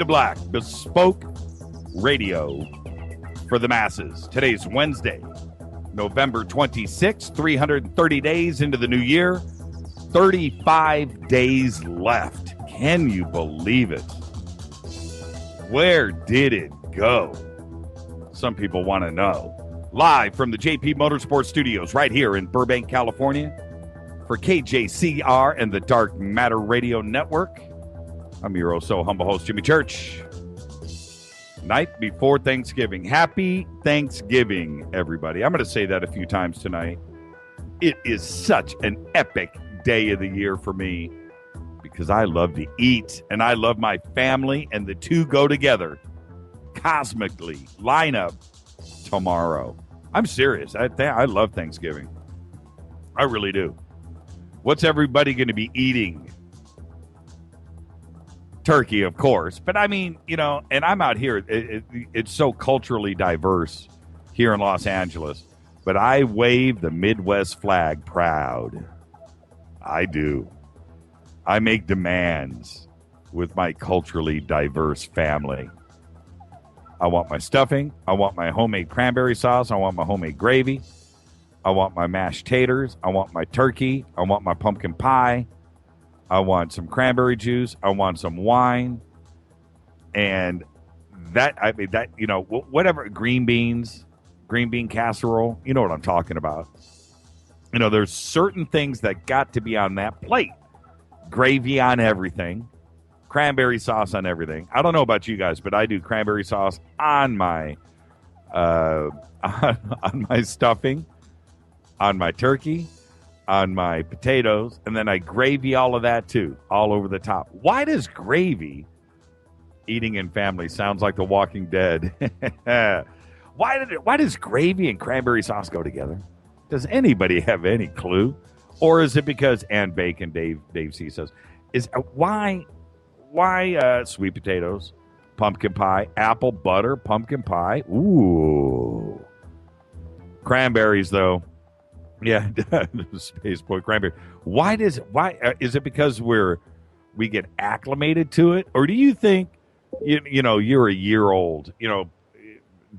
to Black, bespoke radio for the masses. Today's Wednesday, November 26th, 330 days into the new year, 35 days left. Can you believe it? Where did it go? Some people want to know. Live from the JP Motorsports Studios right here in Burbank, California, for KJCR and the Dark Matter Radio Network. I'm your humble host, Jimmy Church. Night before Thanksgiving. Happy Thanksgiving, everybody. I'm going to say that a few times tonight. It is such an epic day of the year for me because I love to eat and I love my family, and the two go together cosmically. Line up tomorrow. I'm serious. I love Thanksgiving. I really do. What's everybody going to be eating? Turkey, of course. But I mean, and I'm out here. It's so culturally diverse here in Los Angeles. But I wave the Midwest flag proud. I do. I make demands with my culturally diverse family. I want my stuffing. I want my homemade cranberry sauce. I want my homemade gravy. I want my mashed taters. I want my turkey. I want my pumpkin pie. I want some cranberry juice. I want some wine. And whatever, green bean casserole, you know what I'm talking about. There's certain things that got to be on that plate. Gravy on everything. Cranberry sauce on everything. I don't know about you guys, but I do cranberry sauce on my on my stuffing, on my turkey, on my potatoes, and then I gravy all of that too, all over the top. Why does gravy, eating in family, sounds like The Walking Dead? Why does gravy and cranberry sauce go together? Does anybody have any clue? Or is it because, and bacon, Dave C says, why sweet potatoes, pumpkin pie, apple butter, pumpkin pie? Ooh. Cranberries, though. Yeah, Space Boy Cranberry. Why is it because we get acclimated to it, or do you think you're a year old?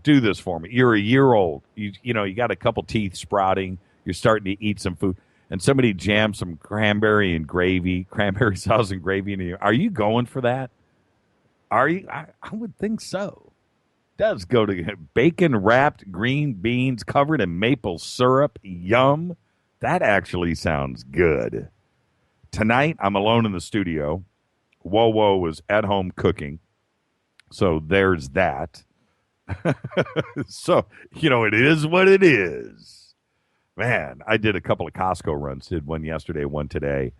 Do this for me. You're a year old. You got a couple teeth sprouting. You're starting to eat some food, and somebody jams some cranberry sauce and gravy into you. Are you going for that? Are you? I would think so. Does go to bacon wrapped green beans covered in maple syrup. Yum. That actually sounds good. Tonight, I'm alone in the studio. Whoa was at home cooking. So there's that. So, it is what it is. Man, I did a couple of Costco runs. Did one yesterday, one today.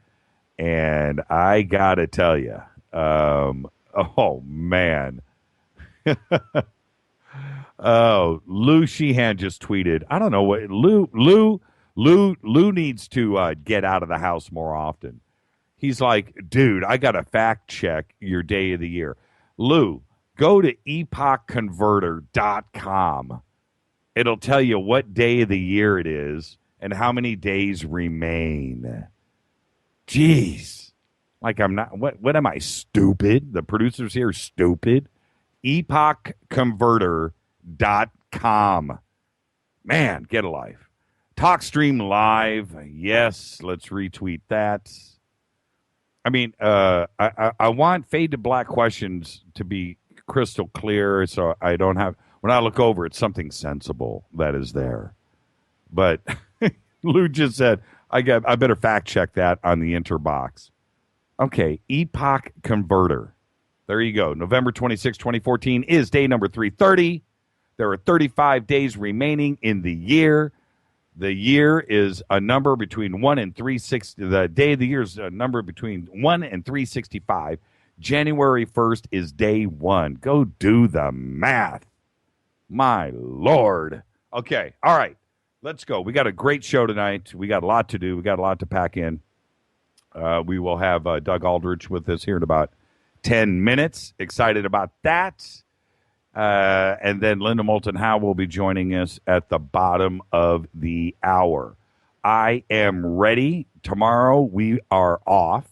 And I got to tell you, oh, man. Oh, Lou Sheehan just tweeted. I don't know what Lou needs to get out of the house more often. He's like, dude, I got to fact check your day of the year. Lou, go to Ep.165.com. It'll tell you what day of the year it is and how many days remain. Jeez. Like I'm not, what am I, stupid? The producers here are stupid. Epochconverter.com. Man, get a life. TalkStream Live. Yes, let's retweet that. I mean, I want Fade to Black questions to be crystal clear, so I don't have, when I look over, it's something sensible that is there. But Lou just said, I better fact check that on the Interbox. Okay, Epoch Converter. There you go. November 26, 2014 is day number 330. There are 35 days remaining in the year. The year is a number between 1 and 360. The day of the year is a number between 1 and 365. January 1st is day 1. Go do the math. My Lord. Okay. All right. Let's go. We got a great show tonight. We got a lot to do. We got a lot to pack in. We will have Doug Aldrich with us here in about 10 minutes. Excited about that. And then Linda Moulton Howe will be joining us at the bottom of the hour. I am ready. Tomorrow we are off.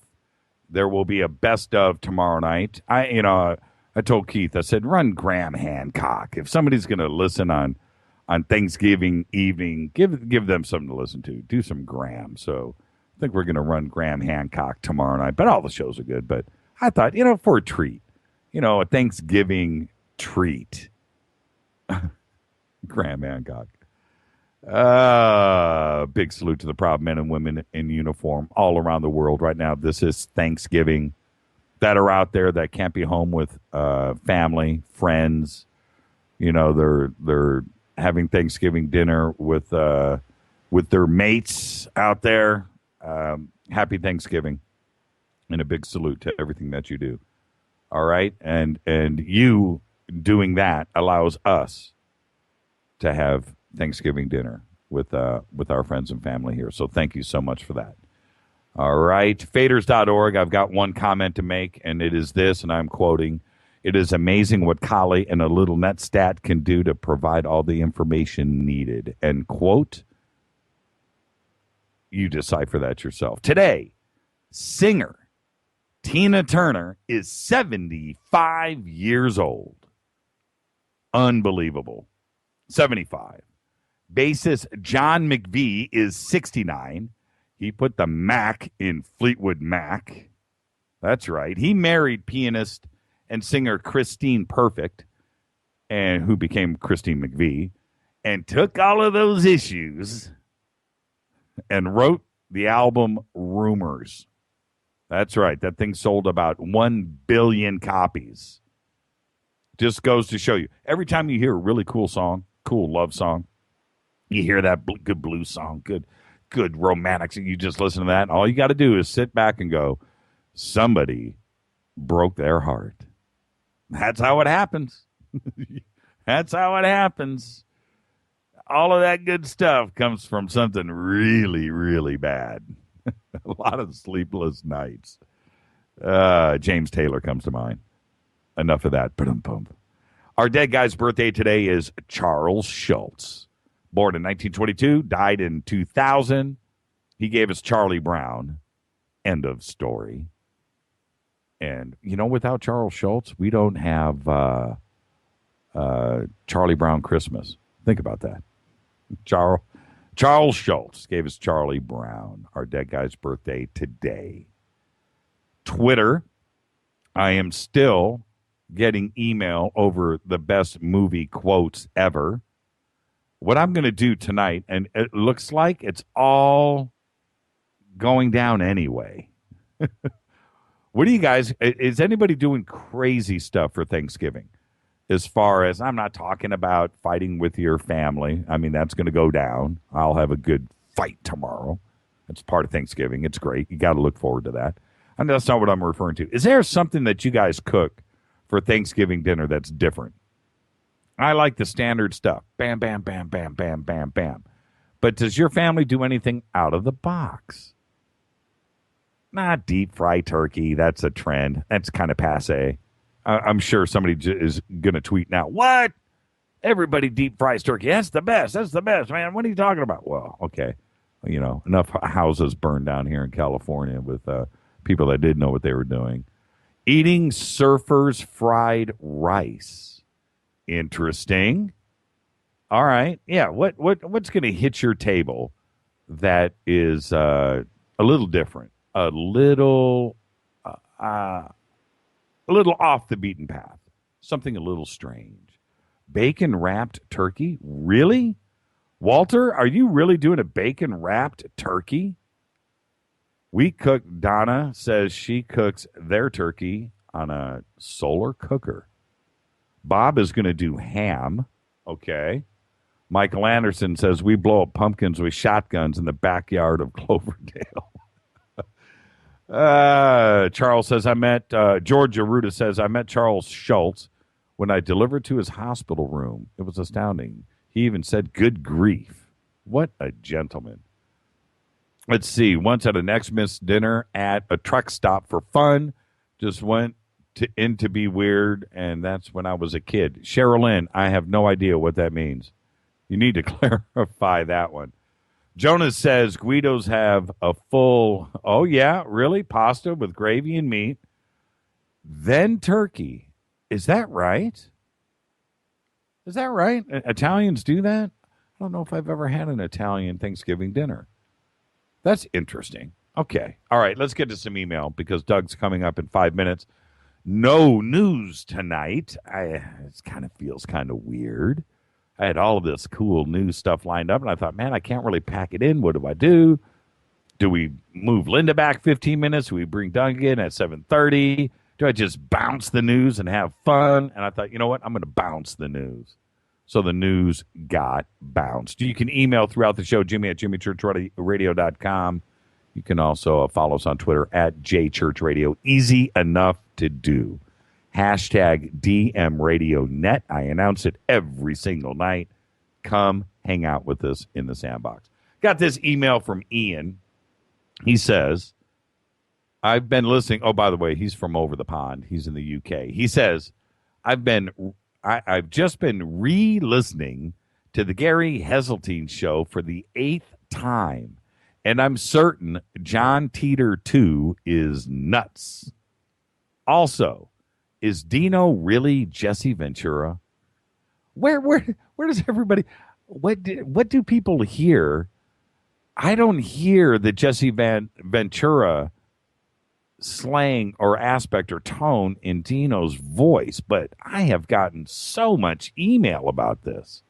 There will be a best of tomorrow night. I told Keith, I said, run Graham Hancock. If somebody's going to listen on Thanksgiving evening, give them something to listen to. Do some Graham. So I think we're going to run Graham Hancock tomorrow night. But all the shows are good. But I thought, for a treat, a Thanksgiving treat. Graham Hancock. Big salute to the proud men and women in uniform all around the world right now. This is Thanksgiving that are out there that can't be home with family, friends. They're having Thanksgiving dinner with their mates out there. Happy Thanksgiving, and a big salute to everything that you do. All right, and you doing that allows us to have Thanksgiving dinner with our friends and family here. So thank you so much for that. All right. Faders.org. I've got one comment to make, and it is this, and I'm quoting, "It is amazing what Kali and a little NetStat can do to provide all the information needed." End quote. You decipher that yourself. Today, singer Tina Turner is 75 years old. Unbelievable. 75. Bassist John McVie is 69. He put the Mac in Fleetwood Mac. That's right. He married pianist and singer Christine Perfect, and who became Christine McVie, and took all of those issues and wrote the album Rumors. That's right. That thing sold about 1 billion copies. Just goes to show you. Every time you hear a really cool song, cool love song, you hear that good blues song, good romantic, you just listen to that, and all you got to do is sit back and go, somebody broke their heart. That's how it happens. That's how it happens. All of that good stuff comes from something really, really bad. A lot of sleepless nights. James Taylor comes to mind. Enough of that. Our dead guy's birthday today is Charles Schultz. Born in 1922, died in 2000. He gave us Charlie Brown. End of story. And, without Charles Schultz, we don't have Charlie Brown Christmas. Think about that. Charles Schultz gave us Charlie Brown. Our dead guy's birthday today. Twitter, I am still getting email over the best movie quotes ever. What I'm going to do tonight, and it looks like it's all going down anyway. What do you guys, is anybody doing crazy stuff for Thanksgiving? As far as, I'm not talking about fighting with your family. I mean, that's going to go down. I'll have a good fight tomorrow. That's part of Thanksgiving. It's great. You got to look forward to that. And that's not what I'm referring to. Is there something that you guys cook for Thanksgiving dinner that's different? I like the standard stuff. Bam, bam, bam, bam, bam, bam, bam. But does your family do anything out of the box? Not deep fry turkey. That's a trend. That's kind of passe. I'm sure somebody is going to tweet now. What? Everybody deep fries turkey. That's the best. That's the best, man. What are you talking about? Well, okay. Enough houses burned down here in California with people that didn't know what they were doing. Eating surfers fried rice. Interesting. All right. Yeah. What's going to hit your table that is a little different, a little off the beaten path, something a little strange? Bacon wrapped turkey? Really? Walter, are you really doing a bacon wrapped turkey? Donna says she cooks their turkey on a solar cooker. Bob is going to do ham. Okay. Michael Anderson says we blow up pumpkins with shotguns in the backyard of Cloverdale. Charles says George Aruda says, I met Charles Schultz when I delivered to his hospital room. It was astounding. He even said, good grief. What a gentleman. Let's see. Once at an Xmas dinner at a truck stop for fun. Just went in to be weird, and that's when I was a kid. Sherilyn, I have no idea what that means. You need to clarify that one. Jonas says Guidos have a full, oh yeah, really? Pasta with gravy and meat, then turkey, Is that right? Is that right? Italians do that? I don't know if I've ever had an Italian Thanksgiving dinner. That's interesting. Okay. All right. Let's get to some email because Doug's coming up in 5 minutes. No news tonight. It kind of feels kind of weird. I had all of this cool news stuff lined up, and I thought, man, I can't really pack it in. What do I do? Do we move Linda back 15 minutes? Do we bring Doug in at 7:30? Do I just bounce the news and have fun? And I thought, you know what? I'm going to bounce the news. So the news got bounced. You can email throughout the show, Jimmy at jimmychurchradio.com. You can also follow us on Twitter at jchurchradio. Easy enough to do. Hashtag DMRadioNet. I announce it every single night. Come hang out with us in the sandbox. Got this email from Ian. He says, I've been listening. Oh, by the way, he's from over the pond. He's in the UK. He says, I've just been re-listening to the Gary Heseltine show for the 8th time, and I'm certain John Teeter 2 is nuts. Also, is Dino really Jesse Ventura? Where does everybody? What do people hear? I don't hear the Jesse Ventura slang or aspect or tone in Dino's voice, but I have gotten so much email about this.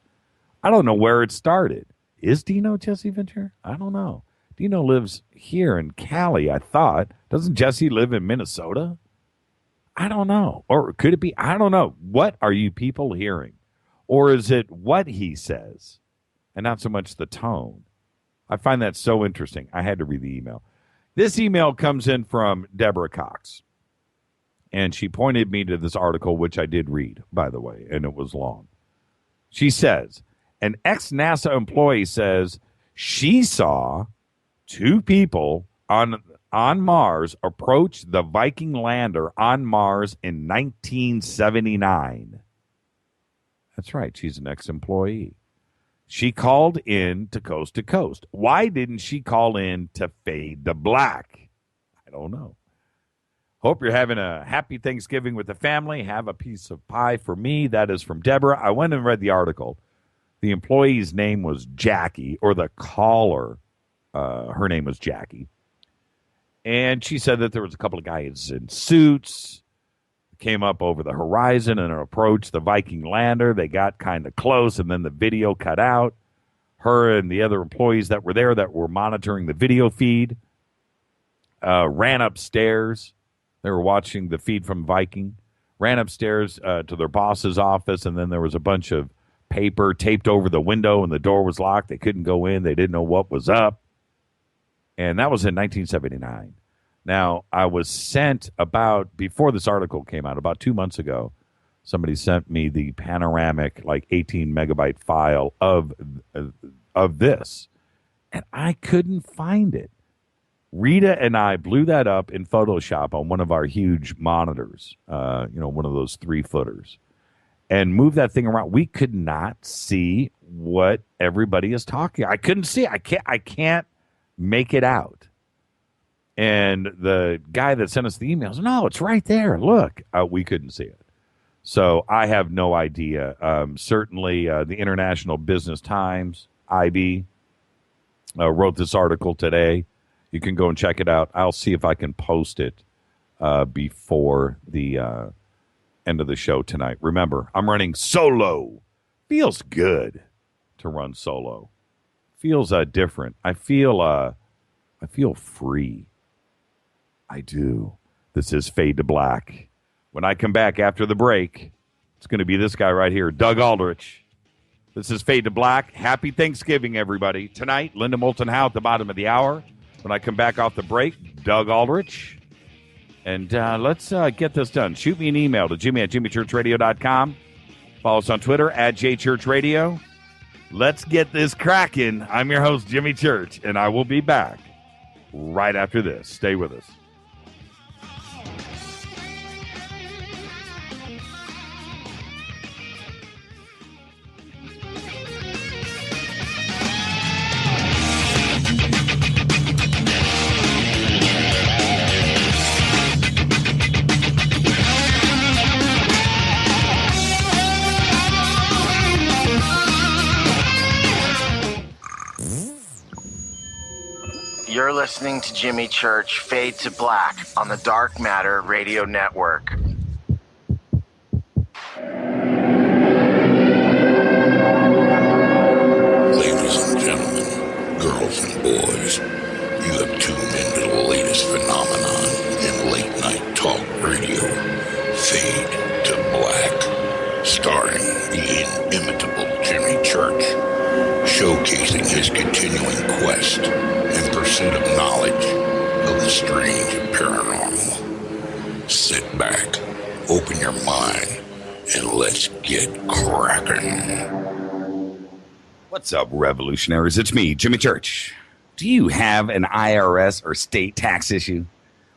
I don't know where it started. Is Dino Jesse Ventura? I don't know. Dino lives here in Cali, I thought. Doesn't Jesse live in Minnesota? I don't know. Or could it be? I don't know. What are you people hearing? Or is it what he says and not so much the tone? I find that so interesting. I had to read the email. This email comes in from Deborah Cox, and she pointed me to this article, which I did read, by the way, and it was long. She says, an ex-NASA employee says she saw two people on Mars approach the Viking lander on Mars in 1979. That's right. She's an ex-employee. She called in to Coast to Coast. Why didn't she call in to Fade to Black? I don't know. Hope you're having a happy Thanksgiving with the family. Have a piece of pie for me. That is from Deborah. I went and read the article. The employee's name was Jackie, or the caller, her name was Jackie. And she said that there was a couple of guys in suits, came up over the horizon and approached the Viking lander. They got kind of close, and then the video cut out. Her and the other employees that were there that were monitoring the video feed ran upstairs. They were watching the feed from Viking, ran upstairs to their boss's office, and then there was a bunch of paper taped over the window, and the door was locked. They couldn't go in. They didn't know what was up. And that was in 1979. Now, I was sent before this article came out, about 2 months ago, somebody sent me the panoramic, 18 megabyte file of this, and I couldn't find it. Rita and I blew that up in Photoshop on one of our huge monitors, one of those 3-footers, and moved that thing around. We could not see what everybody is talking. I couldn't see it. I can't make it out. And the guy that sent us the emails, no, it's right there. Look, we couldn't see it. So I have no idea. Certainly, the International Business Times, IB, wrote this article today. You can go and check it out. I'll see if I can post it before the end of the show tonight. Remember, I'm running solo. Feels good to run solo. Feels different. I feel free. I do. This is Fade to Black. When I come back after the break, it's going to be this guy right here, Doug Aldrich. This is Fade to Black. Happy Thanksgiving, everybody. Tonight, Linda Moulton Howe at the bottom of the hour. When I come back off the break, Doug Aldrich. And let's get this done. Shoot me an email to Jimmy at jimmychurchradio.com. Follow us on Twitter at jchurchradio. Let's get this cracking. I'm your host, Jimmy Church, and I will be back right after this. Stay with us. You're listening to Jimmy Church Fade to Black on the Dark Matter Radio Network. Ladies and gentlemen, girls and boys, you have tuned into the latest phenomenon in late night talk radio, Fade to Black, starring the inimitable Jimmy Church, showcasing his continuing quest and pursuit of knowledge of the strange and paranormal. Sit back, open your mind, and let's get cracking. What's up, revolutionaries? It's me, Jimmy Church. Do you have an IRS or state tax issue?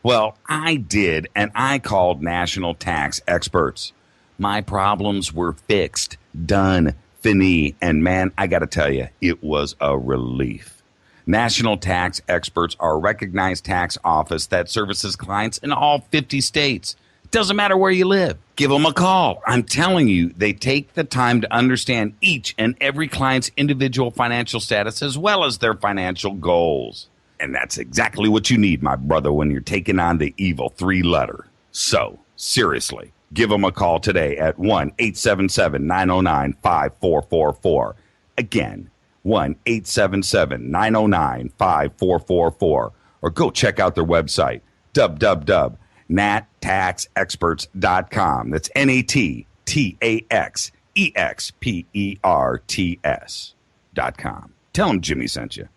Well, I did, and I called national tax experts. My problems were fixed, done, fini, and man, I got to tell you, it was a relief. National tax experts are a recognized tax office that services clients in all 50 states. Doesn't matter where you live. Give them a call. I'm telling you, they take the time to understand each and every client's individual financial status as well as their financial goals. And that's exactly what you need, my brother, when you're taking on the evil three-letter. So, seriously, give them a call today at 1-877-909-5444. Again, 1-877-909-5444. Or go check out their website, www.nattaxexperts.com. That's NATTAXEXPERTS.com. Tell them Jimmy sent you.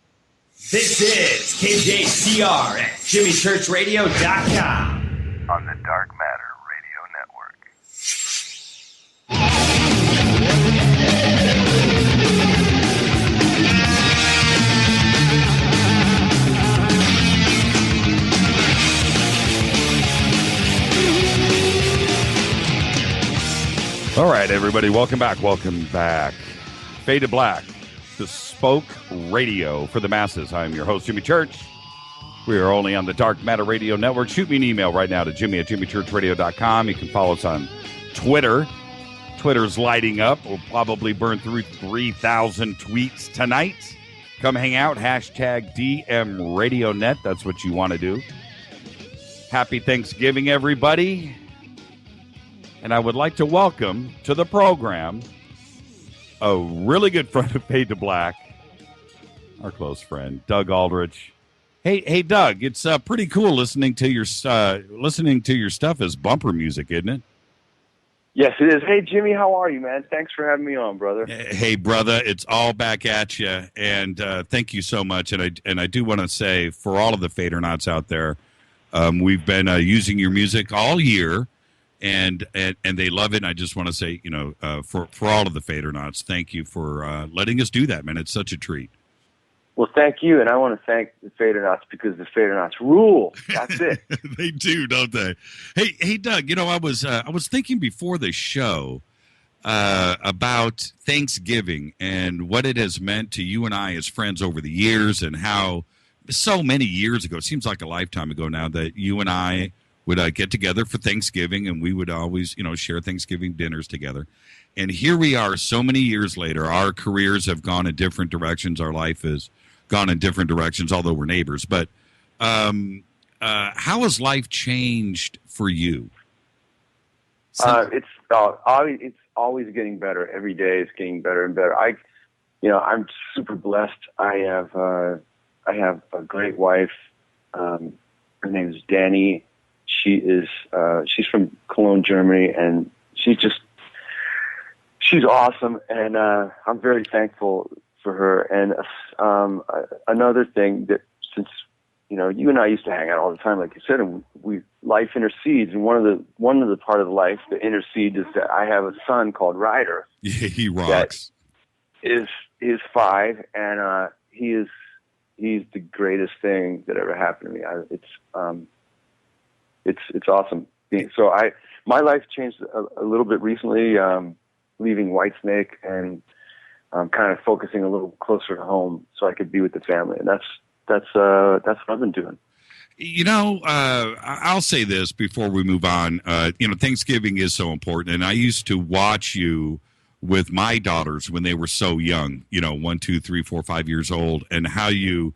This is KJCR at JimmyChurchRadio.com on the Dark Matter Radio Network. All right, everybody, welcome back. Fade to Black, bespoke radio for the masses. I'm your host, Jimmy Church. We are only on the Dark Matter Radio Network. Shoot me an email right now to jimmy@jimmychurchradio.com. You can follow us on Twitter. Twitter's lighting up. We'll probably burn through 3,000 tweets tonight. Come hang out, hashtag DMRadioNet. That's what you want to do. Happy Thanksgiving, everybody. And I would like to welcome to the program a really good friend of Fade to Black, our close friend, Doug Aldrich. Hey, Doug, it's pretty cool listening to your stuff as bumper music, isn't it? Yes, it is. Hey, Jimmy, how are you, man? Thanks for having me on, brother. Hey, brother, it's all back at you, and thank you so much. And I do want to say, for all of the Fadernauts out there, we've been using your music all year. And they love it. And I just want to say, for all of the Fadernauts, thank you for letting us do that, man. It's such a treat. Well, thank you, and I want to thank the Fadernauts because the Fadernauts rule. That's it. They do, don't they? Hey, Doug. I was thinking before the show about Thanksgiving and what it has meant to you and I as friends over the years, and how so many years ago, it seems like a lifetime ago now, that you and I would get together for Thanksgiving, and we would always, share Thanksgiving dinners together. And here we are so many years later. Our careers have gone in different directions. Our life has gone in different directions, although we're neighbors. But how has life changed for you? It's always getting better. Every day it's getting better and better. I'm super blessed. I have a great wife. Her name is Danny. She's from Cologne, Germany, and she's awesome, and I'm very thankful for her. And another thing that, since you and I used to hang out all the time, like you said, and life intercedes, and one of the part of life that intercedes is that I have a son called Ryder. Yeah, he rocks. Is 5, and he's the greatest thing that ever happened to me. It's awesome. So my life changed a little bit recently, leaving Whitesnake and kind of focusing a little closer to home so I could be with the family. And that's what I've been doing. I'll say this before we move on. Thanksgiving is so important, and I used to watch you with my daughters when they were so young, 1, 2, 3, 4, 5 years old, and how you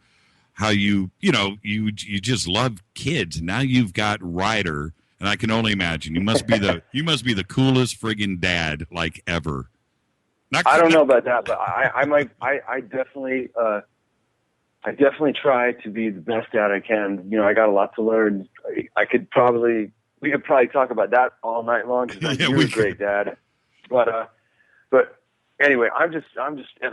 how you just love kids. Now you've got Ryder, and I can only imagine you must be the coolest friggin' dad like ever. I don't know about that, but I definitely try to be the best dad I can. I got a lot to learn. We could probably talk about that all night long because you're a great dad. But anyway, I'm just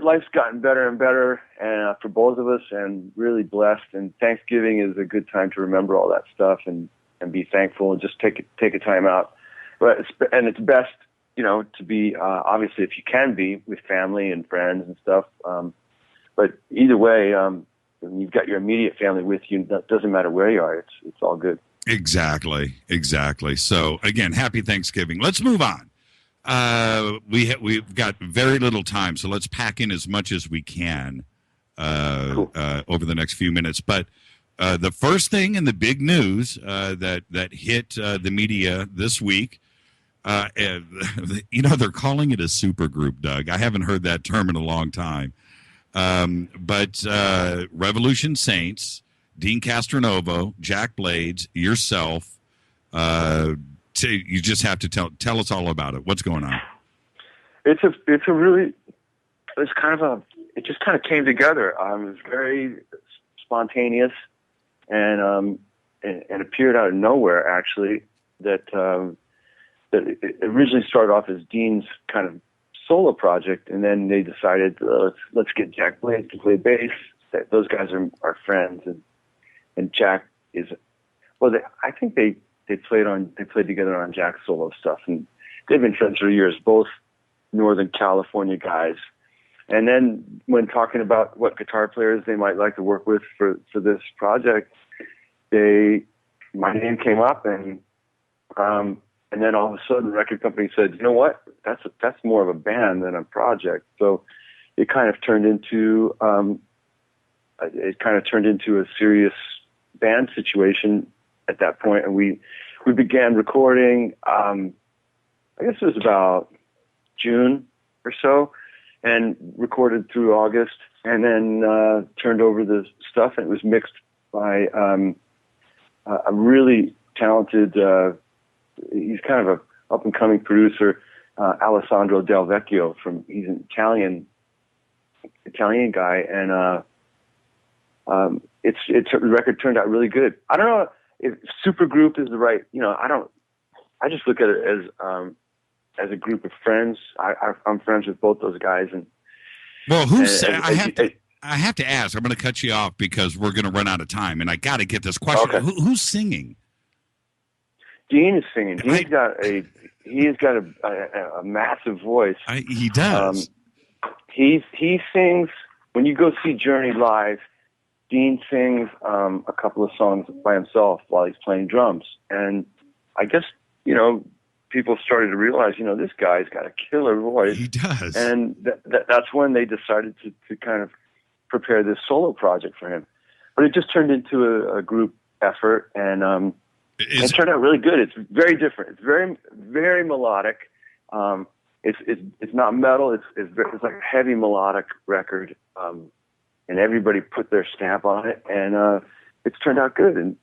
life's gotten better and better, and for both of us, and really blessed. And Thanksgiving is a good time to remember all that stuff and be thankful and just take a time out. But it's best, to be obviously if you can be with family and friends and stuff. But either way, when you've got your immediate family with you, that doesn't matter where you are. It's all good. Exactly. So again, happy Thanksgiving. Let's move on. We've got very little time, so let's pack in as much as we can Cool. Over the next few minutes. But the first thing in the big news that hit the media this week, they're calling it a supergroup, Doug. I haven't heard that term in a long time. But Revolution Saints, Dean Castronovo, Jack Blades, yourself, you just have to tell us all about it. What's going on? It just kind of came together. It was very spontaneous and appeared out of nowhere, actually, that it originally started off as Dean's kind of solo project, and then they decided let's get Jack Blades to play bass. Those guys are friends, and Jack is I think they played together on Jack's solo stuff, and they've been friends for years, both Northern California guys. And then when talking about what guitar players they might like to work with for this project, my name came up, and then all of a sudden the record company said, you know what, that's more of a band than a project. So it kind of turned into a serious band situation at that point, and we began recording. I guess it was about June or so, and recorded through August, and then turned over the stuff, and it was mixed by a really talented. He's kind of a up and coming producer, Alessandro Del Vecchio. He's an Italian guy, and the record turned out really good. I don't know if supergroup is the right. I just look at it as a group of friends. I'm friends with both those guys, and I have to ask. I'm going to cut you off because we're going to run out of time, and I got to get this question. Okay. Who's singing? Dean is singing. He's got a massive voice. He does. He sings when you go see Journey live. Dean sings a couple of songs by himself while he's playing drums, and I guess people started to realize this guy's got a killer voice. He does, and that's when they decided to kind of prepare this solo project for him. But it just turned into a group effort, and it turned out really good. It's very different. It's very, very melodic. It's not metal. It's like a heavy melodic record, and everybody put their stamp on it, and it's turned out good. And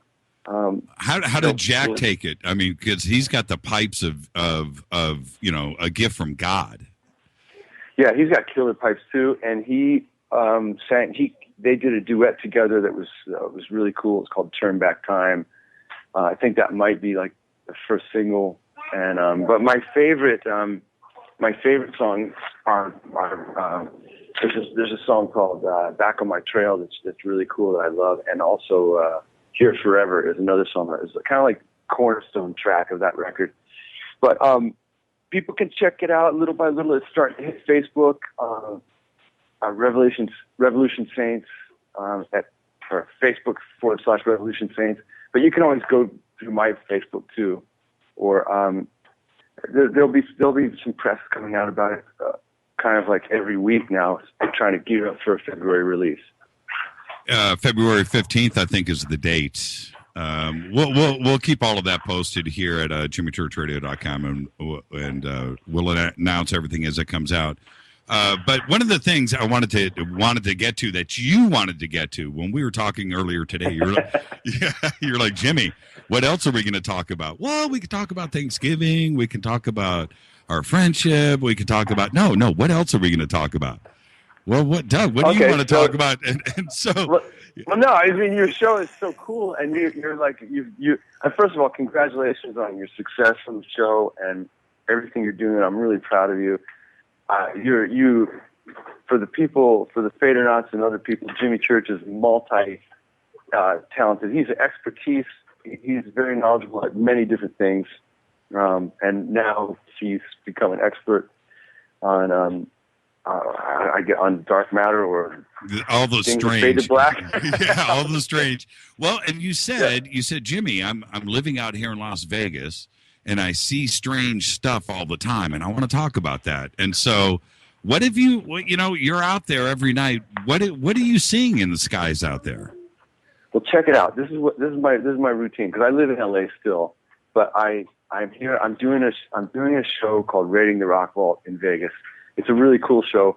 how did Jack take it? I mean, because he's got the pipes of a gift from God. Yeah, he's got killer pipes too, and he sang. They did a duet together that was really cool. It's called "Turn Back Time." I think that might be like the first single, and but my favorite songs are there's a song called "Back on My Trail" that's really cool that I love, and also "Here Forever" is another song that is kind of like cornerstone track of that record. But people can check it out little by little. It's starting to hit Facebook, Revolution Saints or Facebook /Revolution Saints. But you can always go through my Facebook too, or there'll be some press coming out about it, kind of like every week now. They're trying to gear up for a February release. February 15th, I think, is the date. We'll keep all of that posted here at JimmyChurchRadio.com, and we'll announce everything as it comes out. But one of the things I wanted to get to that you wanted to get to when we were talking earlier today, you're like, Jimmy, what else are we going to talk about? Well, we could talk about Thanksgiving. We can talk about our friendship. We could talk about no. What else are we going to talk about? Well, Doug? What do you want to talk about? And so, well, no, I mean your show is so cool, and you're like you. First of all, congratulations on your success on the show and everything you're doing. I'm really proud of you. You for the people, for the Fadernauts and other people. Jimmy Church is multi talented. He's an expertise. He's very knowledgeable at many different things, and now he's become an expert on. I get on dark matter or all those strange faded black. Yeah, all those strange. Well, and you said, Jimmy, I'm living out here in Las Vegas, and I see strange stuff all the time, and I want to talk about that. And so, what have you? You're out there every night. What are you seeing in the skies out there? Well, check it out. This is my routine because I live in LA still, but I'm here. I'm doing a show called Raiding the Rock Vault in Vegas. It's a really cool show.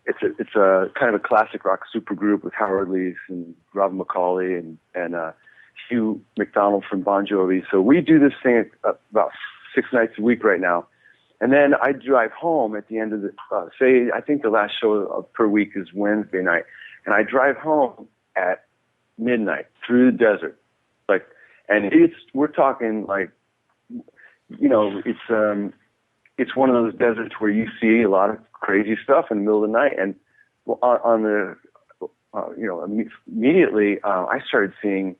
It's a kind of a classic rock supergroup with Howard Leese and Robin McCauley and Hugh McDonald from Bon Jovi. So we do this thing about 6 nights a week right now, and then I drive home at the end of the I think the last show per week is Wednesday night, and I drive home at midnight through the desert, we're talking like, it's one of those deserts where you see a lot of crazy stuff in the middle of the night. And immediately I started seeing,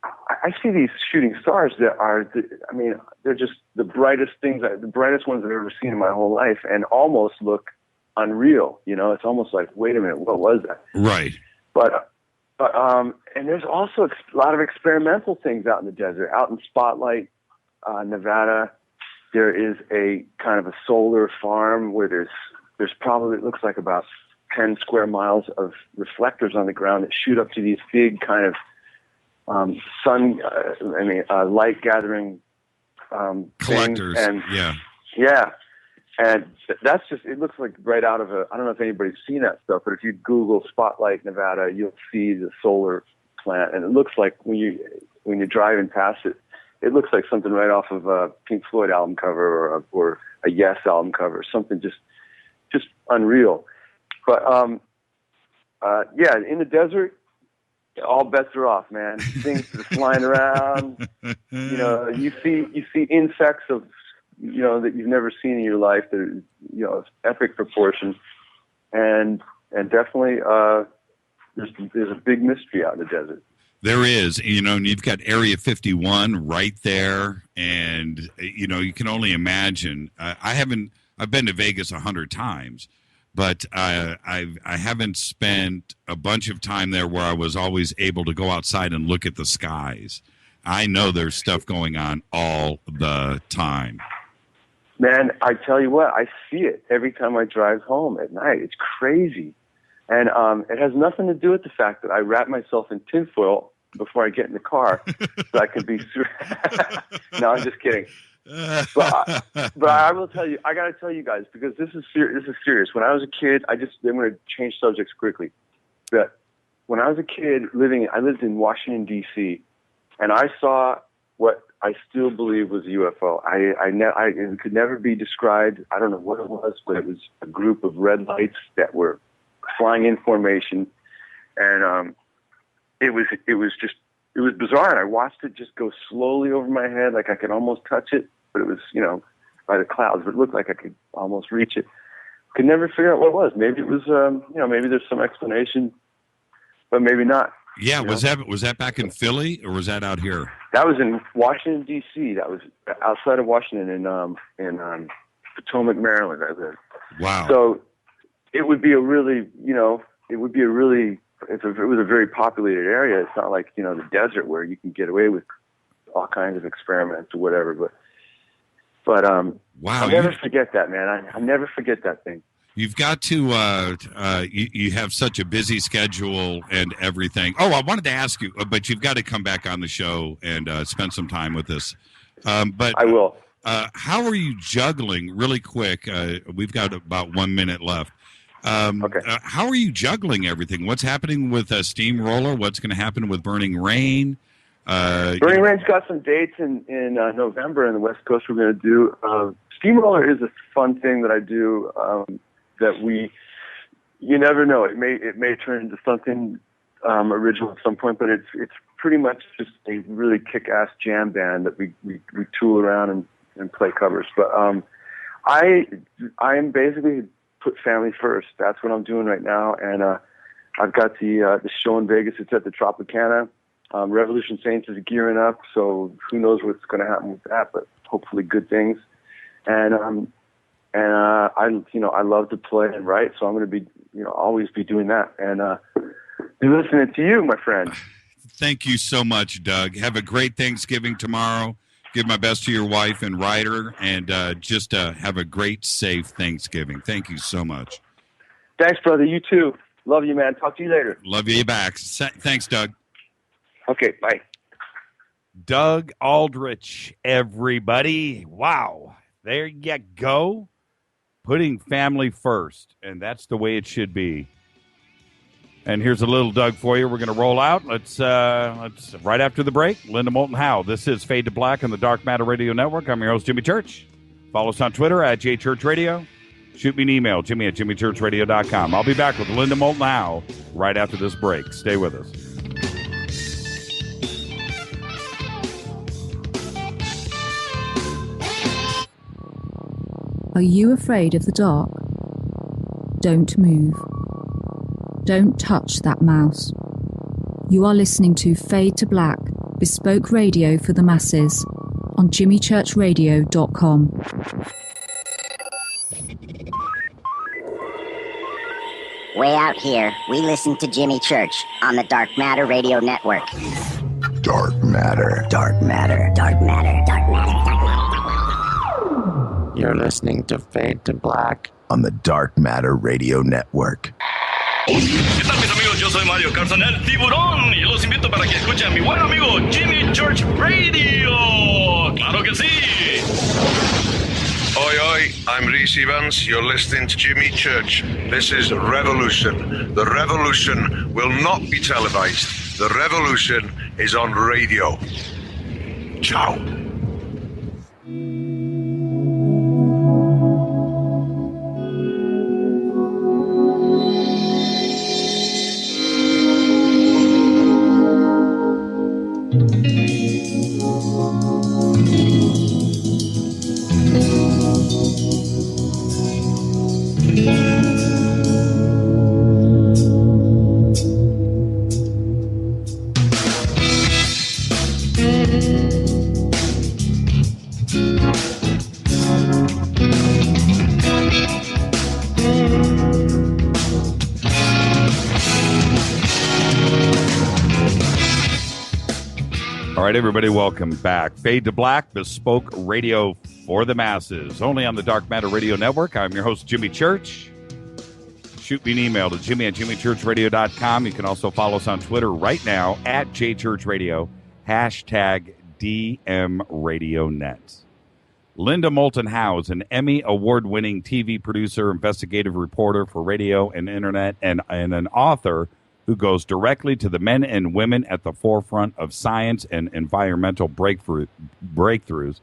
I see these shooting stars that are, they're just the brightest ones I've ever seen in my whole life, and almost look unreal. It's almost like, wait a minute, what was that? Right. But and there's also a lot of experimental things out in the desert, out in Spotlight, Nevada. There is a kind of a solar farm where there's probably, it looks like about 10 square miles of reflectors on the ground that shoot up to these big kind of light gathering collectors. And yeah, and that's just, it looks like right out of I don't know if anybody's seen that stuff, but if you Google Spotlight, Nevada, you'll see the solar plant, and it looks like when you're driving past it, it looks like something right off of a Pink Floyd album cover or a Yes album cover, something just unreal. But in the desert, all bets are off, man. Things are flying around. You see insects of that you've never seen in your life. That of epic proportion, and definitely there's a big mystery out in the desert. There is, and you've got Area 51 right there, and you can only imagine. I've been to Vegas 100 times, but I haven't spent a bunch of time there where I was always able to go outside and look at the skies. I know there's stuff going on all the time. Man, I tell you what, I see it every time I drive home at night. It's crazy. And it has nothing to do with the fact that I wrap myself in tinfoil before I get in the car so I can be No, I'm just kidding. But I will tell you, I got to tell you guys, because this is serious. When I was a kid, I'm going to change subjects quickly. But when I was a kid I lived in Washington, D.C., and I saw what I still believe was a UFO. It could never be described. I don't know what it was, but it was a group of red lights that were flying in formation, and it was bizarre. And I watched it just go slowly over my head, like I could almost touch it, but it was by the clouds. But it looked like I could almost reach it. Could never figure out what it was. Maybe it was maybe there's some explanation, but maybe not. Yeah, was that back in Philly, or was that out here? That was in Washington, D.C. That was outside of Washington in Potomac, Maryland. I lived. Wow. So it would be a really, if it was a very populated area. It's not like, the desert where you can get away with all kinds of experiments or whatever. But wow, I'll never forget that, man. I'll never forget that thing. You've got to, you have such a busy schedule and everything. Oh, I wanted to ask you, but you've got to come back on the show and spend some time with us. But I will. how are you juggling, really quick, we've got about 1 minute left. Okay. How are you juggling everything? What's happening with Steamroller? What's going to happen with Burning Rain? Burning Rain's got some dates in November in the West Coast we're going to do. Steamroller is a fun thing that I do that you never know. It may turn into something original at some point, but it's pretty much just a really kick-ass jam band that we tool around and play covers. But I am basically put family first. That's what I'm doing right now, and I've got the show in Vegas. It's at the Tropicana. Revolution Saints is gearing up, so who knows what's going to happen with that? But hopefully, good things. And I love to play and write, so I'm going to be always be doing that and be listening to you, my friend. Thank you so much, Doug. Have a great Thanksgiving tomorrow. Give my best to your wife and Ryder, and just have a great, safe Thanksgiving. Thank you so much. Thanks, brother. You too. Love you, man. Talk to you later. Love you back. Thanks, Doug. Okay, bye. Doug Aldrich, everybody. Wow. There you go. Putting family first, and that's the way it should be. And here's a little Doug for you. We're going to roll out. Let's right after the break. Linda Moulton Howe. This is Fade to Black on the Dark Matter Radio Network. I'm your host, Jimmy Church. Follow us on Twitter at JChurchRadio. Shoot me an email, Jimmy@JimmyChurchRadio.com. I'll be back with Linda Moulton Howe right after this break. Stay with us. Are you afraid of the dark? Don't move. Don't touch that mouse. You are listening to Fade to Black, bespoke radio for the masses, on JimmyChurchRadio.com. Way out here, we listen to Jimmy Church on the Dark Matter Radio Network. Dark Matter. Dark Matter. Dark Matter. Dark Matter. Dark Matter. You're listening to Fade to Black on the Dark Matter Radio Network. ¿Qué tal, mis amigos? Yo soy Mario Carson, el tiburón, y los invito para que escuchen a mi buen amigo Jimmy Church Radio. ¡Claro que sí! Oi, oi, I'm Reese Evans. You're listening to Jimmy Church. This is Revolution. The revolution will not be televised. The revolution is on radio. Ciao. All right, everybody, welcome back. Fade to Black, bespoke radio for the masses, only on the Dark Matter Radio Network. I'm your host, Jimmy Church. Shoot me an email to Jimmy@JimmyChurchRadio.com. You can also follow us on Twitter right now at JChurchRadio, #DMRadioNet. Linda Moulton Howe is an Emmy award-winning TV producer, investigative reporter for radio and internet, and an author who goes directly to the men and women at the forefront of science and environmental breakthroughs,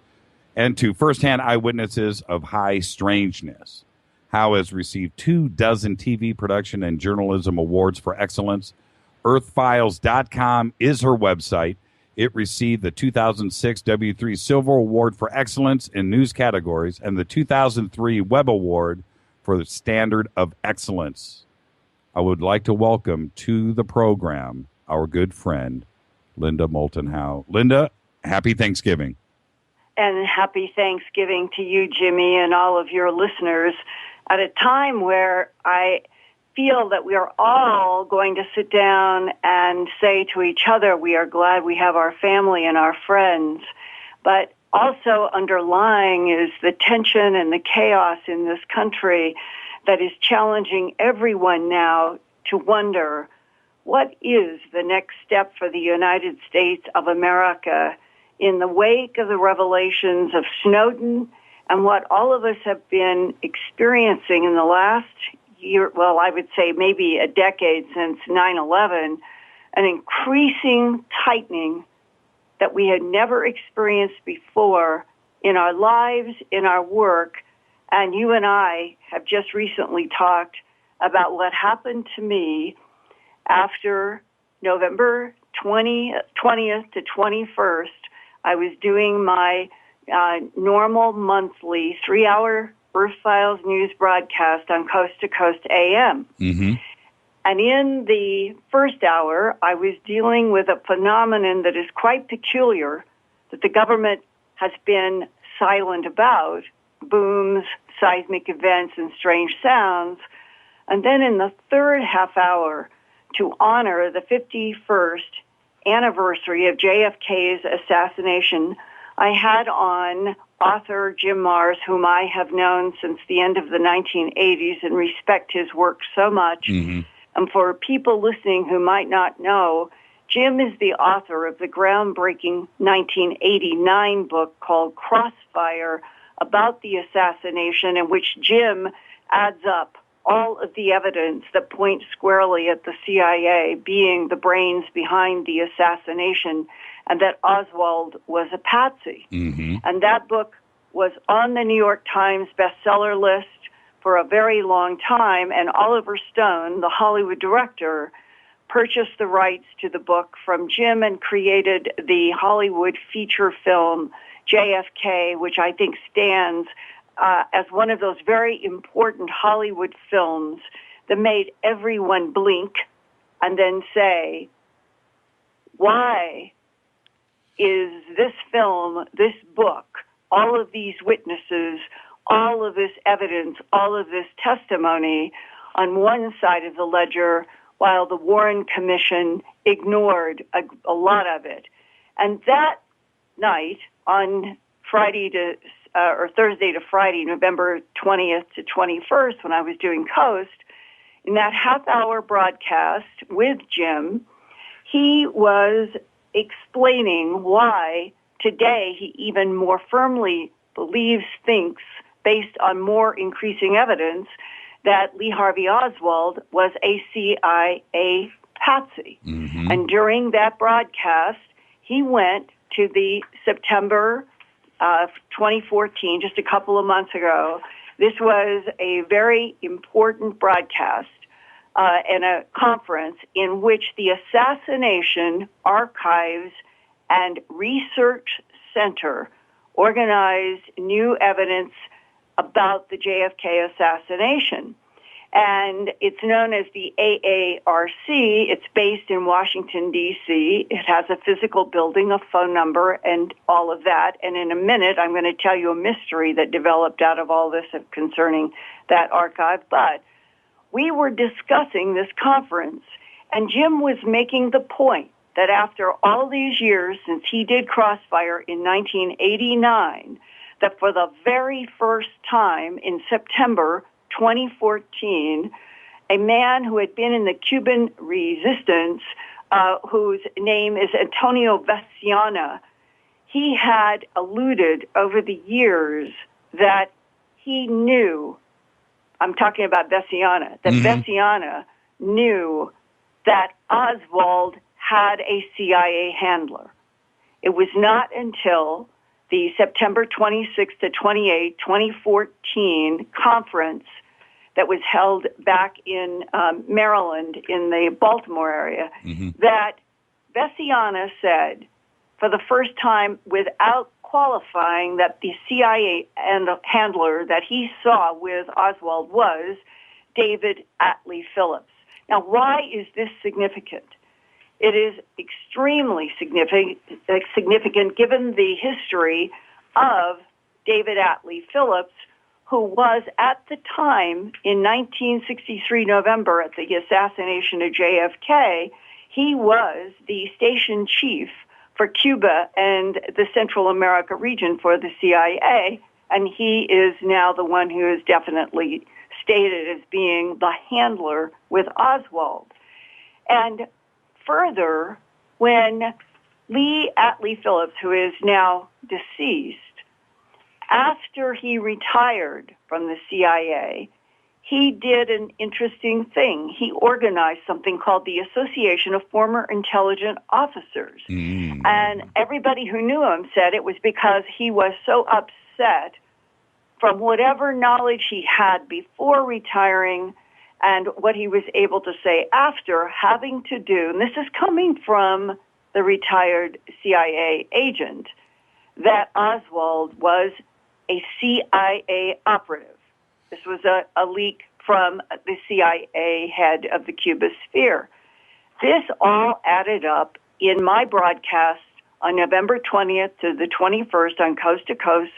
and to firsthand eyewitnesses of high strangeness. Howe has received 24 TV production and journalism awards for excellence. Earthfiles.com is her website. It received the 2006 W3 Silver Award for excellence in news categories and the 2003 Web Award for the Standard of Excellence. I would like to welcome to the program our good friend, Linda Moulton Howe. Linda, happy Thanksgiving. And happy Thanksgiving to you, Jimmy, and all of your listeners at a time where I feel that we are all going to sit down and say to each other, we are glad we have our family and our friends. But also underlying is the tension and the chaos in this country that is challenging everyone now to wonder, what is the next step for the United States of America in the wake of the revelations of Snowden and what all of us have been experiencing in the last year, well, I would say maybe a decade since 9/11, an increasing tightening that we had never experienced before in our lives, in our work. And you and I have just recently talked about what happened to me after November 20th to 21st. I was doing my normal monthly 3-hour Earth Files news broadcast on Coast to Coast AM. Mm-hmm. And in the first hour, I was dealing with a phenomenon that is quite peculiar, that the government has been silent about: booms, seismic events, and strange sounds. And then in the third half hour, to honor the 51st anniversary of JFK's assassination, I had on author Jim Marrs, whom I have known since the end of the 1980s and respect his work so much. Mm-hmm. And for people listening who might not know, Jim is the author of the groundbreaking 1989 book called Crossfire, about the assassination, in which Jim adds up all of the evidence that points squarely at the CIA being the brains behind the assassination, and that Oswald was a patsy. Mm-hmm. And that book was on the New York Times bestseller list for a very long time, and Oliver Stone, the Hollywood director, purchased the rights to the book from Jim and created the Hollywood feature film JFK, which I think stands as one of those very important Hollywood films that made everyone blink and then say, why is this film, this book, all of these witnesses, all of this evidence, all of this testimony on one side of the ledger, while the Warren Commission ignored a lot of it? And that night, on Friday to or Thursday to Friday, November 20th to 21st, when I was doing Coast, in that half-hour broadcast with Jim, he was explaining why today he even more firmly thinks, based on more increasing evidence, that Lee Harvey Oswald was a CIA patsy. Mm-hmm. And during that broadcast, he went to the September 2014, just a couple of months ago. This was a very important broadcast and a conference in which the Assassination Archives and Research Center organized new evidence about the JFK assassination. And it's known as the AARC. It's based in Washington, D.C. It has a physical building, a phone number, and all of that. And in a minute, I'm going to tell you a mystery that developed out of all this concerning that archive. But we were discussing this conference, and Jim was making the point that after all these years since he did Crossfire in 1989, that for the very first time in September 2014, a man who had been in the Cuban resistance, whose name is Antonio Veciana, he had alluded over the years that he knew, I'm talking about Veciana, that Veciana knew that Oswald had a CIA handler. It was not until the September 26 to 28, 2014 conference that was held back in Maryland in the Baltimore area that Veciana said for the first time without qualifying that the CIA handler that he saw with Oswald was David Atlee Phillips. Now, why is this significant? It is extremely significant given the history of David Atlee Phillips, who was at the time in 1963 November at the assassination of JFK, he was the station chief for Cuba and the Central America region for the CIA, and he is now the one who is definitely stated as being the handler with Oswald. And further, when Lee Phillips, who is now deceased, after he retired from the CIA, he did an interesting thing. He organized something called the Association of Former Intelligence Officers. And everybody who knew him said it was because he was so upset from whatever knowledge he had before retiring and what he was able to say after, having to do, and this is coming from the retired CIA agent, that Oswald was a CIA operative. This was a leak from the CIA head of the Cuba sphere. This all added up in my broadcast on November 20th to the 21st on Coast to Coast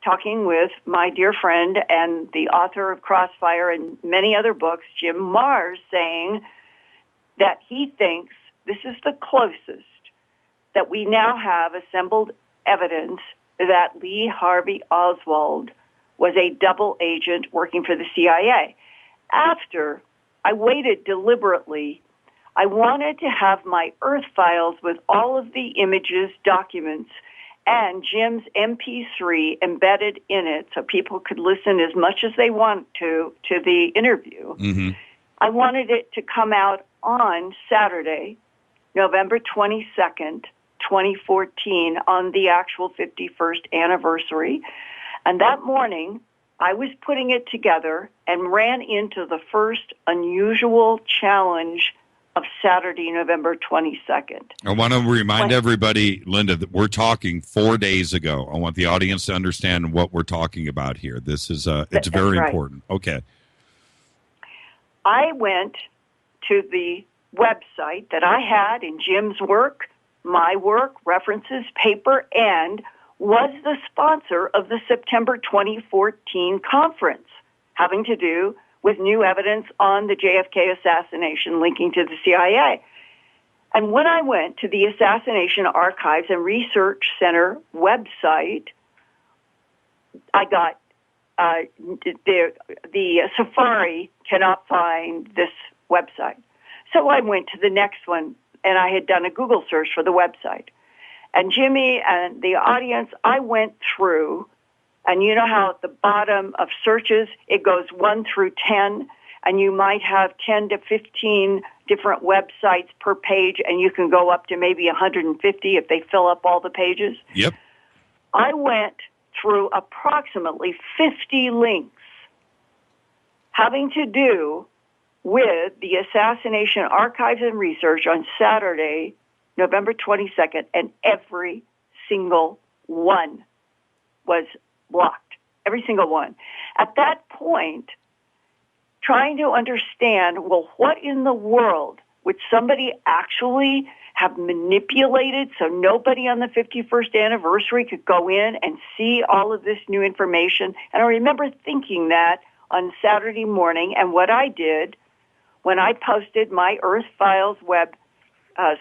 talking with my dear friend and the author of Crossfire and many other books, Jim Marrs, saying that he thinks this is the closest that we now have assembled evidence that Lee Harvey Oswald was a double agent working for the CIA. After I waited deliberately, I wanted to have my Earth files with all of the images, documents, and Jim's MP3 embedded in it so people could listen as much as they want to the interview. I wanted it to come out on Saturday, November 22nd, 2014, on the actual 51st anniversary. And that morning, I was putting it together and ran into the first unusual challenge of Saturday, November 22nd. I want to remind everybody, Linda, that we're talking 4 days ago. I want the audience to understand what we're talking about here. This is it's very important. Okay. I went to the website that I had in Jim's work, my work, references, paper, and was the sponsor of the September 2014 conference having to do with new evidence on the JFK assassination linking to the CIA. And when I went to the Assassination Archives and Research Center website, I got the Safari cannot find this website. So I went to the next one, and I had done a Google search for the website. And Jimmy and the audience, I went through, and you know how at the bottom of searches, it goes 1 through 10, and you might have 10 to 15 different websites per page, and you can go up to maybe 150 if they fill up all the pages. Yep. I went through approximately 50 links having to do with the Assassination Archives and Research on Saturday, November 22nd, and every single one was blocked. Every single one. At that point, trying to understand, well, what in the world would somebody actually have manipulated so nobody on the 51st anniversary could go in and see all of this new information? And I remember thinking that on Saturday morning, and what I did when I posted my Earth Files web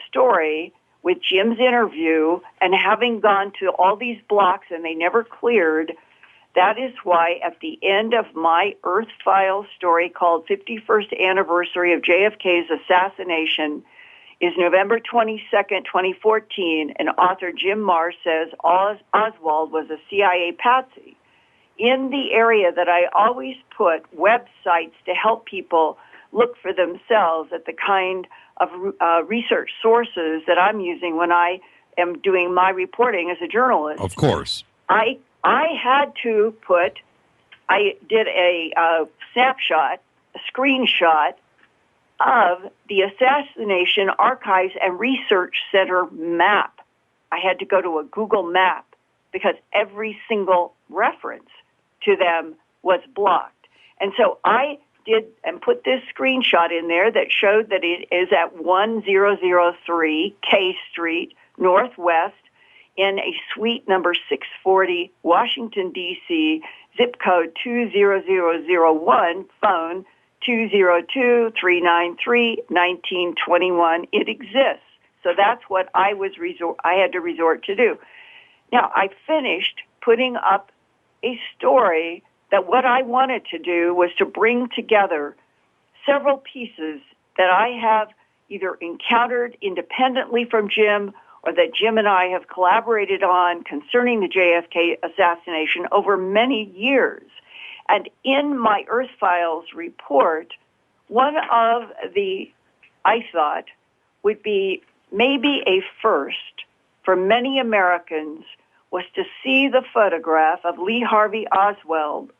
story with Jim's interview and having gone to all these blocks and they never cleared, that is why at the end of my Earth Files story called 51st Anniversary of JFK's Assassination is November 22nd, 2014, and author Jim Marrs says Oswald was a CIA patsy. In the area that I always put websites to help people look for themselves at the kind of research sources that I'm using when I am doing my reporting as a journalist. Of course. I had to I did a snapshot, a screenshot of the Assassination Archives and Research Center map. I had to go to a Google map because every single reference to them was blocked. And so I did and put this screenshot in there that showed that it is at 1003 K Street, Northwest, in a suite number 640, Washington, D.C., zip code 20001, phone 202-393-1921. It exists. So that's what I had to resort to do. Now, I finished putting up a story that what I wanted to do was to bring together several pieces that I have either encountered independently from Jim or that Jim and I have collaborated on concerning the JFK assassination over many years. And in my Earth Files report, one of the, I thought, would be maybe a first for many Americans was to see the photograph of Lee Harvey Oswald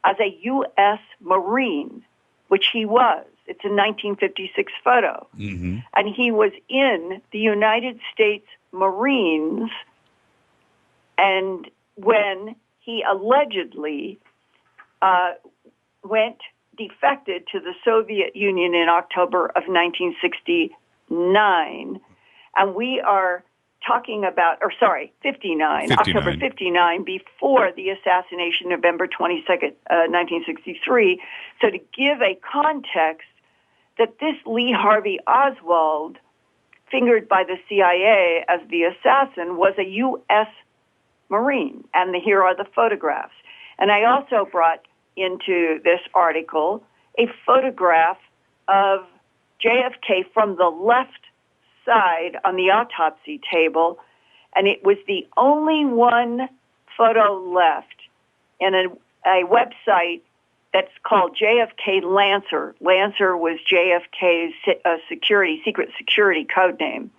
as a U.S. Marine, which he was. It's a 1956 photo. Mm-hmm. And he was in the United States Marines, and when he allegedly defected to the Soviet Union in October of 1969, and we are talking about, 59, October 59, before the assassination, November 22nd, 1963. So to give a context, that this Lee Harvey Oswald, fingered by the CIA as the assassin, was a U.S. Marine. And here are the photographs. And I also brought into this article a photograph of JFK from the left side on the autopsy table, and it was the only one photo left in a website that's called JFK Lancer. Lancer was JFK's secret security code name.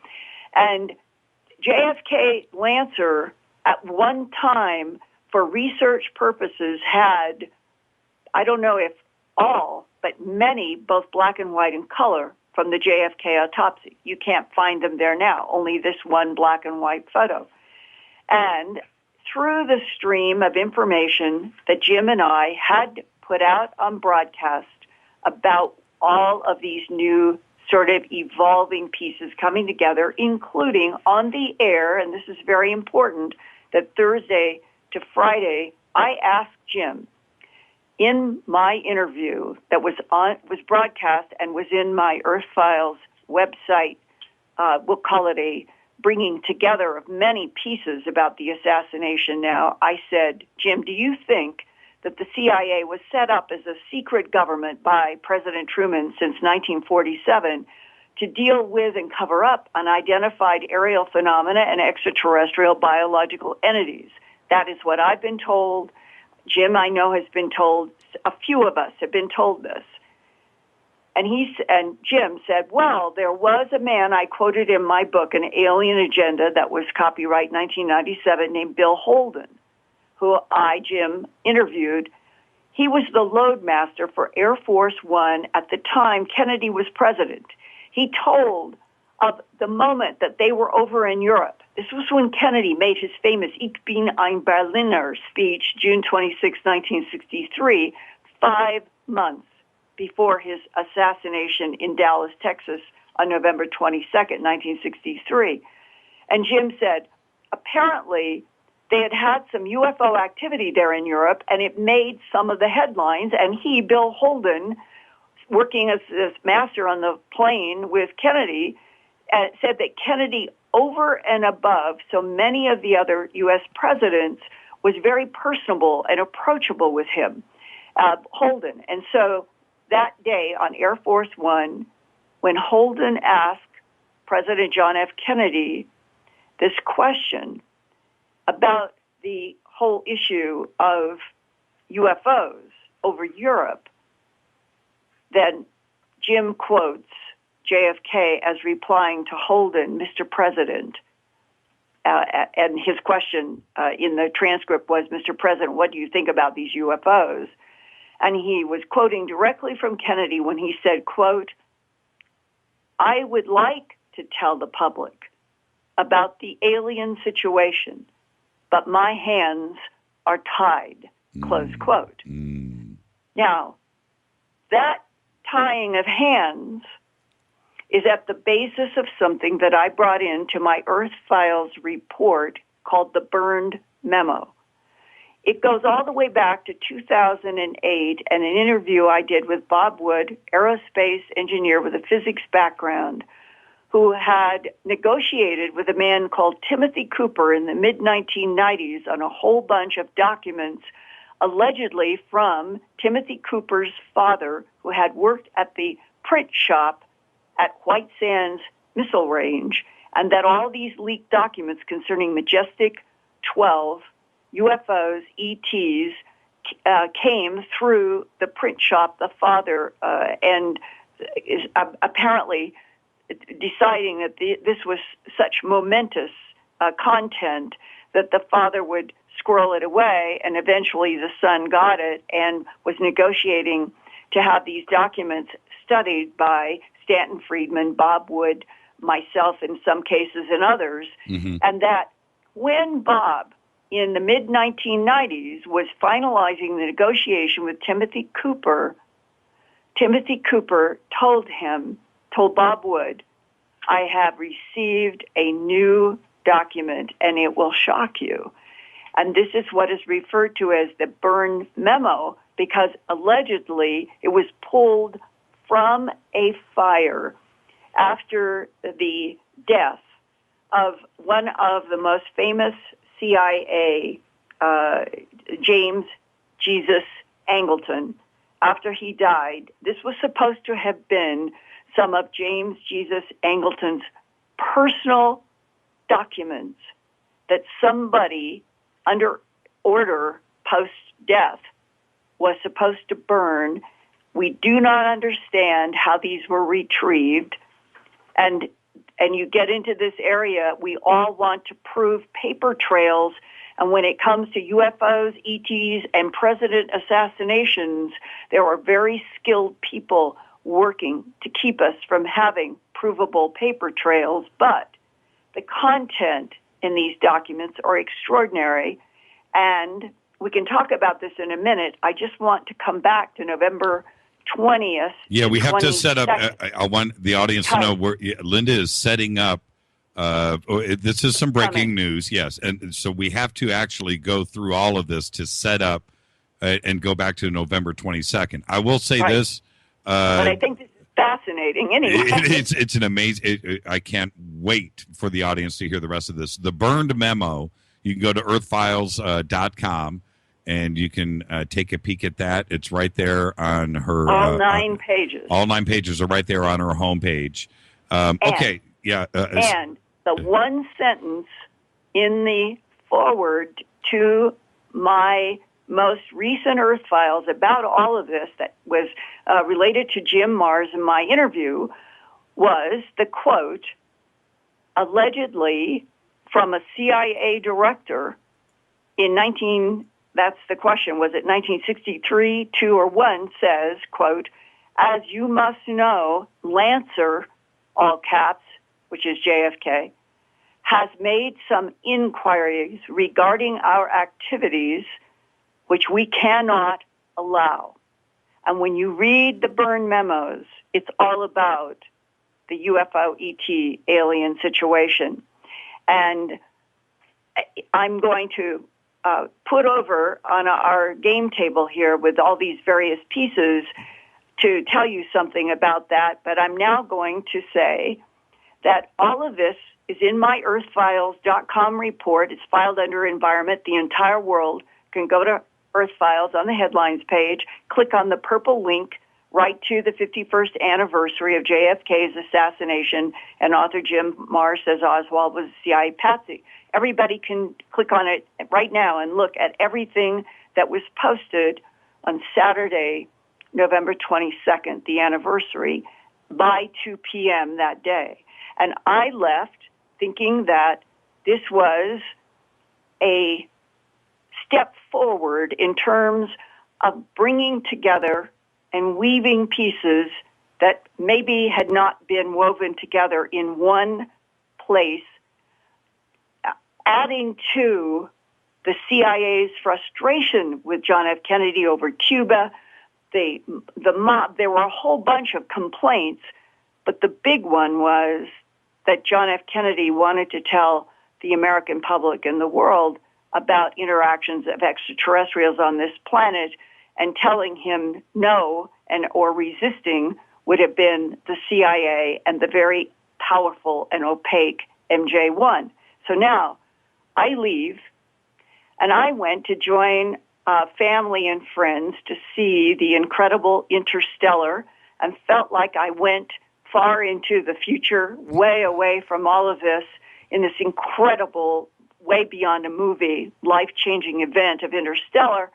And JFK Lancer, at one time, for research purposes, had, I don't know if all, but many, both black and white and color, from the JFK autopsy. You can't find them there now, only this one black and white photo. And through the stream of information that Jim and I had put out on broadcast about all of these new sort of evolving pieces coming together, including on the air, and this is very important, that Thursday to Friday, I asked Jim, in my interview that was broadcast and was in my Earth Files website, we'll call it a bringing together of many pieces about the assassination now, I said, Jim, do you think that the CIA was set up as a secret government by President Truman since 1947 to deal with and cover up unidentified aerial phenomena and extraterrestrial biological entities? That is what I've been told. Jim, I know, has been told, a few of us have been told this. And Jim said, well, there was a man I quoted in my book, An Alien Agenda, that was copyright 1997, named Bill Holden, who Jim, interviewed. He was the loadmaster for Air Force One at the time Kennedy was president. He told of the moment that they were over in Europe. This was when Kennedy made his famous Ich bin ein Berliner speech, June 26, 1963, 5 months before his assassination in Dallas, Texas, on November 22nd, 1963. And Jim said, apparently, they had had some UFO activity there in Europe, and it made some of the headlines, and he, Bill Holden, working as this master on the plane with Kennedy, said that Kennedy, over and above so many of the other U.S. presidents, was very personable and approachable with him, Holden. And so that day on Air Force One, when Holden asked President John F. Kennedy this question about the whole issue of UFOs over Europe, then Jim quotes JFK as replying to Holden, Mr. President, and his question in the transcript was, Mr. President, what do you think about these UFOs? And he was quoting directly from Kennedy when he said, quote, I would like to tell the public about the alien situation, but my hands are tied, close quote. Now, that tying of hands is at the basis of something that I brought into my Earth Files report called the Burned Memo. It goes all the way back to 2008 and an interview I did with Bob Wood, aerospace engineer with a physics background, who had negotiated with a man called Timothy Cooper in the mid-1990s on a whole bunch of documents allegedly from Timothy Cooper's father, who had worked at the print shop at White Sands Missile Range, and that all these leaked documents concerning Majestic 12, UFOs, ETs, came through the print shop, the father, and is apparently deciding that this was such momentous content that the father would squirrel it away, and eventually the son got it and was negotiating to have these documents studied by Stanton Friedman, Bob Wood, myself in some cases, and others, and that when Bob, in the mid-1990s, was finalizing the negotiation with Timothy Cooper told Bob Wood, I have received a new document, and it will shock you. And this is what is referred to as the Byrne Memo, because allegedly it was pulled from a fire after the death of one of the most famous CIA, James Jesus Angleton. After he died, this was supposed to have been some of James Jesus Angleton's personal documents that somebody under order post-death was supposed to burn. We do not understand how these were retrieved. And you get into this area, we all want to prove paper trails. And when it comes to UFOs, ETs, and president assassinations, there are very skilled people working to keep us from having provable paper trails. But the content in these documents are extraordinary. And we can talk about this in a minute. I just want to come back to November 20th. Yeah, we have to set up. 22nd. I want the audience to know where Linda is setting up. This is some breaking news, yes, and so we have to actually go through all of this to set up and go back to November 22nd. I will say this, but I think this is fascinating. Anyway, it's an amazing. I can't wait for the audience to hear the rest of this. The Burned Memo. You can go to earthfiles.com. And you can take a peek at that. It's right there on her. All 9 pages. All 9 pages are right there on her homepage. Okay, yeah. And the one sentence in the forward to my most recent Earth Files about all of this that was related to Jim Mars in my interview was the quote, allegedly from a CIA director in that's the question, was it 1963, 2, or 1, says, quote, as you must know, Lancer, all caps, which is JFK, has made some inquiries regarding our activities which we cannot allow. And when you read the Byrne memos, it's all about the UFO ET alien situation. And I'm going to put over on our game table here with all these various pieces to tell you something about that. But I'm now going to say that all of this is in my earthfiles.com report. It's filed under Environment. The entire world can go to Earth Files on the headlines page, click on the purple link right to the 51st anniversary of JFK's assassination, and author Jim Marr says Oswald was a CIA patsy. Everybody can click on it right now and look at everything that was posted on Saturday, November 22nd, the anniversary, by 2 p.m. that day. And I left thinking that this was a step forward in terms of bringing together and weaving pieces that maybe had not been woven together in one place, adding to the CIA's frustration with John F. Kennedy over Cuba, the mob. There were a whole bunch of complaints, but the big one was that John F. Kennedy wanted to tell the American public and the world about interactions of extraterrestrials on this planet, and telling him no and or resisting would have been the CIA and the very powerful and opaque MJ1. So now I leave, and I went to join family and friends to see the incredible Interstellar, and felt like I went far into the future, way away from all of this, in this incredible, way beyond a movie, life-changing event of Interstellar.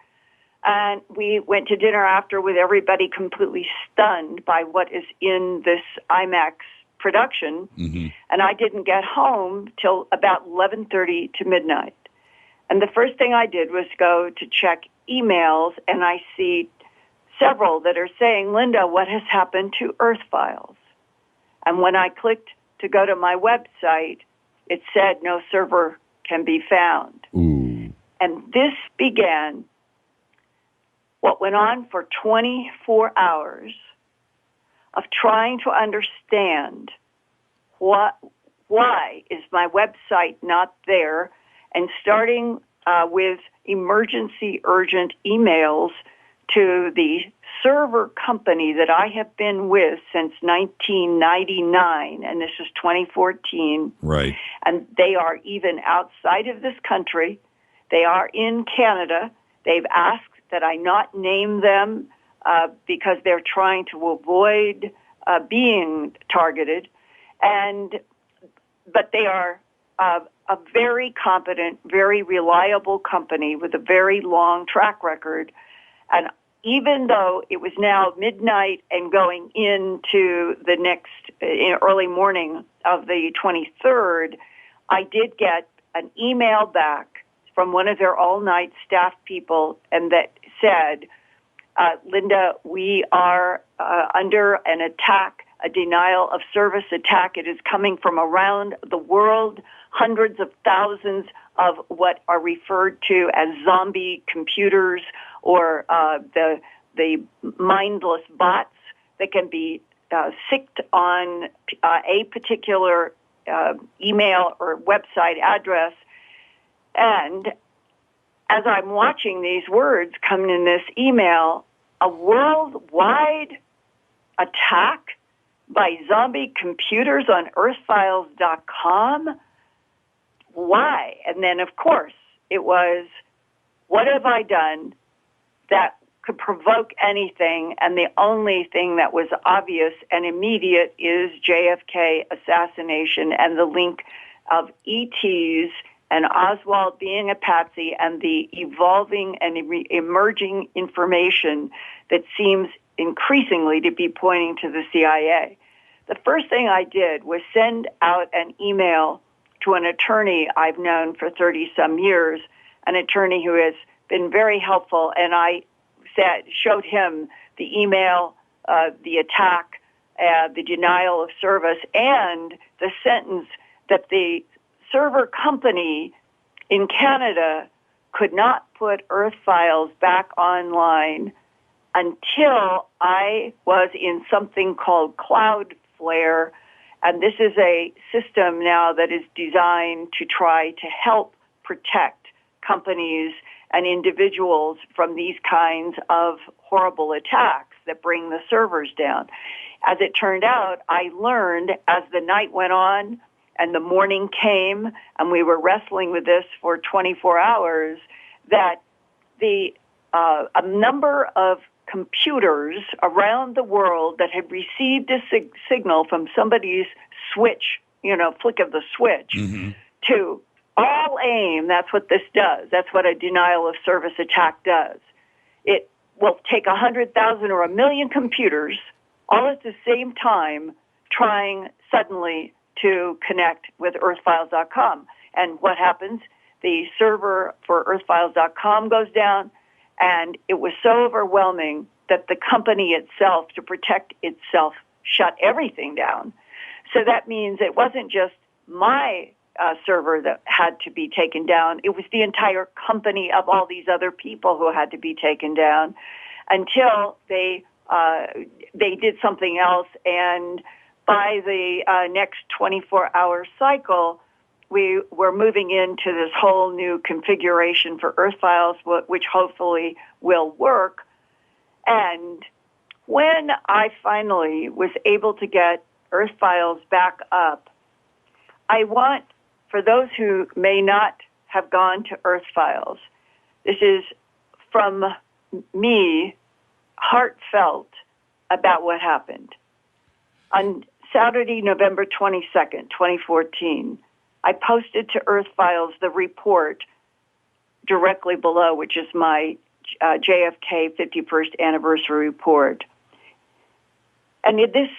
And we went to dinner after with everybody completely stunned by what is in this IMAX production. Mm-hmm. And I didn't get home till about 11:30 to midnight. And the first thing I did was go to check emails, and I see several that are saying, Linda, what has happened to Earth Files? And when I clicked to go to my website, it said no server can be found. Ooh. And this began what went on for 24 hours of trying to understand why is my website not there, and starting with emergency urgent emails to the server company that I have been with since 1999, and this is 2014. Right. And they are even outside of this country. They are in Canada. They've asked that I not name them because they're trying to avoid being targeted. But they are a very competent, very reliable company with a very long track record. And even though it was now midnight and going into the next early morning of the 23rd, I did get an email back from one of their all-night staff people, and that said, Linda, we are under an attack, a denial of service attack. It is coming from around the world, hundreds of thousands of what are referred to as zombie computers, or the mindless bots that can be sicked on a particular email or website address. And as I'm watching these words come in this email, a worldwide attack by zombie computers on earthfiles.com? Why? And then, of course, it was, what have I done that could provoke anything? And the only thing that was obvious and immediate is JFK assassination and the link of ETs and Oswald being a patsy and the evolving and emerging information that seems increasingly to be pointing to the CIA. The first thing I did was send out an email to an attorney I've known for 30-some years, an attorney who has been very helpful, and I showed him the email, the attack, the denial of service, and the sentence that the server company in Canada could not put Earth Files back online until I was in something called Cloudflare. And this is a system now that is designed to try to help protect companies and individuals from these kinds of horrible attacks that bring the servers down. As it turned out, I learned as the night went on and the morning came and we were wrestling with this for 24 hours, that a number of computers around the world that had received a signal from somebody's switch, flick of the switch, to all aim, that's what this does. That's what a denial of service attack does. It will take 100,000 or 1 million computers all at the same time trying suddenly to connect with earthfiles.com. And what happens? The server for earthfiles.com goes down, and it was so overwhelming that the company itself, to protect itself, shut everything down. So that means it wasn't just my server that had to be taken down. It was the entire company of all these other people who had to be taken down until they did something else. And by the next 24-hour cycle, we were moving into this whole new configuration for Earth Files, which hopefully will work. And when I finally was able to get Earth Files back up, I want, for those who may not have gone to Earth Files, this is from me, heartfelt about what happened. On Saturday, November 22nd, 2014, I posted to Earth Files the report directly below, which is my JFK 51st anniversary report. And in this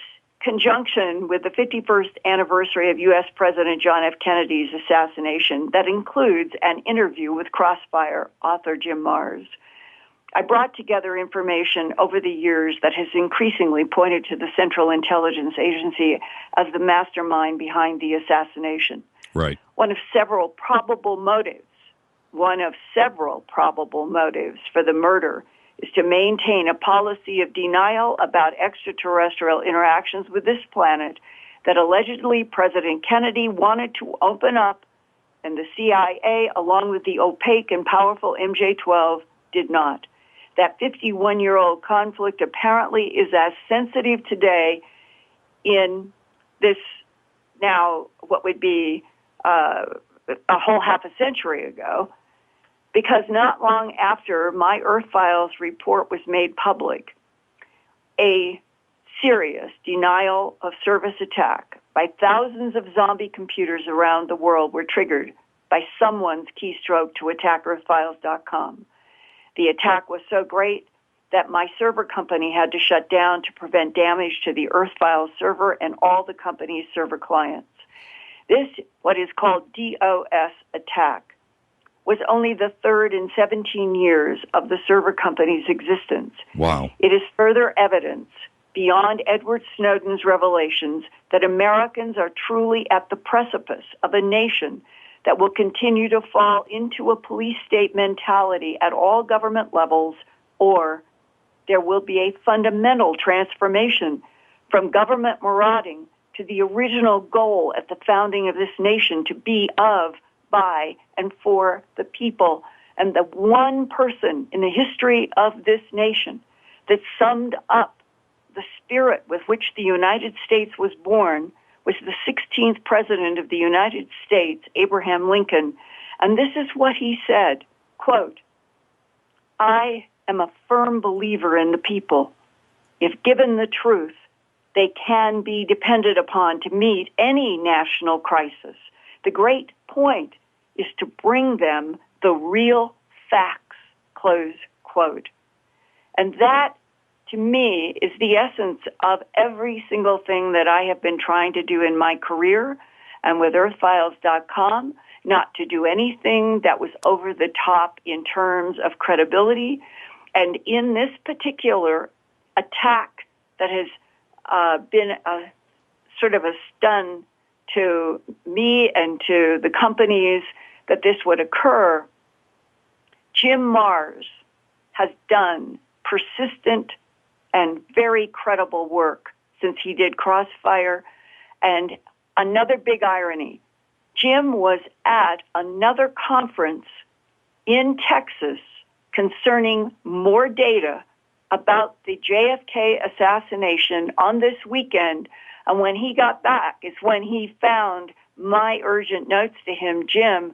conjunction with the 51st anniversary of U.S. President John F. Kennedy's assassination, that includes an interview with Crossfire author Jim Marrs, I brought together information over the years that has increasingly pointed to the Central Intelligence Agency as the mastermind behind the assassination. Right. One of several probable motives for the murder is to maintain a policy of denial about extraterrestrial interactions with this planet that allegedly President Kennedy wanted to open up, and the CIA, along with the opaque and powerful MJ-12, did not. That 51-year-old conflict apparently is as sensitive today in this now what would be a whole half a century ago, because not long after my Earth Files report was made public, a serious denial of service attack by thousands of zombie computers around the world were triggered by someone's keystroke to attack earthfiles.com. The attack was so great that my server company had to shut down to prevent damage to the Earth Files server and all the company's server clients. This, what is called DOS attack, was only the third in 17 years of the server company's existence. Wow. It is further evidence beyond Edward Snowden's revelations that Americans are truly at the precipice of a nation that will continue to fall into a police state mentality at all government levels, or there will be a fundamental transformation from government marauding to the original goal at the founding of this nation to be of, by, and for the people. And the one person in the history of this nation that summed up the spirit with which the United States was born was the 16th President of the United States, Abraham Lincoln. And this is what he said, quote, "I am a firm believer in the people. If given the truth, they can be depended upon to meet any national crisis. The great point is to bring them the real facts," close quote. And that, to me, is the essence of every single thing that I have been trying to do in my career and with earthfiles.com, not to do anything that was over the top in terms of credibility. And in this particular attack that has been a sort of a stun to me and to the companies that this would occur, Jim Marrs has done persistent and very credible work since he did Crossfire. And another big irony, Jim was at another conference in Texas concerning more data about the JFK assassination on this weekend. And when he got back is when he found my urgent notes to him, "Jim,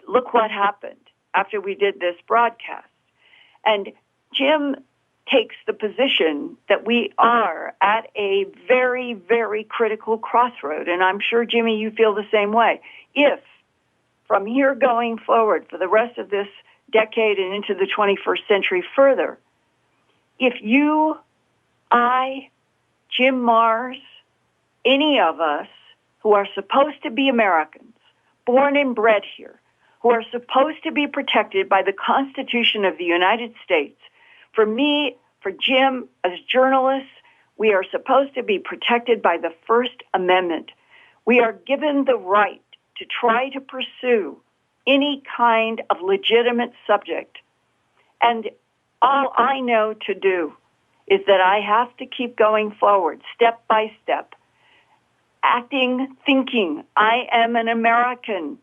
look what happened after we did this broadcast." And Jim takes the position that we are at a very, very critical crossroad. And I'm sure, Jimmy, you feel the same way. If from here going forward for the rest of this decade and into the 21st century further, if you, I, Jim Marrs, any of us who are supposed to be Americans, born and bred here, who are supposed to be protected by the Constitution of the United States, for me, for Jim, as journalists, we are supposed to be protected by the First Amendment. We are given the right to try to pursue any kind of legitimate subject. And all I know to do is that I have to keep going forward, step by step, acting, thinking, I am an American.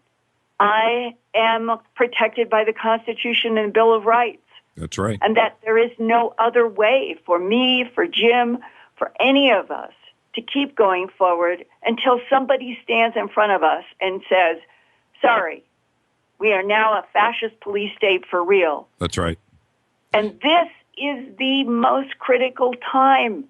I am protected by the Constitution and Bill of Rights. That's right. And that there is no other way for me, for Jim, for any of us to keep going forward until somebody stands in front of us and says, sorry, we are now a fascist police state for real. That's right. And this is the most critical time.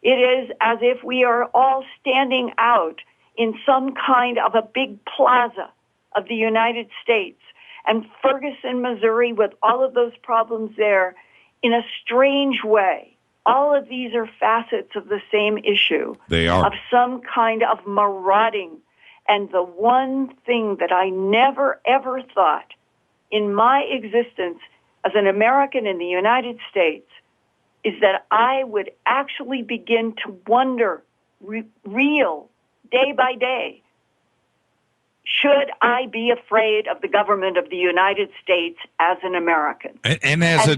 It is as if we are all standing out in some kind of a big plaza of the United States, and Ferguson, Missouri, with all of those problems there, in a strange way. All of these are facets of the same issue. They are. Of some kind of marauding. And the one thing that I never, ever thought in my existence as an American in the United States is that I would actually begin to wonder, real, day by day, should I be afraid of the government of the United States as an American? And as a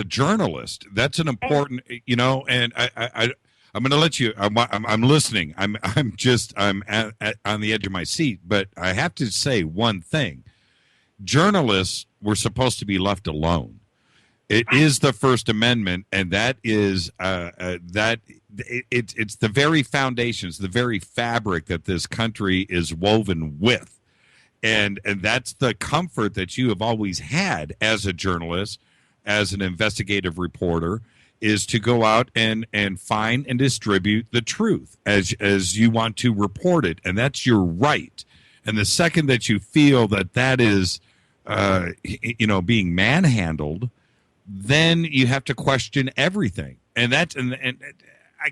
journalist, that's an important, And I'm going to let you. I'm listening. I'm on the edge of my seat, but I have to say one thing: journalists were supposed to be left alone. It is the First Amendment, and that is it's the very foundations, the very fabric that this country is woven with, and that's the comfort that you have always had as a journalist, as an investigative reporter, is to go out and find and distribute the truth as you want to report it, and that's your right. And the second that you feel that is being manhandled, then you have to question everything, and I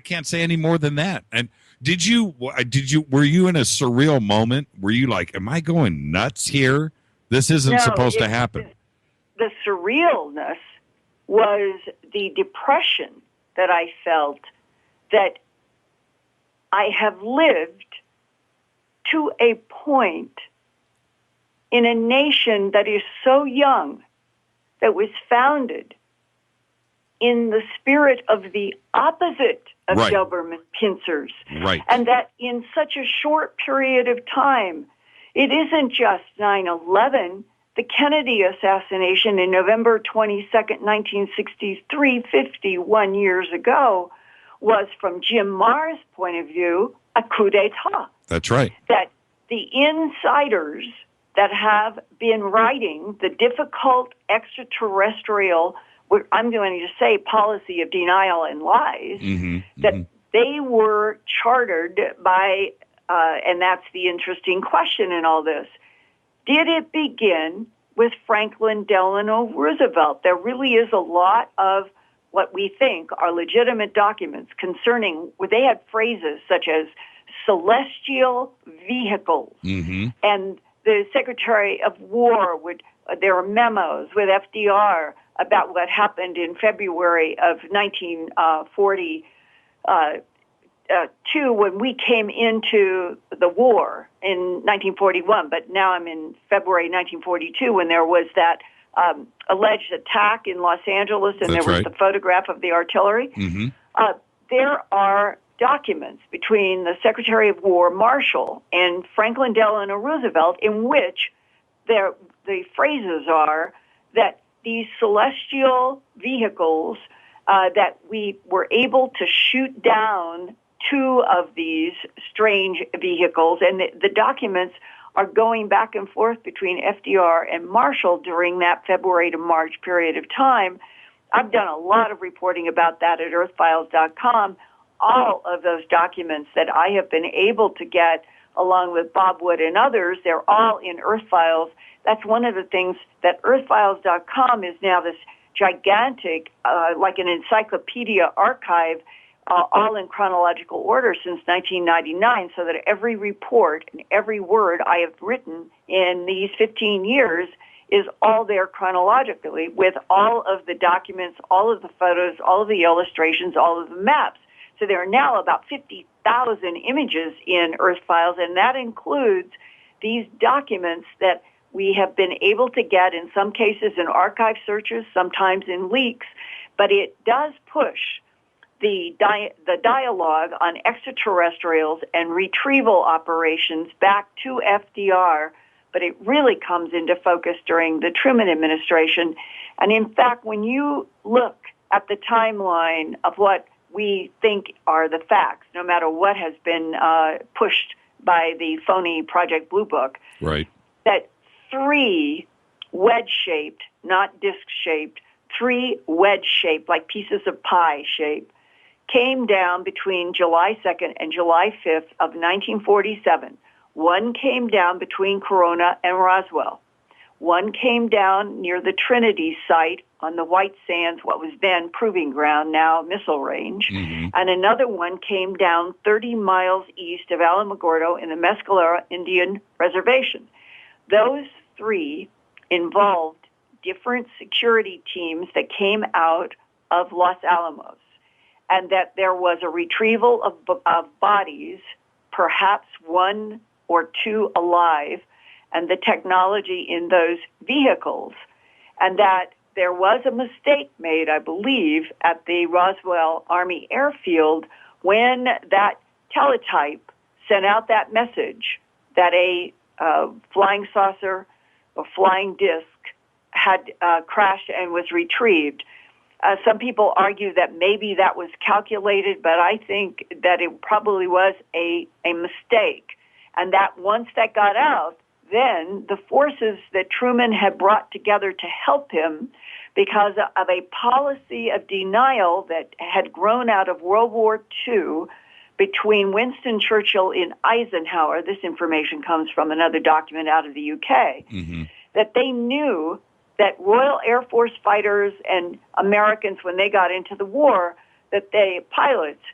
can't say any more than that. And were you in a surreal moment? Were you like, am I going nuts here? This isn't supposed to happen. The surrealness was the depression that I felt that I have lived to a point in a nation that is so young, that was founded in the spirit of the opposite of government pincers. Right. And that in such a short period of time, it isn't just 9/11, the Kennedy assassination in November 22nd, 1963, 51 years ago, was, from Jim Marr's point of view, a coup d'etat. That's right. That the insiders that have been writing the difficult extraterrestrial, I'm going to say, policy of denial and lies, that they were chartered by, and that's the interesting question in all this, did it begin with Franklin Delano Roosevelt? There really is a lot of what we think are legitimate documents concerning, where they had phrases such as celestial vehicles, and the Secretary of War there are memos with FDR about what happened in February of 1942 when we came into the war in 1941. But now I'm in February 1942 when there was that alleged attack in Los Angeles, and there was the photograph of the artillery. There are documents between the Secretary of War, Marshall, and Franklin Delano Roosevelt in which the phrases are that these celestial vehicles, that we were able to shoot down 2 of these strange vehicles, and the documents are going back and forth between FDR and Marshall during that February to March period of time. I've done a lot of reporting about that at earthfiles.com. All of those documents that I have been able to get, along with Bob Wood and others, they're all in Earth Files. That's one of the things that earthfiles.com is now, this gigantic, like an encyclopedia archive, all in chronological order since 1999, so that every report and every word I have written in these 15 years is all there chronologically, with all of the documents, all of the photos, all of the illustrations, all of the maps. So there are now about 50,000 images in Earth Files, and that includes these documents that we have been able to get, in some cases in archive searches, sometimes in leaks, but it does push the dialogue on extraterrestrials and retrieval operations back to FDR, but it really comes into focus during the Truman administration. And in fact, when you look at the timeline of what we think are the facts, no matter what has been pushed by the phony Project Blue Book, that 3 wedge-shaped, not disc-shaped, 3 wedge-shaped, like pieces of pie shape, came down between July 2nd and July 5th of 1947. One came down between Corona and Roswell. One came down near the Trinity site on the White Sands, what was then proving ground, now missile range. Mm-hmm. And another one came down 30 miles east of Alamogordo in the Mescalero Indian Reservation. Those three involved different security teams that came out of Los Alamos, and that there was a retrieval of bodies, perhaps one or two alive, and the technology in those vehicles, and that there was a mistake made, I believe, at the Roswell Army Airfield when that teletype sent out that message that a flying saucer or flying disc had crashed and was retrieved. Some people argue that maybe that was calculated, but I think that it probably was a mistake, and that once that got out, then the forces that Truman had brought together to help him, because of a policy of denial that had grown out of World War II between Winston Churchill and Eisenhower, this information comes from another document out of the UK, that they knew that Royal Air Force fighters and Americans, when they got into the war, that the pilots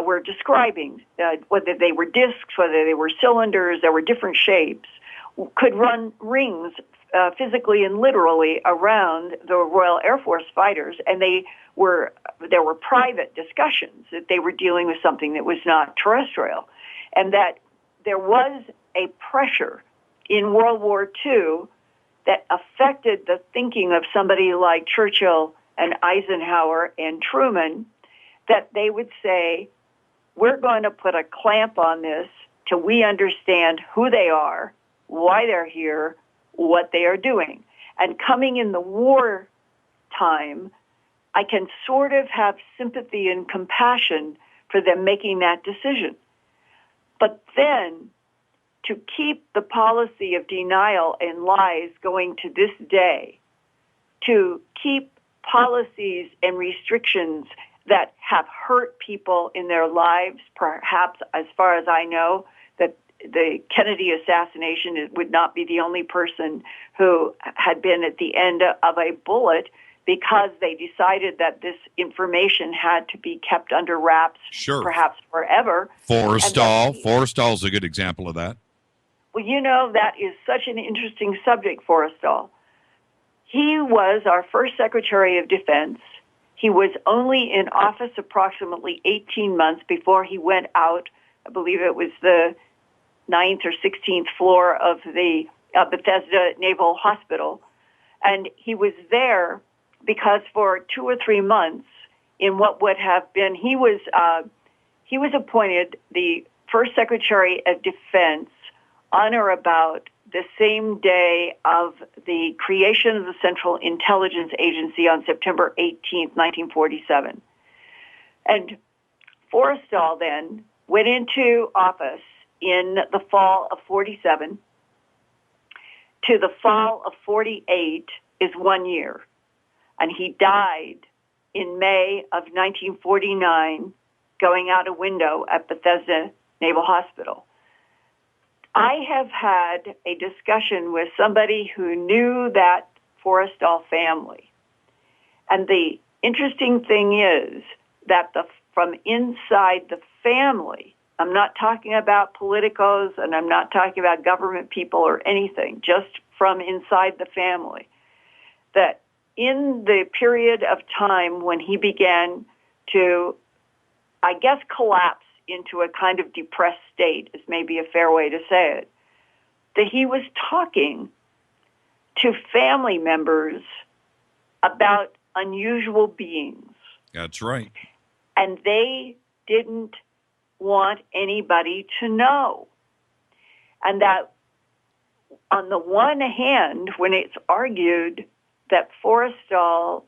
were describing, whether they were discs, whether they were cylinders, there were different shapes, could run rings physically and literally around the Royal Air Force fighters, and there were private discussions that they were dealing with something that was not terrestrial, and that there was a pressure in World War II that affected the thinking of somebody like Churchill and Eisenhower and Truman, that they would say, we're going to put a clamp on this till we understand who they are, why they're here, what they are doing. And coming in the war time, I can sort of have sympathy and compassion for them making that decision. But then to keep the policy of denial and lies going to this day, to keep policies and restrictions that have hurt people in their lives, perhaps, as far as I know, that the Kennedy assassination would not be the only person who had been at the end of a bullet because they decided that this information had to be kept under wraps, perhaps forever. Forrestal's a good example of that. Well, you know, that is such an interesting subject, Forrestal. He was our first Secretary of Defense. He was only in office approximately 18 months before he went out. I believe it was the 9th or 16th floor of the Bethesda Naval Hospital. And he was there because for 2 or 3 months in what would have been, he was appointed the first Secretary of Defense on or about the same day of the creation of the Central Intelligence Agency on September 18th, 1947. And Forrestal then went into office in the fall of 47. To the fall of 48 is 1 year. And he died in May of 1949 going out a window at Bethesda Naval Hospital. I have had a discussion with somebody who knew that Forrestal family. And the interesting thing is that from inside the family, I'm not talking about politicos and I'm not talking about government people or anything, just from inside the family, that in the period of time when he began to, I guess, collapse into a kind of depressed state, is maybe a fair way to say it, that he was talking to family members about unusual beings. That's right. And they didn't want anybody to know. And that on the one hand, when it's argued that Forrestal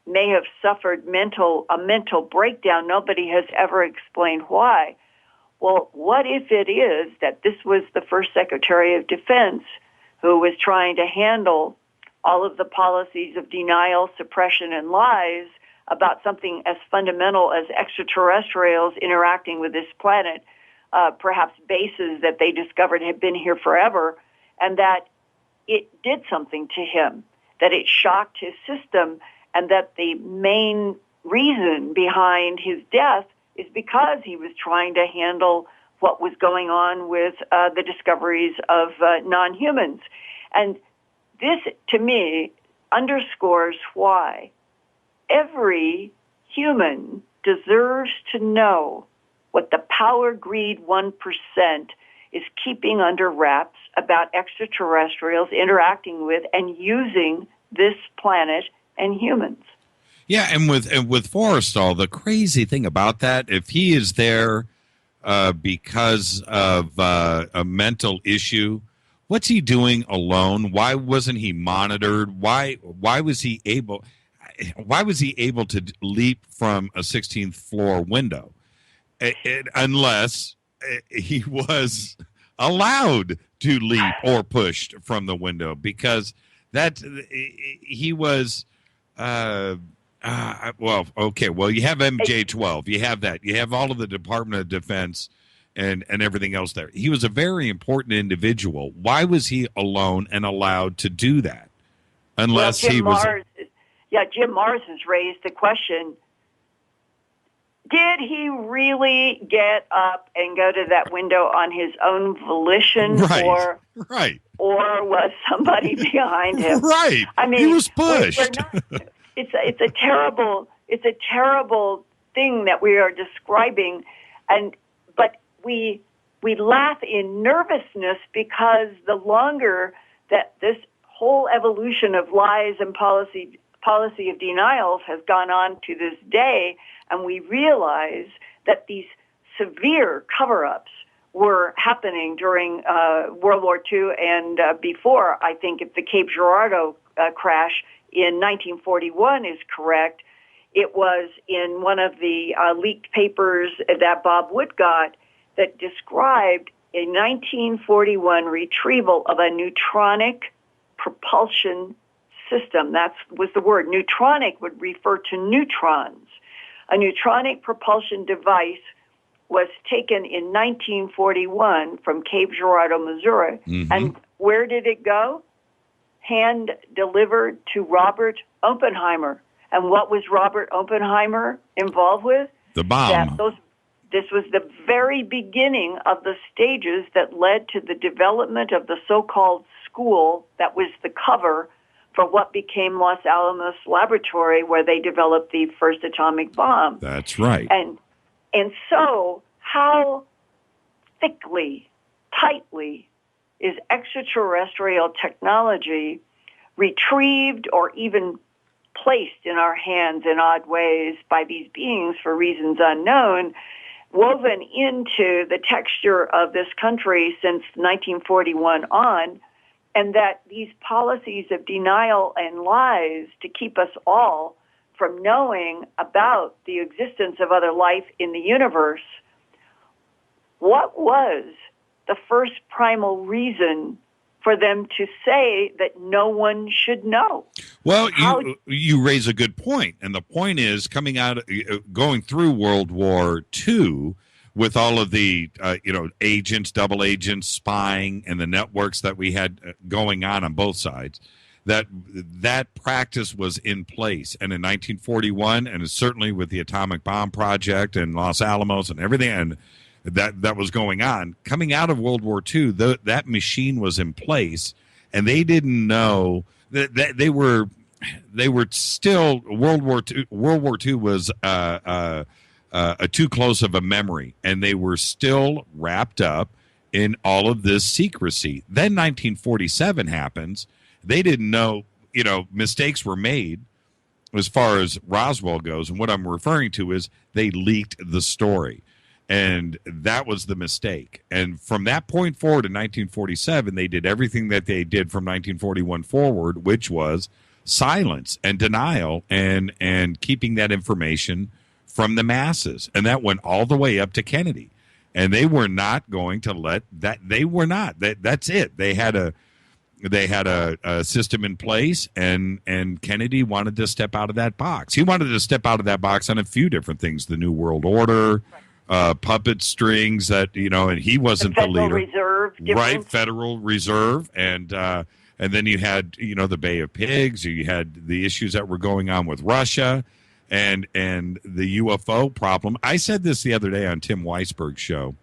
may have suffered a mental breakdown, nobody has ever explained why. Well, what if it is that this was the first Secretary of Defense who was trying to handle all of the policies of denial, suppression, and lies about something as fundamental as extraterrestrials interacting with this planet, perhaps bases that they discovered had been here forever, and that it did something to him, that it shocked his system, and that the main reason behind his death is because he was trying to handle what was going on with the discoveries of non-humans. And this, to me, underscores why every human deserves to know what the power greed 1% is keeping under wraps about extraterrestrials interacting with and using this planet and humans. Yeah, and with Forrestal, the crazy thing about that, if he is there because of a mental issue, what's he doing alone? Why wasn't he monitored? Why was he able to leap from a 16th floor window? Unless he was allowed to leap or pushed from the window, because that he was well, you have MJ-12, you have that, you have all of the Department of Defense and everything else there. He was a very important individual. Why was he alone and allowed to do that? Unless Jim Mars has raised the question, did he really get up and go to that window on his own volition, or was somebody behind him? Right. I mean, he was pushed. It's a terrible thing that we are describing, but we laugh in nervousness because the longer that this whole evolution of lies and policy of denials has gone on to this day, and we realize that these severe cover-ups were happening during World War II and before. I think if the Cape Girardeau crash in 1941 is correct, it was in one of the leaked papers that Bob Wood got that described a 1941 retrieval of a neutronic propulsion system. That was the word. Neutronic would refer to neutrons. A neutronic propulsion device was taken in 1941 from Cape Girardeau, Missouri. Mm-hmm. And where did it go? Hand delivered to Robert Oppenheimer. And what was Robert Oppenheimer involved with? The bomb. This was the very beginning of the stages that led to the development of the so-called school that was the cover for what became Los Alamos Laboratory, where they developed the first atomic bomb. That's right. And so how tightly is extraterrestrial technology retrieved or even placed in our hands in odd ways by these beings for reasons unknown, woven into the texture of this country since 1941 on, and that these policies of denial and lies to keep us all from knowing about the existence of other life in the universe, what was the first primal reason for them to say that no one should know? Well, you raise a good point, and the point is going through World War II with all of the agents, double agents, spying, and the networks that we had going on both sides. That practice was in place, and in 1941, and certainly with the atomic bomb project and Los Alamos and everything, and that was going on. Coming out of World War II, that machine was in place, and they didn't know that they were still World War II was too close of a memory, and they were still wrapped up in all of this secrecy. Then 1947 happens. They didn't know, mistakes were made as far as Roswell goes. And what I'm referring to is they leaked the story. And that was the mistake. And from that point forward in 1947, they did everything that they did from 1941 forward, which was silence and denial and keeping that information from the masses. And that went all the way up to Kennedy. And they were not going to let that. They were not. That's it. They had they had a system in place, and Kennedy wanted to step out of that box. He wanted to step out of that box on a few different things: the New World Order, puppet strings that and he wasn't the leader. Reserve, right? Federal Reserve, and then you had the Bay of Pigs. You had the issues that were going on with Russia, and the UFO problem. I said this the other day on Tim Weisberg's show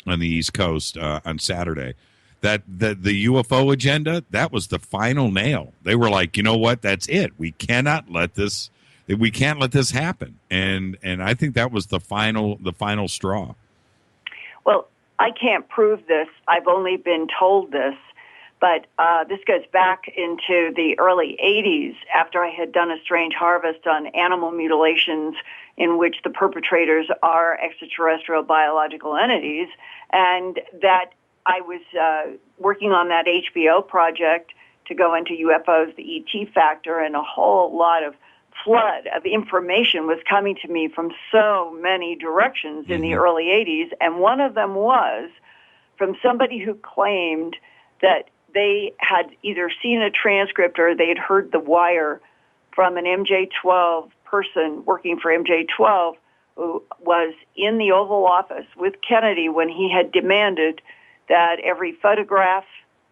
on the East Coast on Saturday. That the UFO agenda, that was the final nail. They were like, you know what? That's it. We can't let this happen. And I think that was the final straw. Well, I can't prove this. I've only been told this, but this goes back into the early 80s after I had done a strange harvest on animal mutilations in which the perpetrators are extraterrestrial biological entities, and that I was working on that HBO project to go into UFOs, the ET factor, and a whole lot of flood of information was coming to me from so many directions in the early 80s, and one of them was from somebody who claimed that they had either seen a transcript or they had heard the wire from an MJ-12 person working for MJ-12 who was in the Oval Office with Kennedy when he had demanded that every photograph,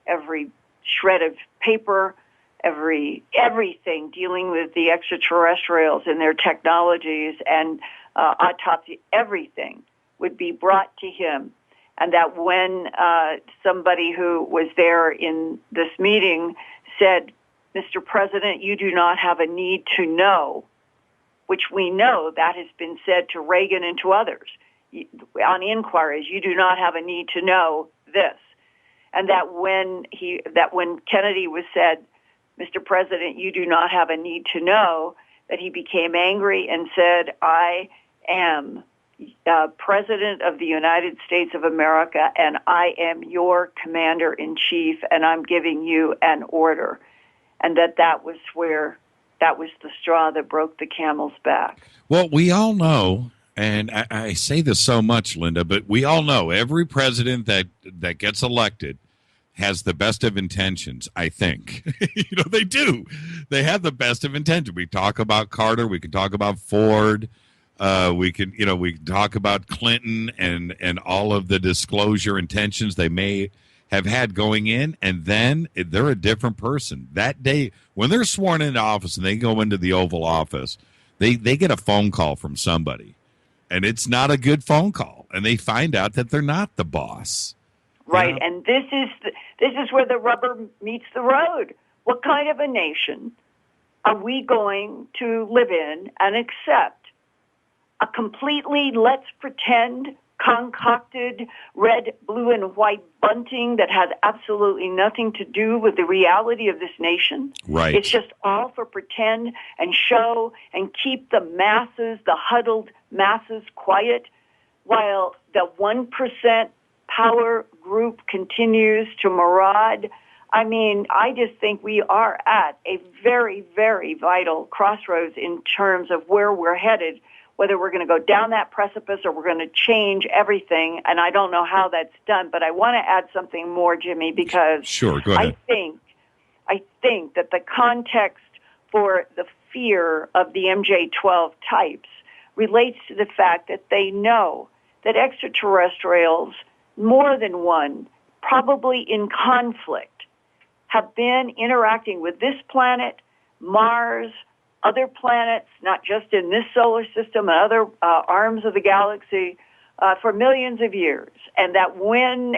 every shred of paper, everything dealing with the extraterrestrials and their technologies and autopsy, everything would be brought to him. And that when somebody who was there in this meeting said, Mr. President, you do not have a need to know, which we know that has been said to Reagan and to others on inquiries, you do not have a need to know this. And that when Kennedy was said, Mr. President, you do not have a need to know, that he became angry and said, I am President of the United States of America, and I am your commander-in-chief, and I'm giving you an order. And that was the straw that broke the camel's back. Well, we all know, and I say this so much, Linda, but we all know every president that gets elected has the best of intentions, I think. They do. They have the best of intentions. We talk about Carter. We can talk about Ford. We can talk about Clinton and all of the disclosure intentions they may have had going in, and then they're a different person. That day, when they're sworn into office and they go into the Oval Office, they get a phone call from somebody, and it's not a good phone call, and they find out that they're not the boss. Right, and this is where the rubber meets the road. What kind of a nation are we going to live in and accept? A completely, let's pretend, concocted red, blue, and white bunting that has absolutely nothing to do with the reality of this nation? Right. It's just all for pretend and show and keep the masses, the huddled masses, quiet while the 1% power group continues to maraud. I mean, I just think we are at a very, very vital crossroads in terms of where we're headed, whether we're going to go down that precipice or we're going to change everything. And I don't know how that's done, but I want to add something more, Jimmy, because sure, go ahead. I think that the context for the fear of the MJ-12 types relates to the fact that they know that extraterrestrials, more than one, probably in conflict, have been interacting with this planet, Mars, other planets, not just in this solar system and other arms of the galaxy, for millions of years. And that when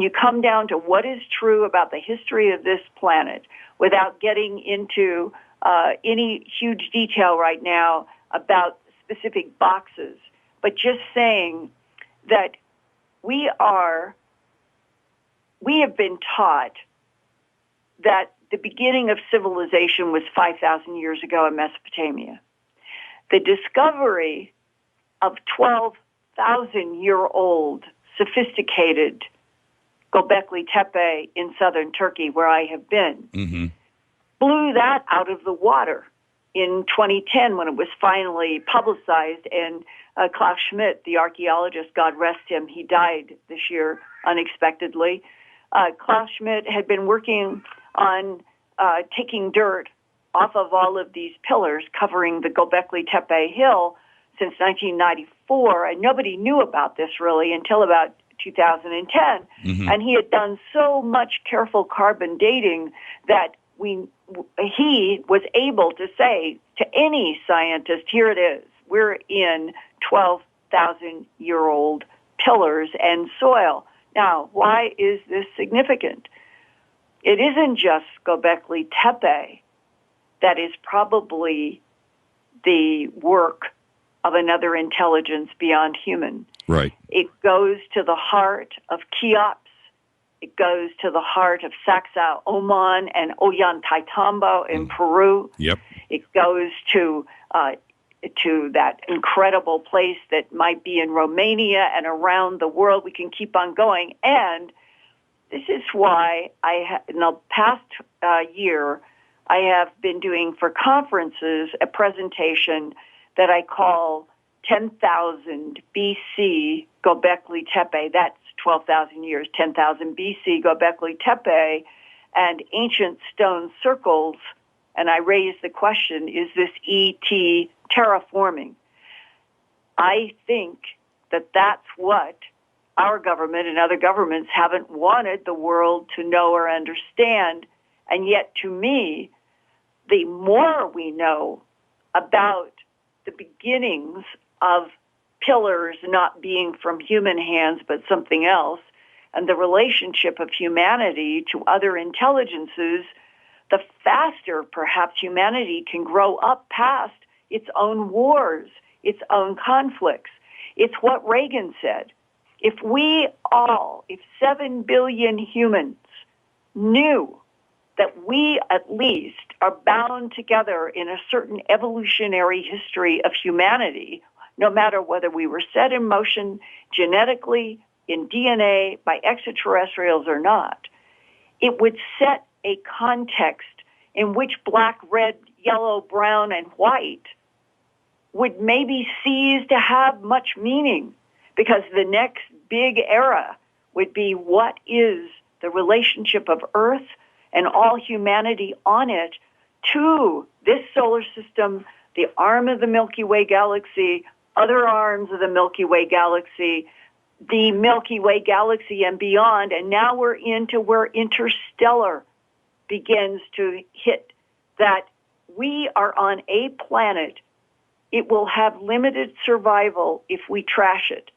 you come down to what is true about the history of this planet, without getting into any huge detail right now about specific boxes, but just saying that we have been taught that the beginning of civilization was 5,000 years ago in Mesopotamia. The discovery of 12,000-year-old sophisticated Göbekli Tepe in southern Turkey, where I have been, blew that out of the water in 2010 when it was finally publicized. And Klaus Schmidt, the archaeologist, God rest him, he died this year unexpectedly. Klaus Schmidt had been working on taking dirt off of all of these pillars covering the Göbekli Tepe Hill since 1994, and nobody knew about this really until about 2010. Mm-hmm. And he had done so much careful carbon dating that he was able to say to any scientist, here it is, we're in 12,000-year-old pillars and soil. Now, why is this significant? It isn't just Göbekli Tepe that is probably the work of another intelligence beyond human. Right. It goes to the heart of Cheops. It goes to the heart of Sacsayhuaman, Oman, and Ollantaytambo in Peru. Yep. It goes to that incredible place that might be in Romania and around the world. We can keep on going. And this is why in the past year, I have been doing for conferences a presentation that I call 10,000 BC Göbekli Tepe. That's 12,000 years, 10,000 BC Göbekli Tepe, and ancient stone circles. And I raise the question, is this ET terraforming? I think that that's what our government and other governments haven't wanted the world to know or understand. And yet, to me, the more we know about the beginnings of pillars not being from human hands but something else, and the relationship of humanity to other intelligences, the faster perhaps humanity can grow up past its own wars, its own conflicts. It's what Reagan said. If 7 billion humans knew that we at least are bound together in a certain evolutionary history of humanity, no matter whether we were set in motion genetically, in DNA, by extraterrestrials or not, it would set a context in which black, red, yellow, brown, and white would maybe cease to have much meaning, because the next big era would be what is the relationship of Earth and all humanity on it to this solar system, the arm of the Milky Way galaxy, other arms of the Milky Way galaxy, the Milky Way galaxy and beyond. And now we're into where interstellar begins to hit, that we are on a planet. It will have limited survival if we trash it.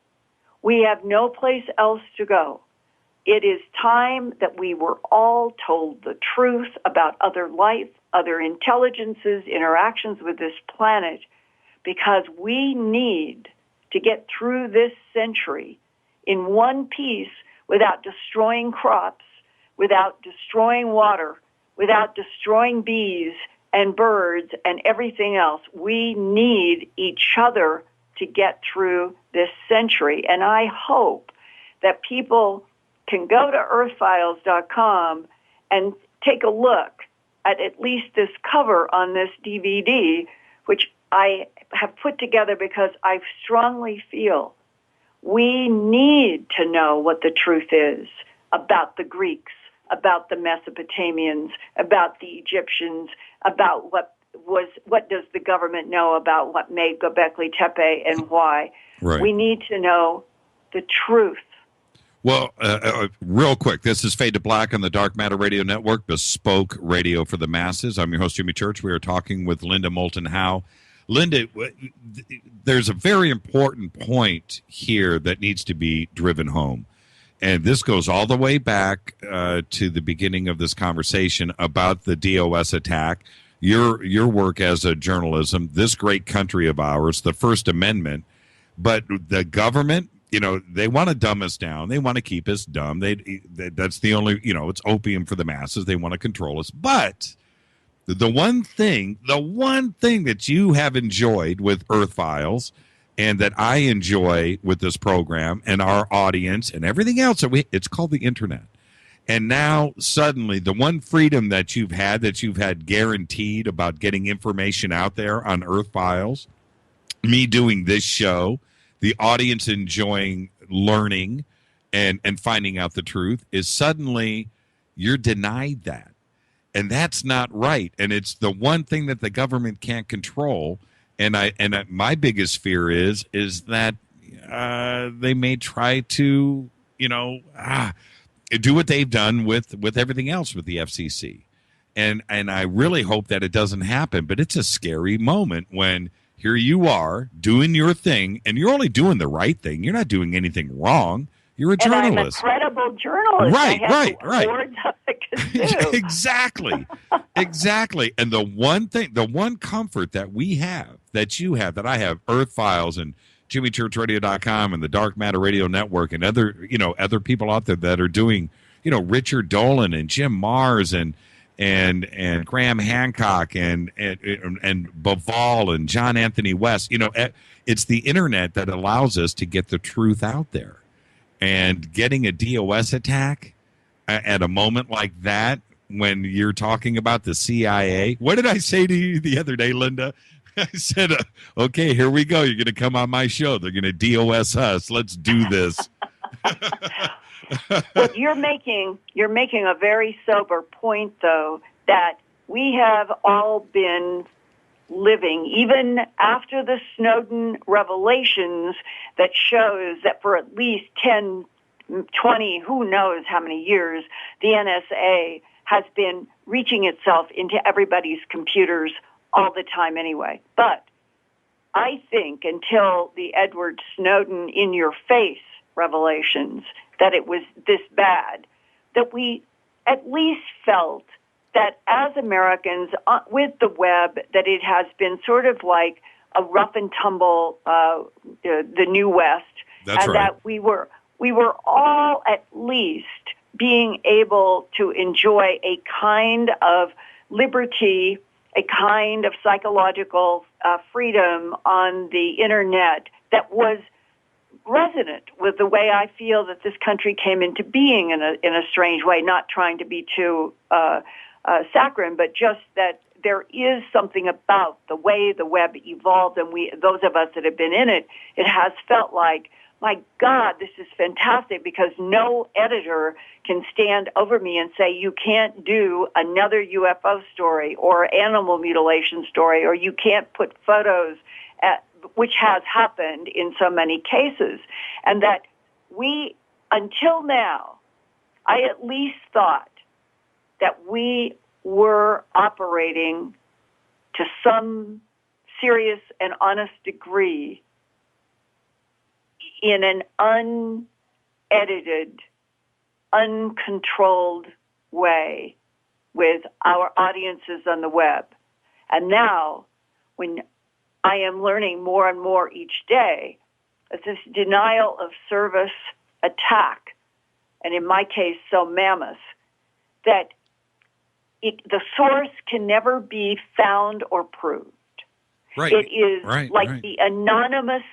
We have no place else to go. It is time that we were all told the truth about other life, other intelligences, interactions with this planet, because we need to get through this century in one piece without destroying crops, without destroying water, without destroying bees and birds and everything else. We need each other to get through this century. And I hope that people can go to earthfiles.com and take a look at least this cover on this DVD, which I have put together because I strongly feel we need to know what the truth is about the Greeks, about the Mesopotamians, about the Egyptians, about what does the government know about what made Göbekli Tepe and why. Right. We need to know the truth. Well, real quick, this is Fade to Black on the Dark Matter Radio Network, bespoke radio for the masses. I'm your host, Jimmy Church. We are talking with Linda Moulton Howe. Linda, there's a very important point here that needs to be driven home. And this goes all the way back to the beginning of this conversation about the DOS attack, your work as a journalism, this great country of ours, the First Amendment. But the government, they want to dumb us down. They want to keep us dumb. That's the only, it's opium for the masses. They want to control us. But the one thing that you have enjoyed with Earth Files and that I enjoy with this program and our audience and everything else, it's called the internet. And now suddenly the one freedom that you've had guaranteed about getting information out there on Earth Files, me doing this show, the audience enjoying learning and finding out the truth is suddenly you're denied that. And that's not right. And it's the one thing that the government can't control. And my biggest fear is that they may try to, do what they've done with everything else with the FCC. And I really hope that it doesn't happen. But it's a scary moment when here you are doing your thing, and you're only doing the right thing. You're not doing anything wrong. You're a journalist. And I'm a credible journalist. Right. Exactly. And the one comfort that we have, that you have, that I have, Earth Files and JimmyChurchRadio.com and the Dark Matter Radio Network and other people out there that are doing, Richard Dolan and Jim Mars and Graham Hancock and Baval and John Anthony West. It's the internet that allows us to get the truth out there. And getting a DOS attack at a moment like that, when you're talking about the CIA. What did I say to you the other day, Linda? I said, okay, here we go. You're going to come on my show. They're going to DOS us. Let's do this. Well, you're making a very sober point, though, that we have all been living, even after the Snowden revelations, that shows that for at least 10, 20, who knows how many years, the NSA has been reaching itself into everybody's computers all the time anyway. But I think until the Edward Snowden in-your-face revelations that it was this bad, that we at least felt that as Americans with the web, that it has been sort of like a rough and tumble, the New West. That's and right. That we were all at least being able to enjoy a kind of liberty, a kind of psychological freedom on the internet that was resonant with the way I feel that this country came into being in a strange way, not trying to be too saccharine, but just that there is something about the way the web evolved, and those of us that have been in it, it has felt like, my God, this is fantastic, because no editor can stand over me and say, you can't do another UFO story or animal mutilation story, or you can't put photos, which has happened in so many cases. And that we, until now, I at least thought that we were operating to some serious and honest degree in an unedited, uncontrolled way with our audiences on the web. And now, when I am learning more and more each day that this denial of service attack, and in my case, so mammoth, that the source can never be found or proved. Right. It is like the anonymous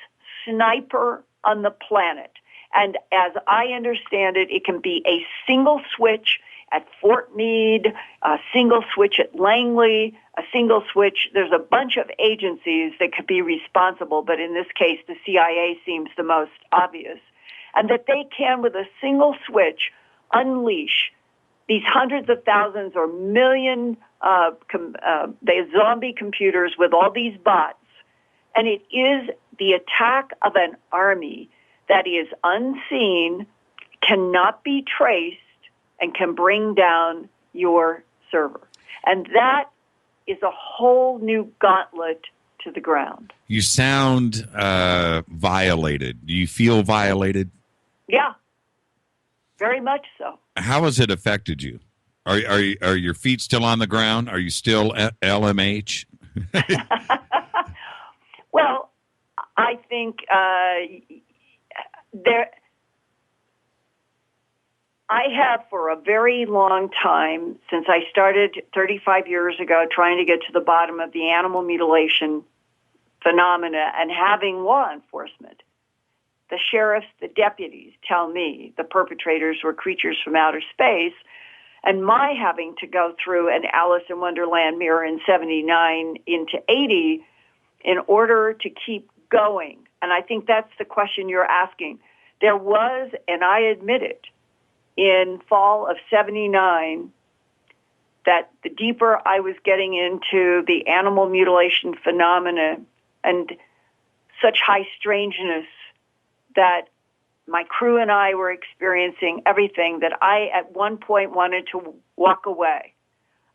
sniper on the planet. And as I understand it, it can be a single switch at Fort Meade, a single switch at Langley, a single switch. There's a bunch of agencies that could be responsible, but in this case, the CIA seems the most obvious. And that they can, with a single switch, unleash these hundreds of thousands or million zombie computers with all these bots. And it is the attack of an army that is unseen, cannot be traced, and can bring down your server. And that is a whole new gauntlet to the ground. You sound violated. Do you feel violated? Yeah, very much so. How has it affected you? Are your feet still on the ground? Are you still LMH? Well, I think I have for a very long time, since I started 35 years ago trying to get to the bottom of the animal mutilation phenomena and having law enforcement, the sheriffs, the deputies tell me the perpetrators were creatures from outer space, and my having to go through an Alice in Wonderland mirror in 79 into 80 in order to keep going. And I think that's the question you're asking. There was, and I admit it, in fall of 79, that the deeper I was getting into the animal mutilation phenomena and such high strangeness that my crew and I were experiencing everything, that I at one point wanted to walk away.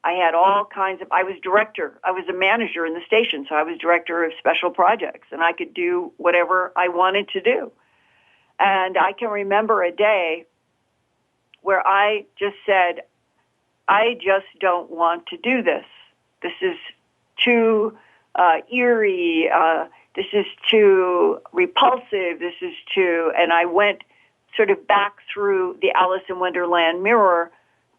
I had all kinds of, I was a manager in the station, so I was director of special projects, and I could do whatever I wanted to do. And I can remember a day where I just said, I just don't want to do this. This is too eerie. This is too repulsive. This is too, and I went sort of back through the Alice in Wonderland mirror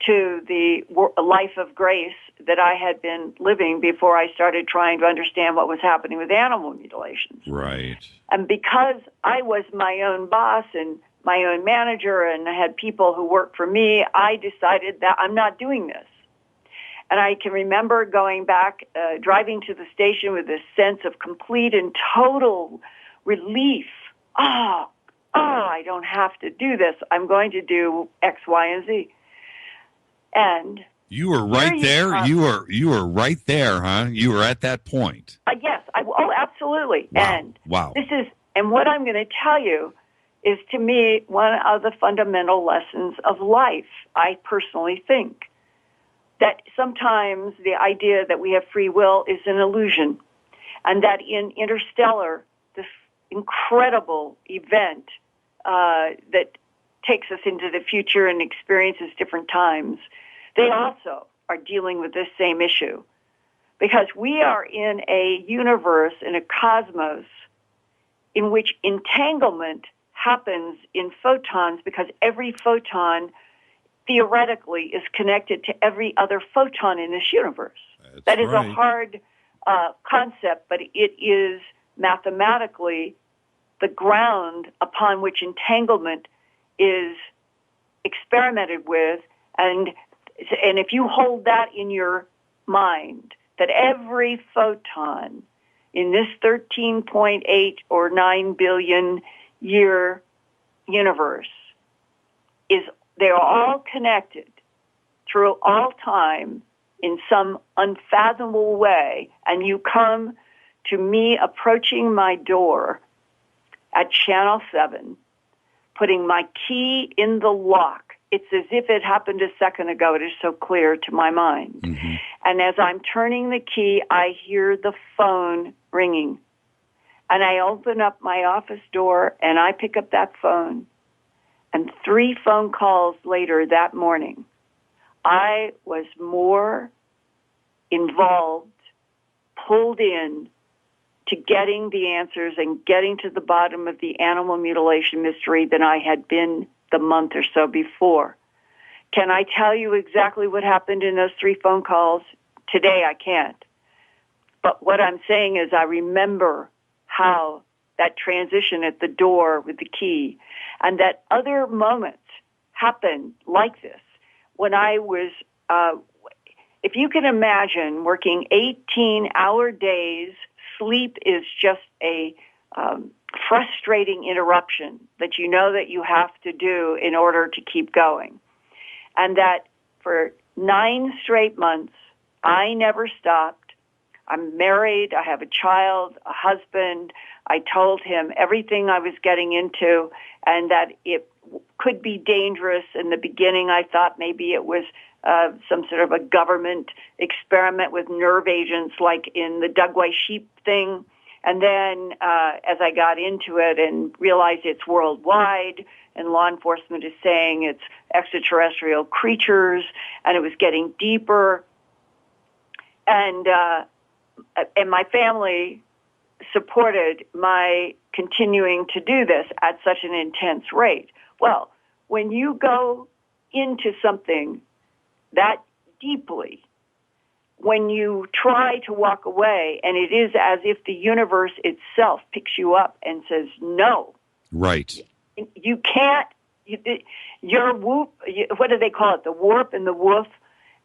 to the life of grace that I had been living before I started trying to understand what was happening with animal mutilations. Right. And because I was my own boss and my own manager and I had people who worked for me, I decided that I'm not doing this. And I can remember going back, driving to the station with this sense of complete and total relief. I don't have to do this. I'm going to do X, Y, and Z. And you were right there. You were right there, huh? You were at that point. Yes. Absolutely. Wow. And what I'm going to tell you is, to me, one of the fundamental lessons of life. I personally think that sometimes the idea that we have free will is an illusion, and that in Interstellar, this incredible event that takes us into the future and experiences different times, they also are dealing with this same issue. Because we are in a universe, in a cosmos, in which entanglement happens in photons, because every photon theoretically is connected to every other photon in this universe. That is a hard concept, but it is mathematically the ground upon which entanglement is experimented with. And if you hold that in your mind, that every photon in this 13.8 or 9 billion year universe they're all connected through all time in some unfathomable way, and you come to me approaching my door at Channel 7, putting my key in the lock. It's as if it happened a second ago. It is so clear to my mind. Mm-hmm. And as I'm turning the key, I hear the phone ringing. And I open up my office door, and I pick up that phone. And 3 phone calls later that morning, I was more involved, pulled in to getting the answers and getting to the bottom of the animal mutilation mystery than I had been the month or so before. Can I tell you exactly what happened in those 3 phone calls? Today I can't. But what I'm saying is I remember how that transition at the door with the key, and that other moments happened like this. When I was, if you can imagine working 18-hour days, sleep is just a frustrating interruption that you know that you have to do in order to keep going. And that for 9 straight months, I never stopped. I'm married, I have a child, a husband. I told him everything I was getting into and that it could be dangerous. In the beginning, I thought maybe it was some sort of a government experiment with nerve agents like in the Dugway sheep thing. And then as I got into it and realized it's worldwide and law enforcement is saying it's extraterrestrial creatures and it was getting deeper. And my family supported my continuing to do this at such an intense rate. Well, when you go into something that deeply, when you try to walk away, and it is as if the universe itself picks you up and says, no. Right. You can't, your whoop, what do they call it, the warp and the woof,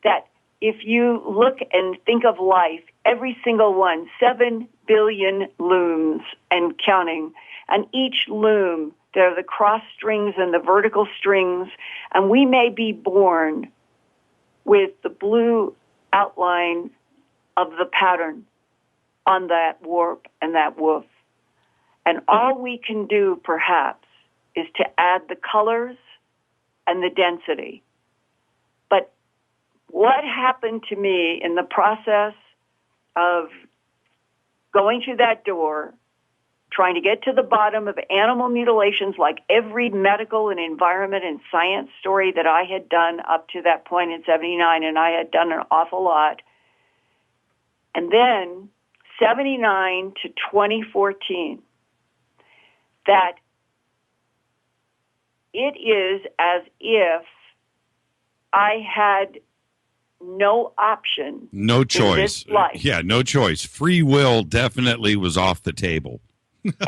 that if you look and think of life, every single one, 7 billion looms and counting, and each loom There are the cross strings and the vertical strings, and we may be born with the blue outline of the pattern on that warp and that woof. And all we can do, perhaps, is to add the colors and the density. But what happened to me in the process of going through that door, trying to get to the bottom of animal mutilations, like every medical and environment and science story that I had done up to that point in 79, and I had done an awful lot. And then 79 to 2014, that it is as if I had no option. No choice. In this life. Yeah, no choice. Free will definitely was off the table.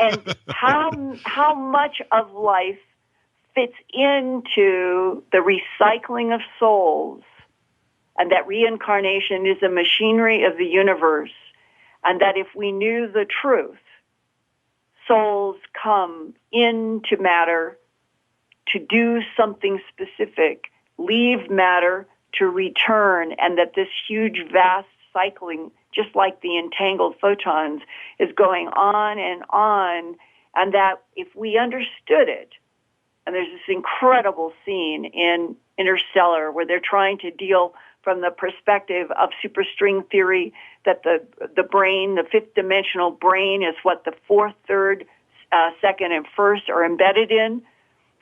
And how much of life fits into the recycling of souls, and that reincarnation is a machinery of the universe, and that if we knew the truth, souls come into matter to do something specific, leave matter to return, and that this huge, vast cycling, just like the entangled photons, is going on, and that if we understood it, and there's this incredible scene in Interstellar where they're trying to deal from the perspective of superstring theory, that the brain, the fifth dimensional brain, is what the fourth, third, second, and first are embedded in.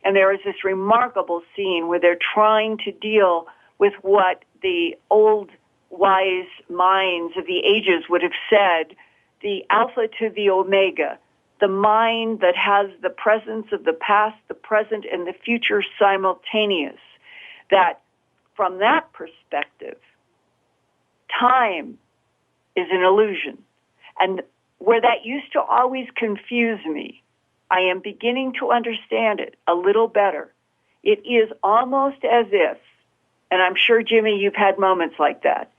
And there is this remarkable scene where they're trying to deal with what the old wise minds of the ages would have said, the alpha to the omega, the mind that has the presence of the past, the present, and the future simultaneous. That from that perspective, time is an illusion. And where that used to always confuse me, I am beginning to understand it a little better. It is almost as if, and I'm sure, Jimmy, you've had moments like that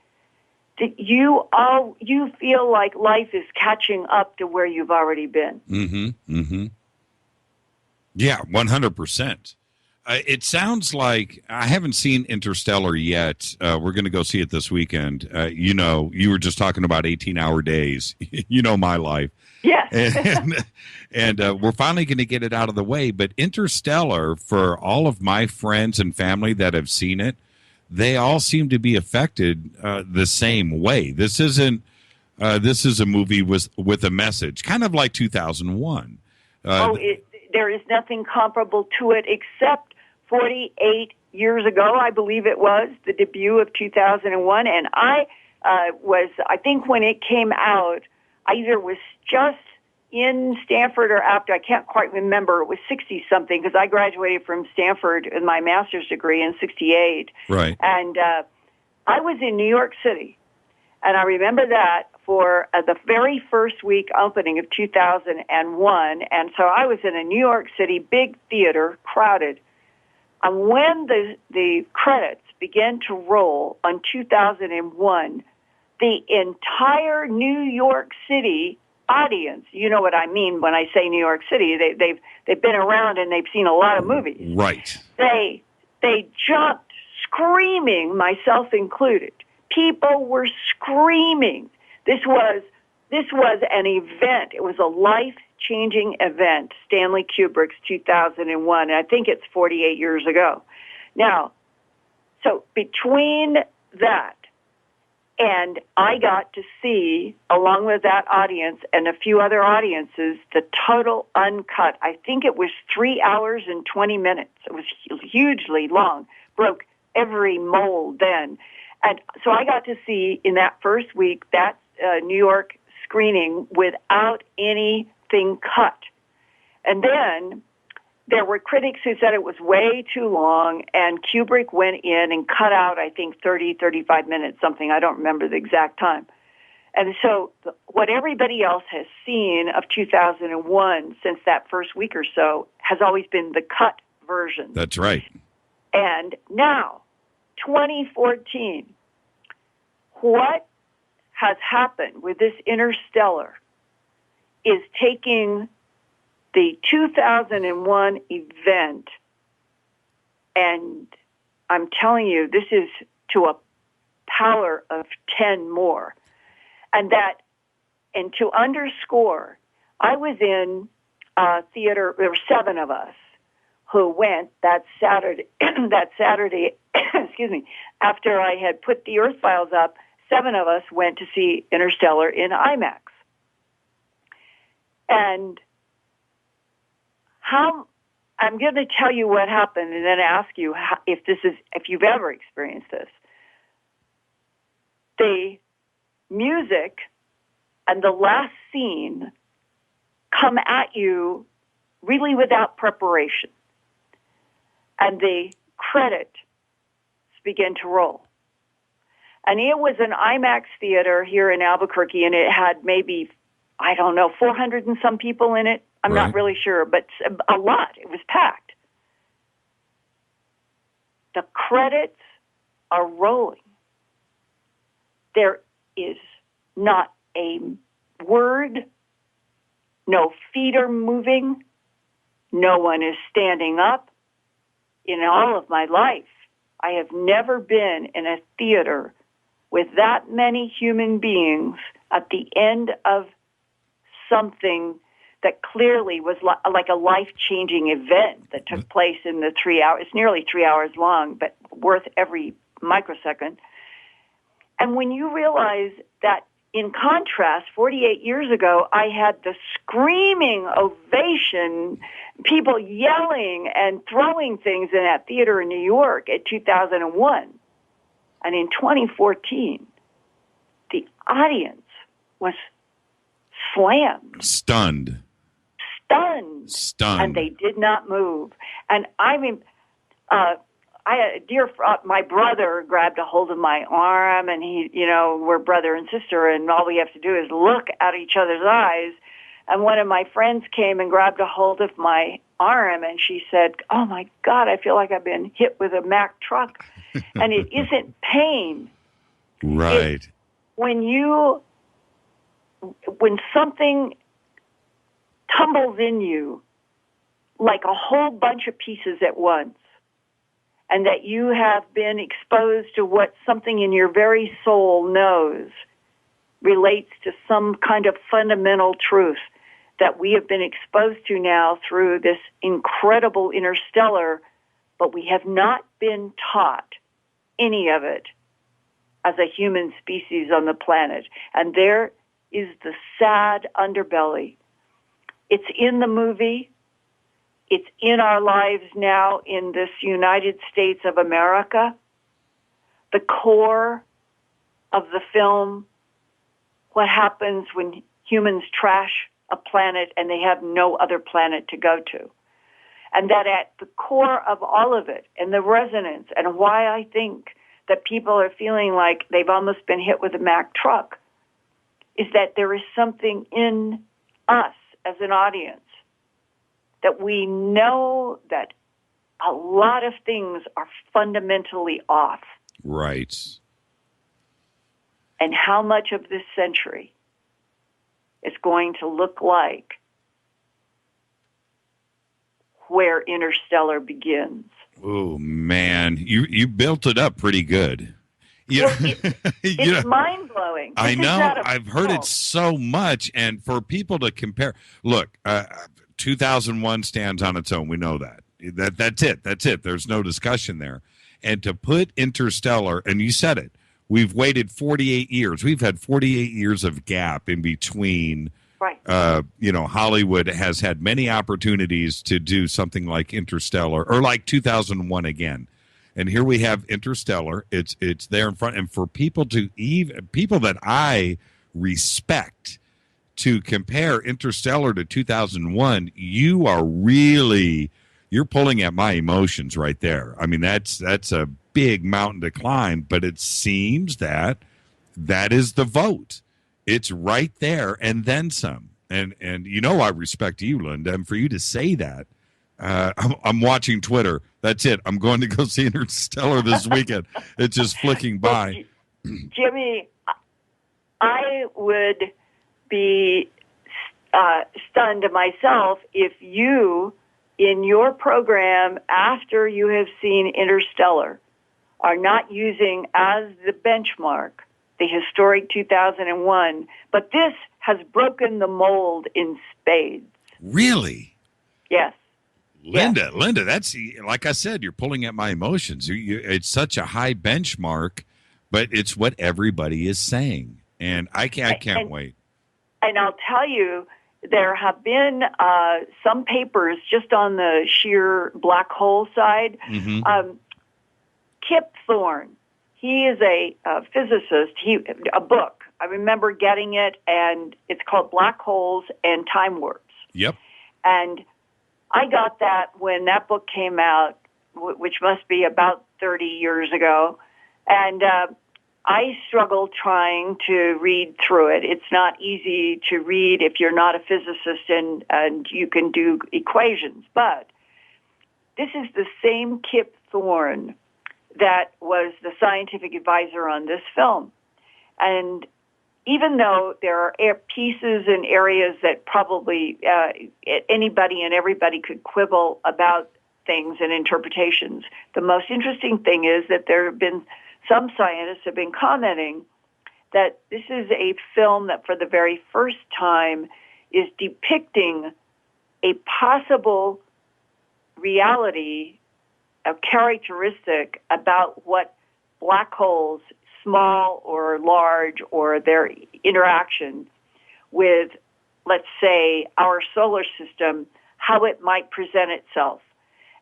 you feel like life is catching up to where you've already been. Mm-hmm. Mm-hmm. Yeah, 100%. It sounds like I haven't seen Interstellar yet. We're going to go see it this weekend. You were just talking about 18-hour days. You know my life. Yes. And we're finally going to get it out of the way. But Interstellar, for all of my friends and family that have seen it, they all seem to be affected the same way. This is a movie with a message, kind of like 2001. There is nothing comparable to it except 48 years ago, I believe it was, the debut of 2001. And I think when it came out, I either was just in Stanford or after, I can't quite remember. It was 60-something because I graduated from Stanford with my master's degree in 68. Right. And I was in New York City. And I remember that for the very first week opening of 2001. And so I was in a New York City big theater, crowded. And when the credits began to roll on 2001, the entire New York City audience, you know what I mean when I say New York City, they've been around and they've seen a lot of movies. Right. They jumped, screaming, myself included. People were screaming. This was an event. It was a life-changing event, Stanley Kubrick's 2001. And I think it's 48 years ago. Now, so between that, and I got to see, along with that audience and a few other audiences, the total uncut. I think it was 3 hours and 20 minutes. It was hugely long, broke every mold then. And so I got to see in that first week that New York screening without anything cut. And then there were critics who said it was way too long, and Kubrick went in and cut out, I think, 30, 35 minutes, something. I don't remember the exact time. And so what everybody else has seen of 2001 since that first week or so has always been the cut version. That's right. And now, 2014, what has happened with this Interstellar is taking the 2001 event, and I'm telling you, this is to a power of 10 more. And to underscore, I was in a theater, there were 7 of us who went that Saturday, excuse me, after I had put the Earth Files up, 7 of us went to see Interstellar in IMAX. And I'm going to tell you what happened and then ask you if you've ever experienced this. The music and the last scene come at you really without preparation. And the credits begin to roll. And it was an IMAX theater here in Albuquerque, and it had maybe, 400 and some people in it. I'm not really sure, but a lot. It was packed. The credits are rolling. There is not a word, no feet are moving, no one is standing up. In all of my life, I have never been in a theater with that many human beings at the end of something that clearly was like a life-changing event that took place in the 3 hours. It's nearly 3 hours long, but worth every microsecond. And when you realize that, in contrast, 48 years ago, I had the screaming ovation, people yelling and throwing things in that theater in New York at 2001. And in 2014, the audience was slammed. Stunned. And they did not move. And I mean, my brother grabbed a hold of my arm, and we're brother and sister, and all we have to do is look at each other's eyes. And one of my friends came and grabbed a hold of my arm, and she said, "Oh my God, I feel like I've been hit with a Mack truck." And it isn't pain. Right. When something tumbles in you like a whole bunch of pieces at once, and that you have been exposed to what something in your very soul knows relates to some kind of fundamental truth that we have been exposed to now through this incredible Interstellar, but we have not been taught any of it as a human species on the planet. And there is the sad underbelly. It's in the movie. It's in our lives now in this United States of America. The core of the film, what happens when humans trash a planet and they have no other planet to go to. And that at the core of all of it, and the resonance, and why I think that people are feeling like they've almost been hit with a Mack truck, is that there is something in us as an audience that we know that a lot of things are fundamentally off. Right. And how much of this century is going to look like where Interstellar begins. Oh, man. You built it up pretty good. It's mind-blowing. I know. I've heard it so much. And for people to compare, look, 2001 stands on its own. We know that. That's it. That's it. There's no discussion there. And to put Interstellar, and you said it, we've waited 48 years. We've had 48 years of gap in between. Right. Hollywood has had many opportunities to do something like Interstellar or like 2001 again. And here we have Interstellar. It's there in front. And for people that I respect, to compare Interstellar to 2001, you're pulling at my emotions right there. I mean, that's a big mountain to climb, but it seems that is the vote. It's right there and then some. And I respect you, Linda, and for you to say that, I'm watching Twitter. That's it. I'm going to go see Interstellar this weekend. It's just flicking by. Jimmy, I would be stunned myself if you, in your program, after you have seen Interstellar, are not using as the benchmark the historic 2001, but this has broken the mold in spades. Really? Yes. Linda, that's, like I said, you're pulling at my emotions. It's such a high benchmark, but it's what everybody is saying. And I can't wait. And I'll tell you, there have been some papers just on the sheer black hole side. Mm-hmm. Kip Thorne, he is a physicist. A book. I remember getting it, and it's called Black Holes and Time Warps. Yep. And I got that when that book came out, which must be about 30 years ago. And I struggled trying to read through it. It's not easy to read if you're not a physicist and you can do equations. But this is the same Kip Thorne that was the scientific advisor on this film. And even though there are pieces and areas that probably anybody and everybody could quibble about things and interpretations, the most interesting thing is that there have been some scientists have been commenting that this is a film that for the very first time is depicting a possible reality, a characteristic about what black holes, small or large, or their interaction with, let's say, our solar system, how it might present itself.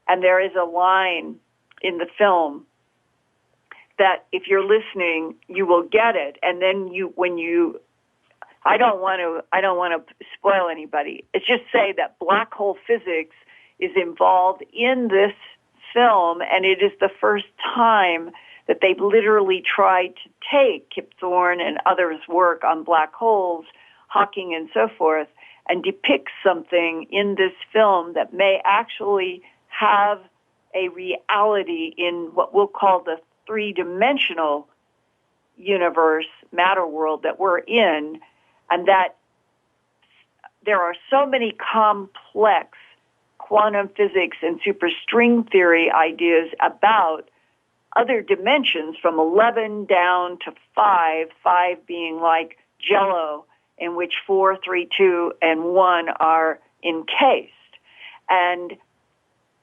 And there is a line in the film that if you're listening, you will get it. And then I don't want to spoil anybody. It's just say that black hole physics is involved in this film, and it is the first time that they've literally tried to take Kip Thorne and others' work on black holes, Hawking and so forth, and depict something in this film that may actually have a reality in what we'll call the three-dimensional universe, matter world that we're in, and that there are so many complex quantum physics and superstring theory ideas about other dimensions from 11 down to 5 being like Jello, in which 4, 3, 2, and 1 are encased. And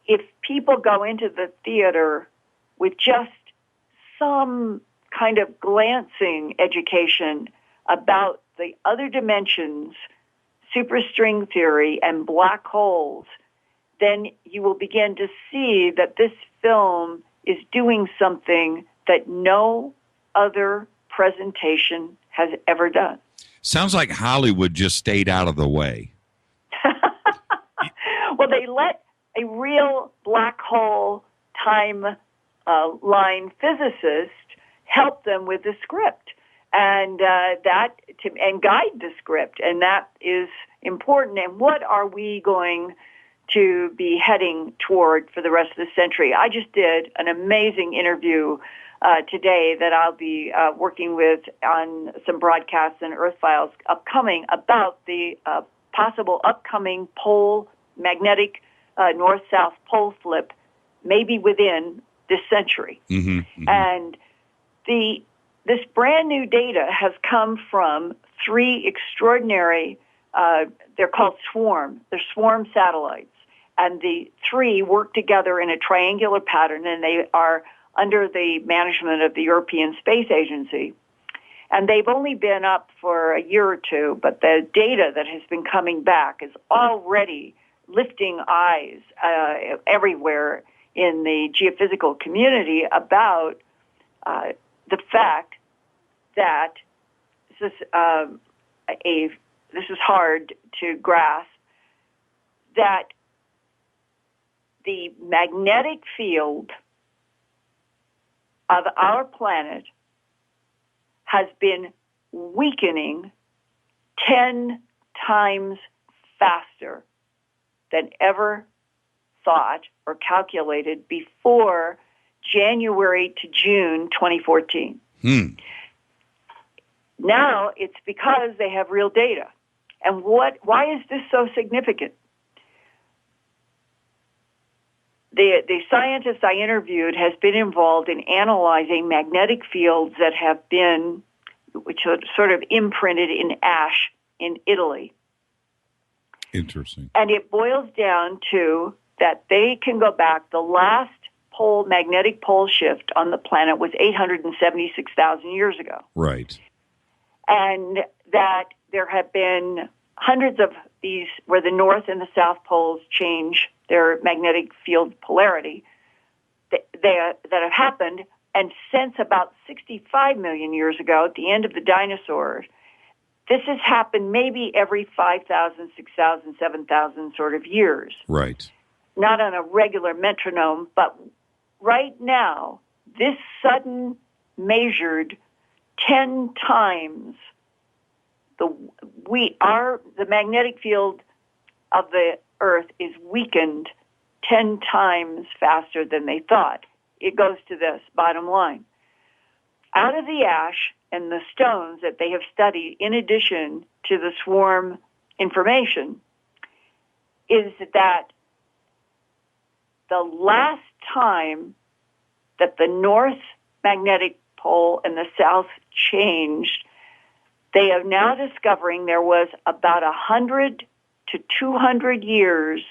if people go into the theater with just some kind of glancing education about the other dimensions, superstring theory, and black holes, then you will begin to see that this film is doing something that no other presentation has ever done. Sounds like Hollywood just stayed out of the way. Well, they let a real black hole time line physicist help them with the script and guide the script, and that is important. And what are we going to be heading toward for the rest of the century? I just did an amazing interview today that I'll be working with on some broadcasts and Earth Files upcoming about the possible upcoming pole magnetic north-south pole flip, maybe within this century. Mm-hmm, mm-hmm. And this brand new data has come from 3 extraordinary, they're called SWARM. They're SWARM satellites. And the 3 work together in a triangular pattern, and they are under the management of the European Space Agency. And they've only been up for a year or two, but the data that has been coming back is already lifting eyes everywhere in the geophysical community about the fact that this is hard to grasp, that the magnetic field of our planet has been weakening 10 times faster than ever thought or calculated before January to June 2014. Now it's because they have real data. And why is this so significant? The scientist I interviewed has been involved in analyzing magnetic fields that have been, which are sort of imprinted in ash in Italy. Interesting. And it boils down to that they can go back. The last magnetic pole shift on the planet was 876,000 years ago. Right. And that there have been hundreds of these where the North and the South poles change their magnetic field polarity that have happened. And since about 65 million years ago, at the end of the dinosaurs, this has happened maybe every 5,000, 6,000, 7,000 sort of years. Right. Not on a regular metronome, but right now, this sudden measured 10 times the magnetic field of the Earth is weakened 10 times faster than they thought. It goes to this bottom line. Out of the ash and the stones that they have studied, in addition to the swarm information, is that the last time that the North magnetic pole and the South changed, they are now discovering there was about 100 to 200 years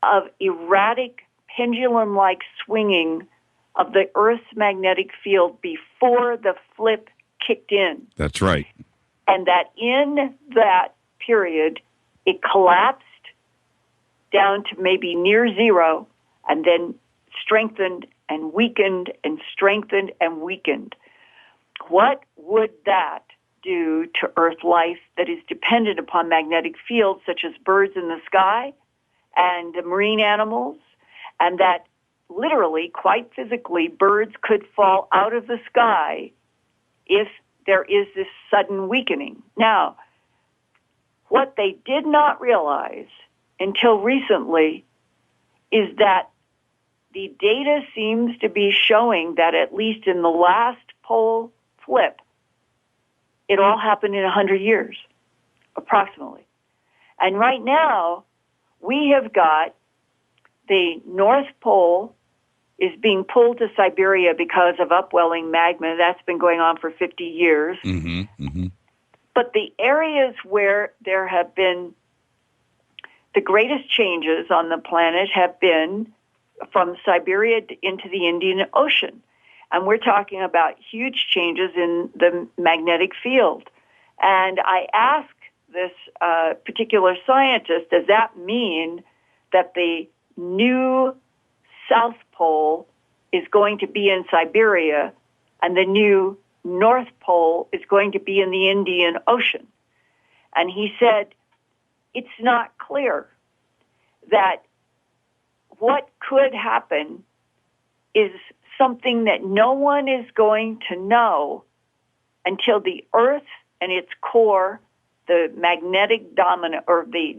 of erratic pendulum-like swinging of the Earth's magnetic field before the flip kicked in. That's right. And that in that period, it collapsed down to maybe near zero and then strengthened and weakened and strengthened and weakened. What would that do to Earth life that is dependent upon magnetic fields, such as birds in the sky and marine animals, and that literally, quite physically, birds could fall out of the sky if there is this sudden weakening? Now, what they did not realize until recently is that the data seems to be showing that at least in the last pole flip, it all happened in 100 years, approximately. And right now, we have got the North Pole is being pulled to Siberia because of upwelling magma. That's been going on for 50 years. Mm-hmm, mm-hmm. But the areas where there have been the greatest changes on the planet have been from Siberia into the Indian Ocean. And we're talking about huge changes in the magnetic field. And I asked this particular scientist, does that mean that the new South Pole is going to be in Siberia and the new North Pole is going to be in the Indian Ocean? And he said, it's not clear. That what could happen is something that no one is going to know until the Earth and its core, the magnetic dominant, or the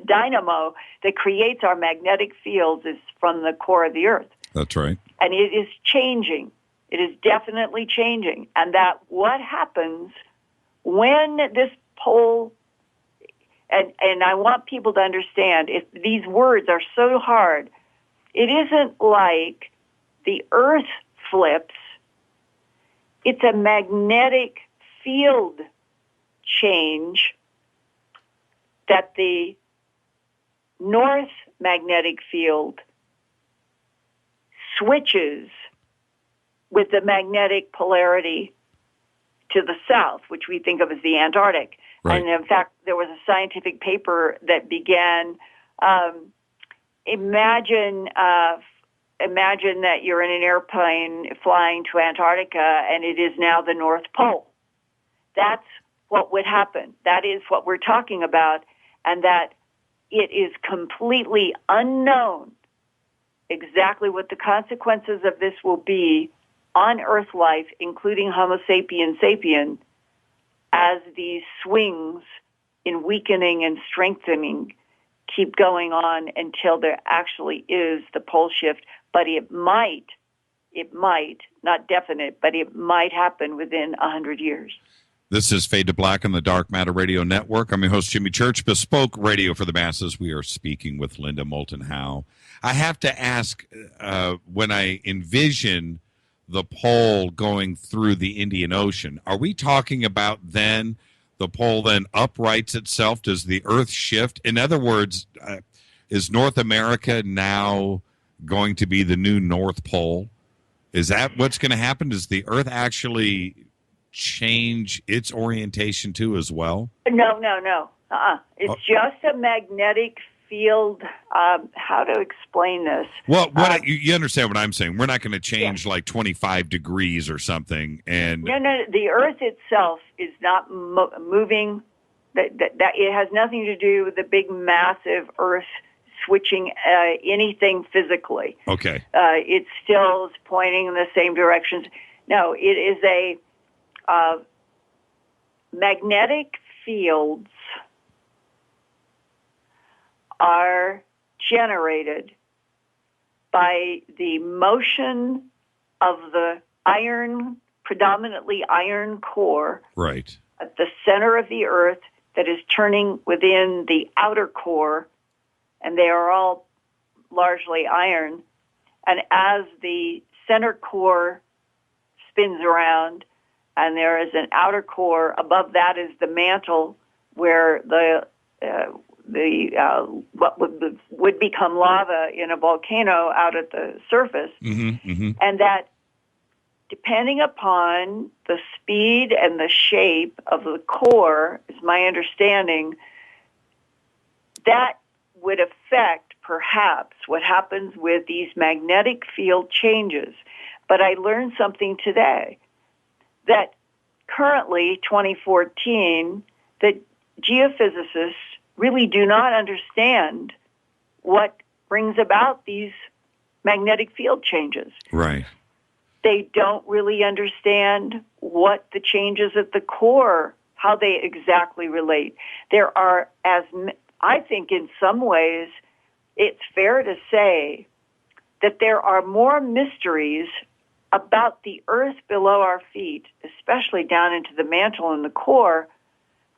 dynamo that creates our magnetic fields, is from the core of the Earth. That's right. And it is changing. It is definitely changing. And that what happens when this pole, and I want people to understand, if these words are so hard, it isn't like the Earth flips. It's a magnetic field change that the North magnetic field switches with the magnetic polarity to the south, which we think of as the Antarctic. Right. And in fact, there was a scientific paper that began, imagine that you're in an airplane flying to Antarctica and it is now the North Pole. That's what would happen. That is what we're talking about, and that it is completely unknown exactly what the consequences of this will be on Earth life, including Homo sapiens sapien, as these swings in weakening and strengthening keep going on until there actually is the pole shift. But it might, not definite, but it might happen within 100 years. This is Fade to Black on the Dark Matter Radio Network. I'm your host, Jimmy Church, Bespoke Radio for the Masses. We are speaking with Linda Moulton Howe. I have to ask, when I envision the pole going through the Indian Ocean, are we talking about then the pole then uprights itself? Does the Earth shift? In other words, is North America now going to be the new North Pole? Is that what's going to happen? Does the Earth actually change its orientation too as well? No. It's just a magnetic field. How to explain this? Well, you understand what I'm saying. We're not going to change like 25 degrees or something. And No. The Earth itself is not moving. That it has nothing to do with the big, massive Earth switching anything physically. Okay. It still is pointing in the same directions. No, it is a magnetic fields are generated by the motion of the predominantly iron core right at the center of the Earth that is turning within the outer core, and they are all largely iron. And as the center core spins around, and there is an outer core. Above that is the mantle, where what would become lava in a volcano out at the surface, and that, depending upon the speed and the shape of the core, is my understanding, that would affect perhaps what happens with these magnetic field changes. But I learned something today, that currently, 2014, that geophysicists really do not understand what brings about these magnetic field changes. Right. They don't really understand what the changes at the core, how they exactly relate. There are, I think in some ways, it's fair to say that there are more mysteries about the Earth below our feet, especially down into the mantle and the core,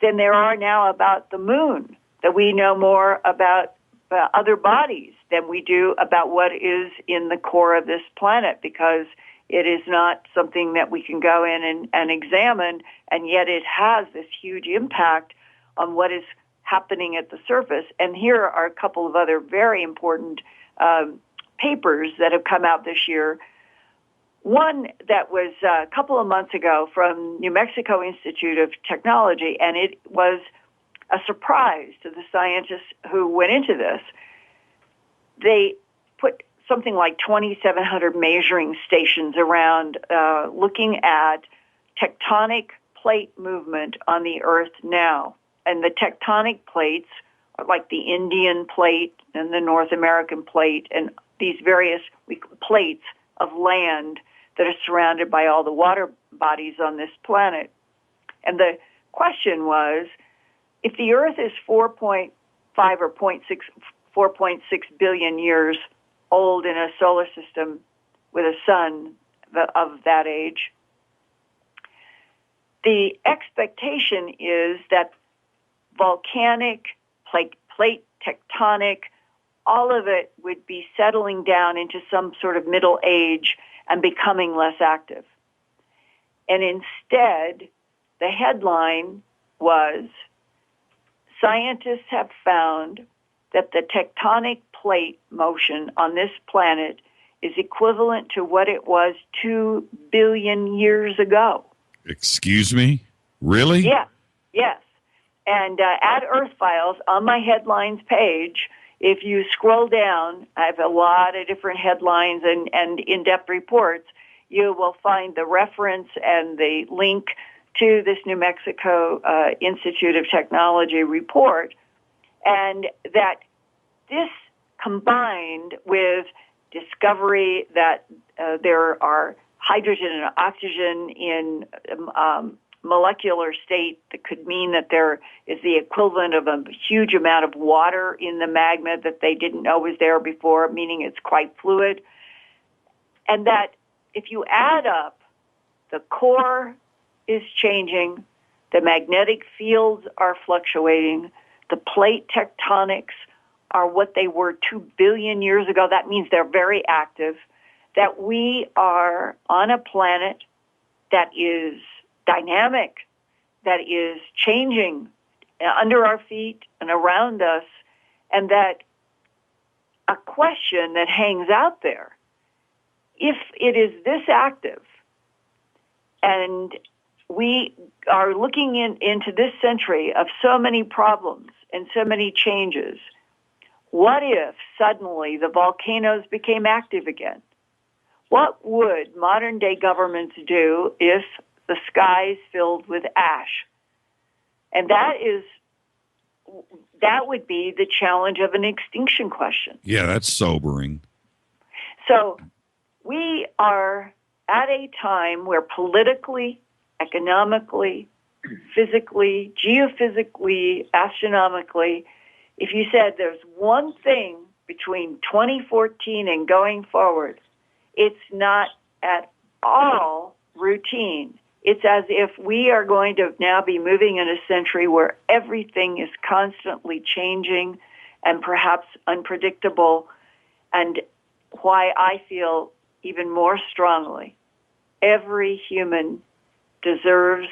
than there are now about the moon, that we know more about other bodies than we do about what is in the core of this planet, because it is not something that we can go in and examine, and yet it has this huge impact on what is happening at the surface. And here are a couple of other very important papers that have come out this year. One that was a couple of months ago from New Mexico Institute of Technology, and it was a surprise to the scientists who went into this. They put something like 2,700 measuring stations around looking at tectonic plate movement on the Earth now. And the tectonic plates are like the Indian plate and the North American plate and these various plates of land that are surrounded by all the water bodies on this planet. And the question was, if the Earth is 4.5 or 4.6 billion years old in a solar system with a sun of that age, the expectation is that volcanic, plate tectonic, all of it would be settling down into some sort of middle age and becoming less active. And instead, the headline was, scientists have found that the tectonic plate motion on this planet is equivalent to what it was 2 billion years ago. Excuse me? Really? Yeah, yes. And at Earth Files, on my headlines page, if you scroll down, I have a lot of different headlines and in-depth reports. You will find the reference and the link to this New Mexico Institute of Technology report, and that this combined with discovery that there are hydrogen and oxygen in molecular state that could mean that there is the equivalent of a huge amount of water in the magma that they didn't know was there before, meaning it's quite fluid. And that if you add up the core is changing, The magnetic fields are fluctuating. The plate tectonics are what they were 2 billion years ago. That means they're very active. That we are on a planet that is dynamic, that is changing under our feet and around us, and that a question that hangs out there, if it is this active, and we are looking into this century of so many problems and so many changes, what if suddenly the volcanoes became active again? What would modern-day governments do if the skies filled with ash? And that would be the challenge of an extinction question. Yeah, that's sobering. So we are at a time where politically, economically, physically, geophysically, astronomically, if you said there's one thing between 2014 and going forward, it's not at all routine. It's as if we are going to now be moving in a century where everything is constantly changing and perhaps unpredictable. And why I feel even more strongly, every human deserves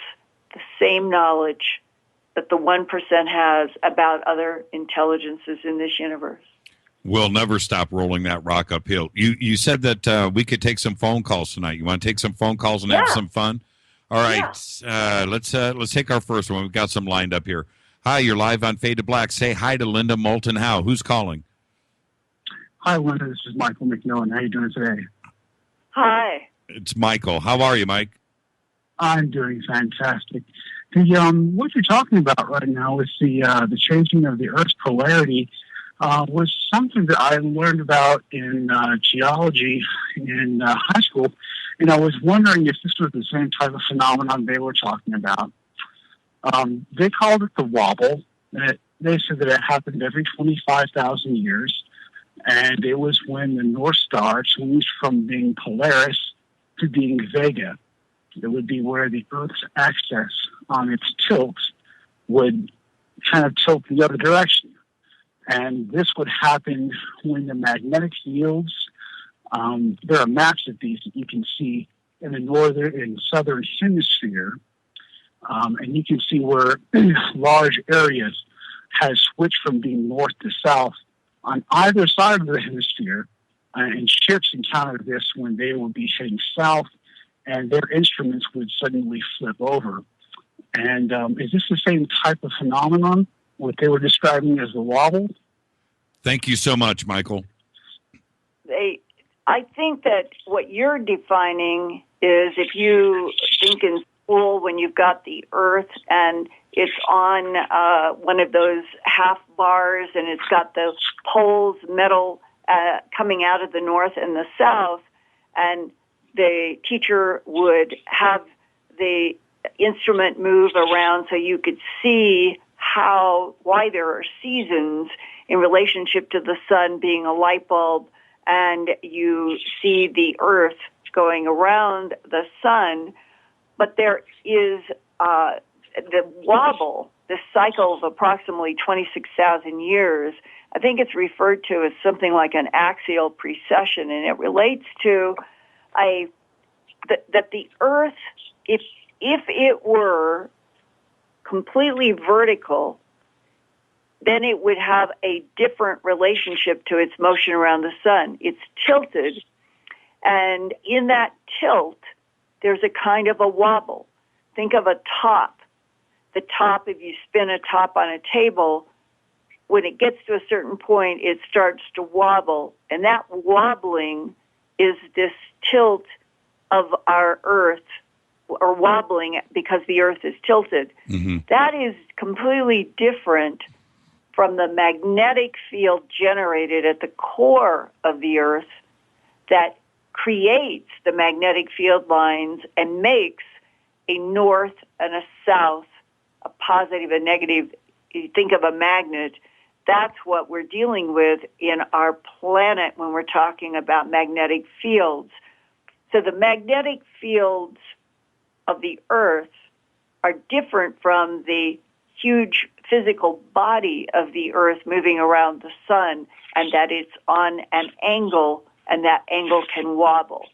the same knowledge that the 1% has about other intelligences in this universe. We'll never stop rolling that rock uphill. You said that we could take some phone calls tonight. You want to take some phone calls and have some fun? All right. Yeah. Let's take our first one. We've got some lined up here. Hi, you're live on Fade to Black. Say hi to Linda Moulton Howe. Who's calling? Hi, Linda. This is Michael McMillan. How are you doing today? Hi. It's Michael. How are you, Mike? I'm doing fantastic. What you're talking about right now is the changing of the Earth's polarity was something that I learned about in geology in high school, and I was wondering if this was the same type of phenomenon they were talking about. They called it the wobble. They said that it happened every 25,000 years, and it was when the North Star changed from being Polaris to being Vega. It would be where the Earth's axis on its tilt would kind of tilt the other direction. And this would happen when the magnetic fields, there are maps of these that you can see in the northern and southern hemisphere, and you can see where large areas has switched from being north to south on either side of the hemisphere, and ships encountered this when they would be heading south, and their instruments would suddenly flip over. And is this the same type of phenomenon, what they were describing as the wobble? Thank you so much, Michael. I think that what you're defining is if you think in school when you've got the Earth and it's on one of those half bars and it's got the poles, metal, coming out of the north and the south, and the teacher would have the instrument move around so you could see why there are seasons in relationship to the sun being a light bulb, and you see the Earth going around the sun. But there is the wobble, this cycle of approximately 26,000 years. I think it's referred to as something like an axial precession, and it relates to that the Earth, if it were completely vertical, then it would have a different relationship to its motion around the sun. It's tilted, and in that tilt, there's a kind of a wobble. Think of a top. The top, if you spin a top on a table, when it gets to a certain point, it starts to wobble, and that wobbling is this tilt of our Earth, or wobbling because the Earth is tilted. Mm-hmm. That is completely different from the magnetic field generated at the core of the Earth that creates the magnetic field lines and makes a north and a south, a positive and negative. You think of a magnet, that's what we're dealing with in our planet when we're talking about magnetic fields. So the magnetic fields of the Earth are different from the huge physical body of the Earth moving around the sun, and that it's on an angle, and that angle can wobble.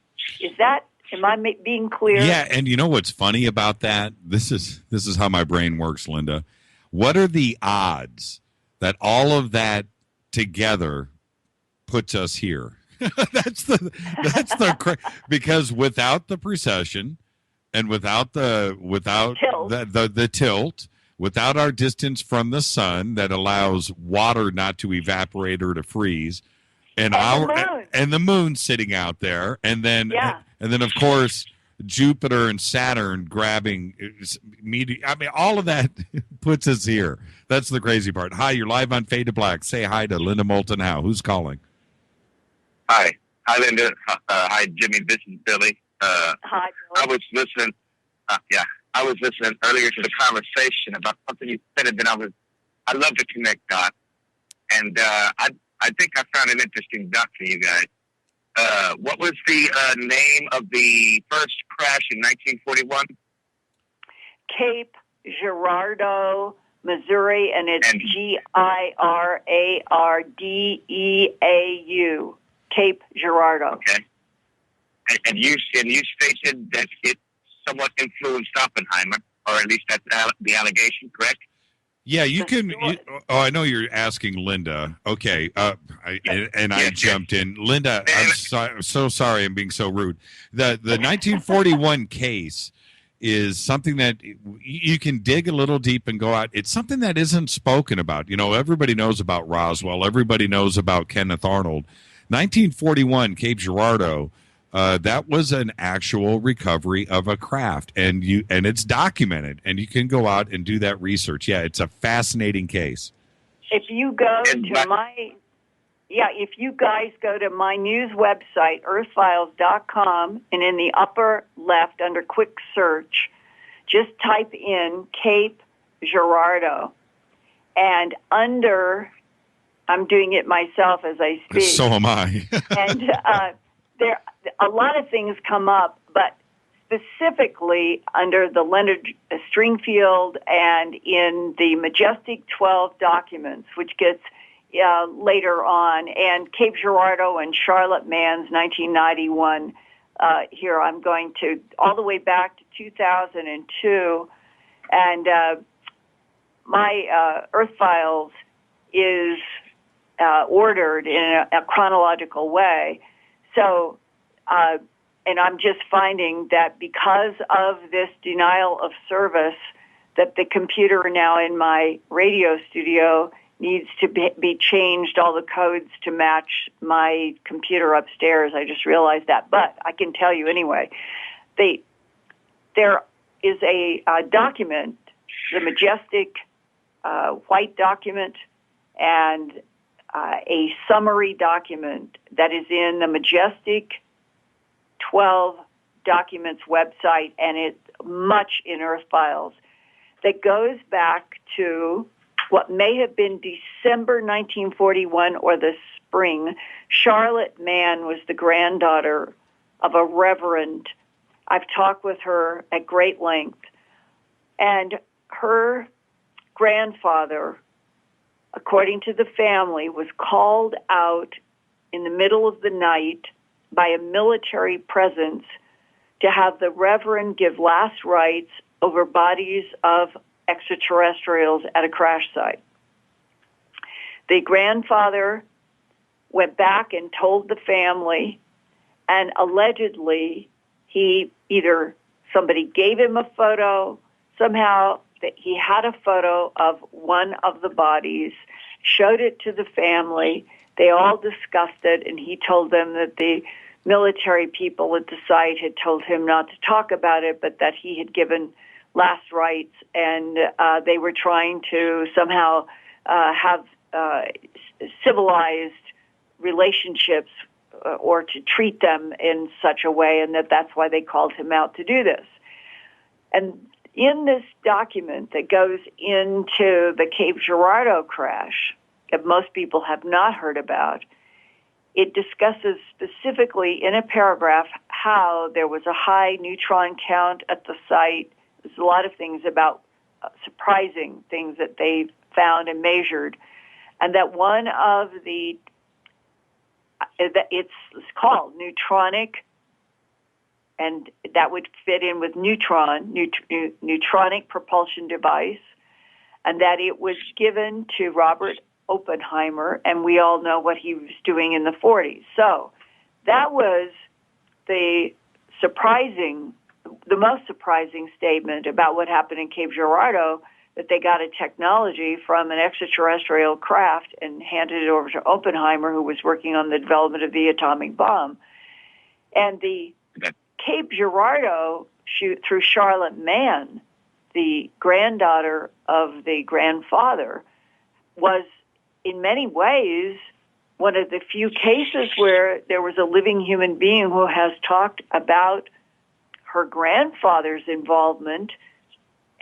Am I being clear? Yeah, and you know what's funny about that? This is how my brain works, Linda. What are the odds that all of that together puts us here? that's the because without the precession and without the tilt, without our distance from the sun that allows water not to evaporate or to freeze, and the moon sitting out there, and then of course Jupiter and Saturn grabbing I mean, all of that puts us here. That's the crazy part. Hi, you're live on Fade to Black. Say hi to Linda Moulton Howe. Who's calling? Hi, Linda. Hi, Jimmy. This is Billy. Hi, Billy. I was listening. I was listening earlier to the conversation about something you said, and then I love to connect dots, and I think I found an interesting dot for you guys. What was the name of the first crash in 1941? Cape Girardeau, Missouri, and it's Girardeau. Cape Girardeau. Okay. And you stated that it somewhat influenced Oppenheimer, or at least that's the allegation, correct? Yeah, you can. I know you're asking Linda. Okay, I jumped in. Linda, I'm so sorry I'm being so rude. The 1941 case is something that you can dig a little deep and go out. It's something that isn't spoken about. You know, everybody knows about Roswell. Everybody knows about Kenneth Arnold. 1941, Cape Girardeau. That was an actual recovery of a craft, and it's documented, and you can go out and do that research. Yeah, it's a fascinating case. If you go to if you guys go to my news website, earthfiles.com, and in the upper left under quick search, just type in Cape Girardeau, and under, I'm doing it myself as I speak. So am I. And there, a lot of things come up, but specifically under the Leonard Stringfield and in the Majestic 12 documents, which gets later on, and Cape Girardeau and Charlotte Mann's 1991. Here I'm going to all the way back to 2002, and my Earth Files is ordered in a chronological way. So, and I'm just finding that because of this denial of service, that the computer now in my radio studio needs to be changed, all the codes to match my computer upstairs. I just realized that, but I can tell you anyway. There is a document, the Majestic white document, and a summary document that is in the Majestic 12 documents website, and it's much in Earth Files, that goes back to what may have been December 1941 or the spring. Charlotte Mann was the granddaughter of a reverend. I've talked with her at great length. And her grandfather, according to the family, was called out in the middle of the night by a military presence to have the reverend give last rites over bodies of extraterrestrials at a crash site. The grandfather went back and told the family, and allegedly somebody gave him a photo, somehow that he had a photo of one of the bodies, showed it to the family. They all discussed it, and he told them that the military people at the site had told him not to talk about it, but that he had given last rites, and they were trying to somehow have civilized relationships or to treat them in such a way, and that's why they called him out to do this. And in this document that goes into the Cape Girardeau crash, that most people have not heard about, it discusses specifically in a paragraph how there was a high neutron count at the site There's a lot of things about surprising things that they found and measured, and that one of the it's called neutronic, and that would fit in with neutronic propulsion device, and that it was given to Robert Oppenheimer, and we all know what he was doing in the 40s. So that was the most surprising statement about what happened in Cape Girardeau, that they got a technology from an extraterrestrial craft and handed it over to Oppenheimer, who was working on the development of the atomic bomb. And the Cape Girardeau, through Charlotte Mann, the granddaughter of the grandfather, was in many ways one of the few cases where there was a living human being who has talked about her grandfather's involvement,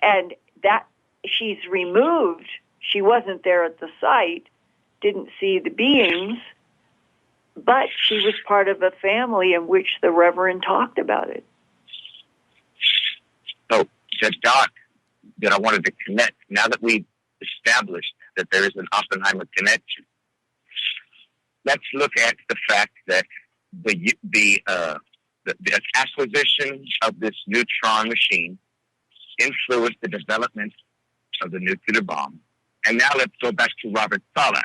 and that she's removed. She wasn't there at the site, didn't see the beings, but she was part of a family in which the Reverend talked about it. So the dot that I wanted to connect, now that we've established that there is an Oppenheimer connection, let's look at the fact that the acquisition of this neutron machine influenced the development of the nuclear bomb. And now let's go back to Robert Saleh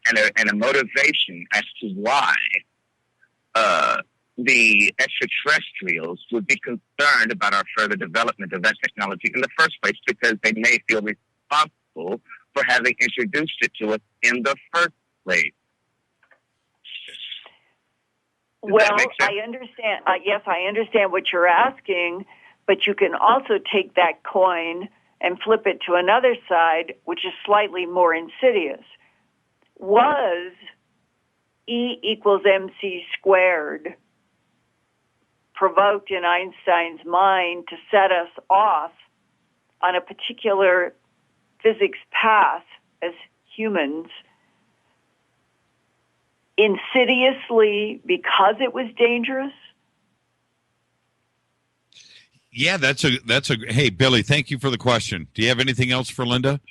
and a motivation as to why the extraterrestrials would be concerned about our further development of that technology in the first place, because they may feel responsible for having introduced it to us in the first place. Well, I understand. Yes, I understand what you're asking, but you can also take that coin and flip it to another side, which is slightly more insidious. Was E equals MC squared provoked in Einstein's mind to set us off on a particular physics path as humans, insidiously because it was dangerous? Yeah, that's a. Hey, Billy, thank you for the question. Do you have anything else for Linda?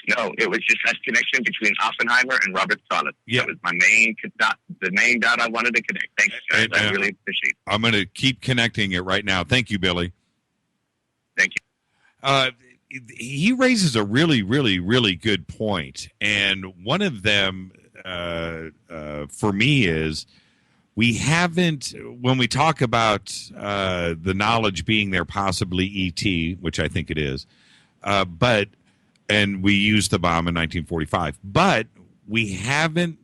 No, it was just that connection between Oppenheimer and Robert Saleh. Yeah. That was my main dot, the main dot I wanted to connect. Thanks, guys. I really appreciate it. I'm going to keep connecting it right now. Thank you, Billy. Thank you. He raises a really, really, really good point. And one of them for me is we haven't, when we talk about the knowledge being there, possibly ET, which I think it is, and we used the bomb in 1945, but we haven't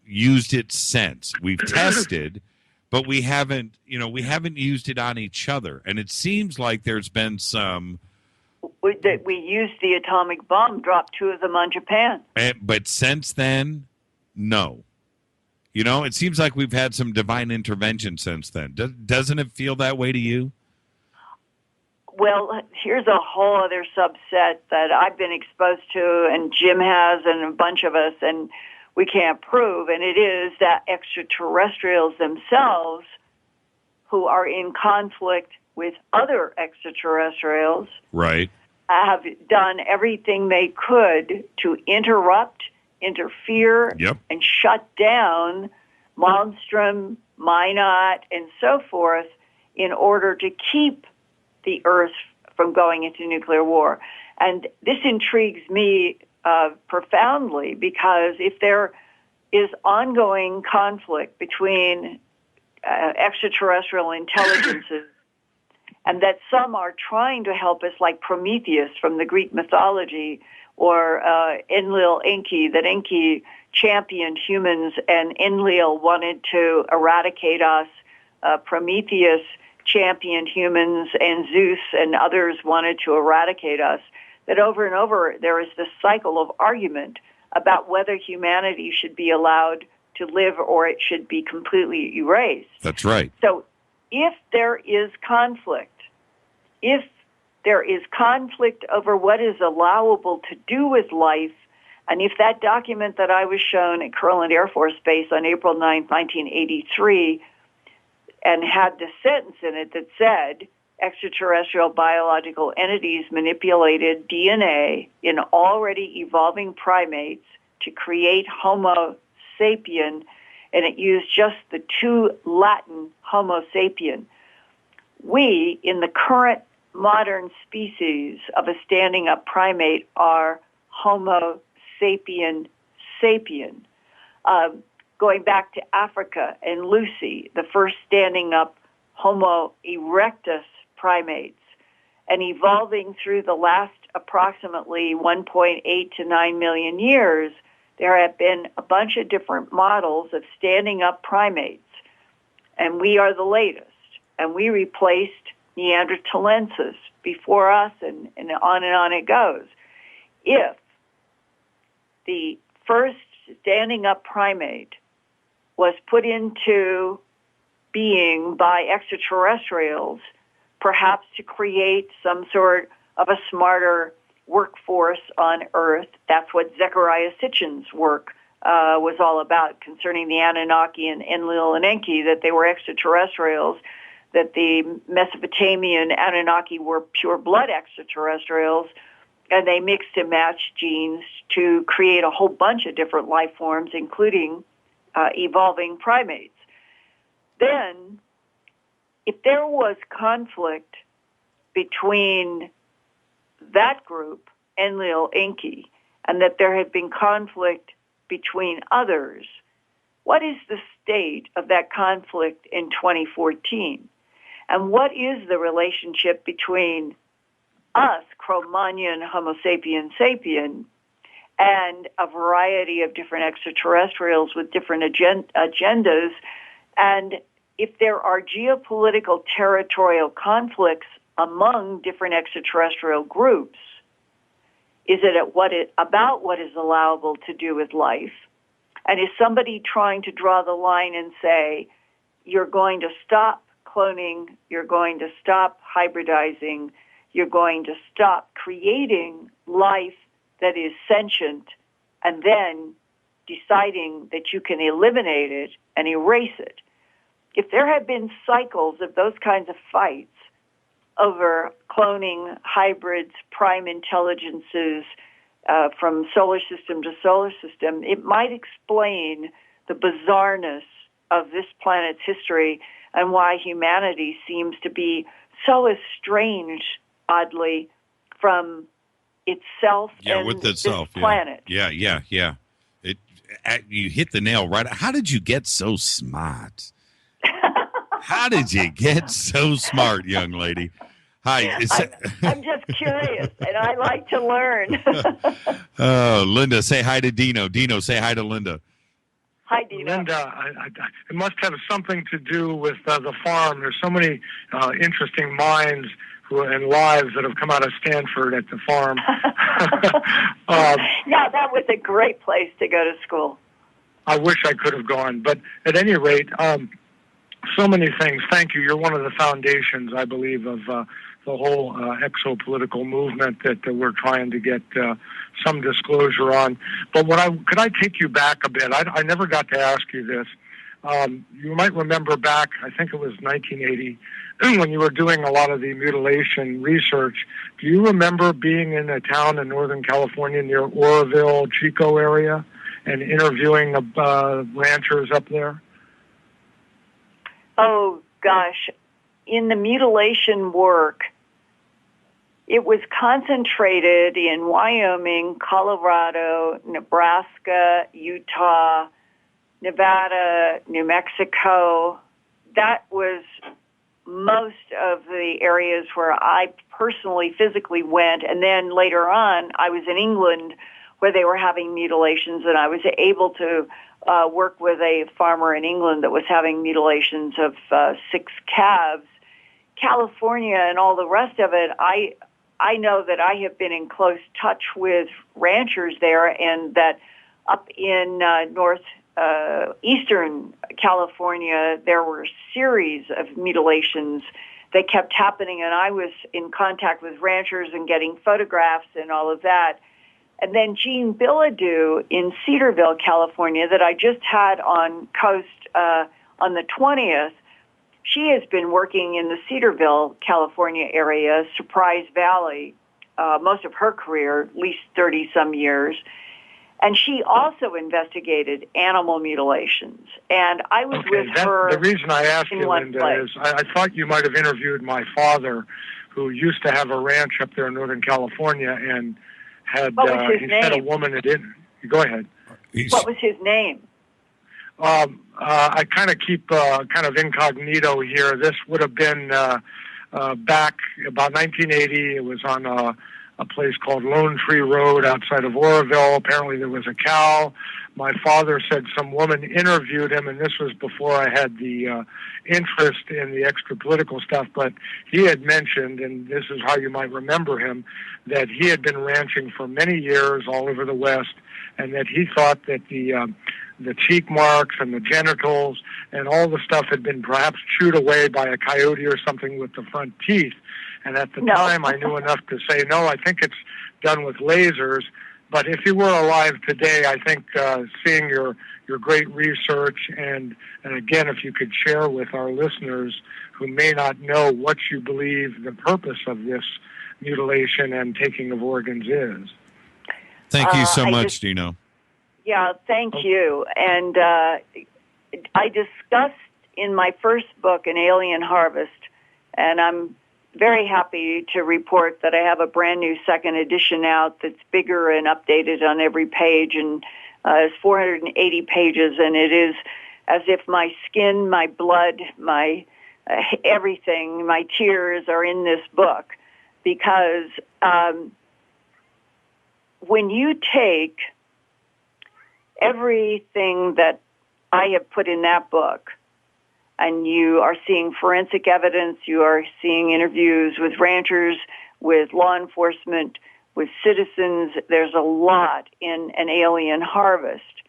used it since. We've tested, but we haven't used it on each other. And it seems like there's been some. We used the atomic bomb, dropped 2 of them on Japan. But since then, no. It seems like we've had some divine intervention since then. Doesn't it feel that way to you? Well, here's a whole other subset that I've been exposed to, and Jim has, and a bunch of us, and we can't prove, and it is that extraterrestrials themselves, who are in conflict with other extraterrestrials, right, have done everything they could to interrupt, interfere, and shut down Malmstrom, Minot, and so forth in order to keep the Earth from going into nuclear war. And this intrigues me profoundly, because if there is ongoing conflict between extraterrestrial intelligences, and that some are trying to help us, like Prometheus from the Greek mythology, or Enlil Enki, that Enki championed humans and Enlil wanted to eradicate us. Prometheus championed humans, and Zeus and others wanted to eradicate us. That over and over there is this cycle of argument about whether humanity should be allowed to live or it should be completely erased. That's right. So if there is conflict, over what is allowable to do with life, and if that document that I was shown at Kurland Air Force Base on April 9, 1983, and had the sentence in it that said, extraterrestrial biological entities manipulated DNA in already evolving primates to create Homo sapien, and it used just the two Latin Homo sapien. We, in the current modern species of a standing up primate, are Homo sapien sapien. Going back to Africa and Lucy, the first standing up Homo erectus primates, and evolving through the last approximately 1.8 to 9 million years, there have been a bunch of different models of standing up primates, and we are the latest. And we replaced Neanderthalensis before us, and on it goes. If the first standing up primate was put into being by extraterrestrials, perhaps to create some sort of a smarter workforce on Earth. That's what Zecharia Sitchin's work was all about concerning the Anunnaki and Enlil and Enki, that they were extraterrestrials, that the Mesopotamian Anunnaki were pure blood extraterrestrials, and they mixed and matched genes to create a whole bunch of different life forms, including evolving primates. Then, if there was conflict between that group, Enlil, Enki, and that there had been conflict between others, what is the state of that conflict in 2014? And what is the relationship between us, Cro-Magnon, Homo sapien sapien, and a variety of different extraterrestrials with different agendas? And if there are geopolitical territorial conflicts among different extraterrestrial groups, is it about what is allowable to do with life? And is somebody trying to draw the line and say, you're going to stop cloning, you're going to stop hybridizing, you're going to stop creating life that is sentient, and then deciding that you can eliminate it and erase it? If there have been cycles of those kinds of fights over cloning, hybrids, prime intelligences, from solar system to solar system, it might explain the bizarreness of this planet's history and why humanity seems to be so estranged, oddly, from itself and with itself, this planet. Yeah. You hit the nail right. How did you get so smart? How did you get so smart, young lady? Hi. I'm just curious, and I like to learn. Linda, say hi to Dino. Dino, say hi to Linda. Hi, Dino. Linda, it must have something to do with the farm. There's so many interesting minds and lives that have come out of Stanford at the farm. Yeah, that was a great place to go to school. I wish I could have gone. But at any rate, so many things. Thank you. You're one of the foundations, I believe, of the whole exopolitical movement that we're trying to get some disclosure on. But could I take you back a bit? I never got to ask you this. You might remember back, I think it was 1980, when you were doing a lot of the mutilation research. Do you remember being in a town in Northern California near Oroville, Chico area, and interviewing the ranchers up there? Oh, gosh. In the mutilation work, it was concentrated in Wyoming, Colorado, Nebraska, Utah, Nevada, New Mexico. That was most of the areas where I personally physically went. And then later on, I was in England where they were having mutilations, and I was able to work with a farmer in England that was having mutilations of 6 calves. California and all the rest of it, I know that I have been in close touch with ranchers there, and that up in northeastern California, there were a series of mutilations that kept happening, and I was in contact with ranchers and getting photographs and all of that. And then Jean Bilodeau in Cedarville, California, that I just had on Coast on the 20th, she has been working in the Cedarville, California area, Surprise Valley, most of her career, at least 30-some years. And she also investigated animal mutilations. And I was with her. The reason I asked you, Linda, is I thought you might have interviewed my father, who used to have a ranch up there in Northern California, and had he said a woman that didn't. Go ahead. What was his name? I kind of keep kind of incognito here. This would have been back about 1980. It was on a place called Lone Tree Road outside of Oroville. Apparently there was a cow. My father said some woman interviewed him, and this was before I had the interest in the extra political stuff, but he had mentioned, and this is how you might remember him, that he had been ranching for many years all over the West, and that he thought that the cheek marks and the genitals and all the stuff had been perhaps chewed away by a coyote or something with the front teeth. And at the time, I knew enough to say, no, I think it's done with lasers. But if you were alive today, I think seeing your great research and again, if you could share with our listeners who may not know what you believe the purpose of this mutilation and taking of organs is. Thank you so much, Dino. Yeah, thank you. And I discussed in my first book, An Alien Harvest, and I'm very happy to report that I have a brand new second edition out that's bigger and updated on every page, and it's 480 pages, and it is as if my skin, my blood, my everything, my tears are in this book, because when you take everything that I have put in that book, and you are seeing forensic evidence, you are seeing interviews with ranchers, with law enforcement, with citizens, there's a lot in An Alien Harvest.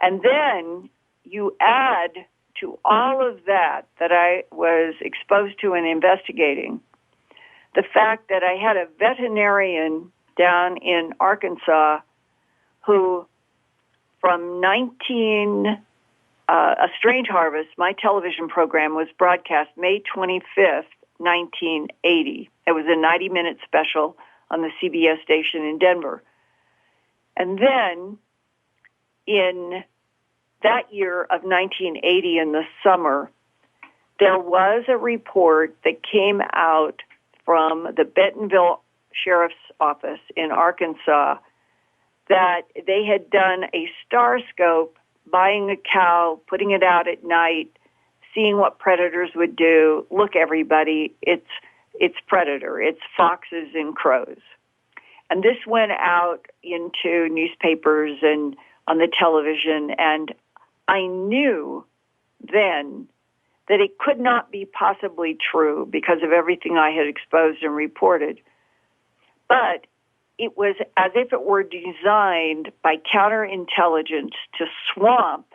And then you add to all of that I was exposed to and investigating, the fact that I had a veterinarian down in Arkansas who, from A Strange Harvest, my television program was broadcast May 25th, 1980. It was a 90-minute special on the CBS station in Denver. And then in that year of 1980, in the summer, there was a report that came out from the Bentonville Sheriff's Office in Arkansas that they had done a star scope, buying a cow, putting it out at night, seeing what predators would do. Look, everybody, it's predator. It's foxes and crows. And this went out into newspapers and on the television, and I knew then that it could not be possibly true because of everything I had exposed and reported. But it was as if it were designed by counterintelligence to swamp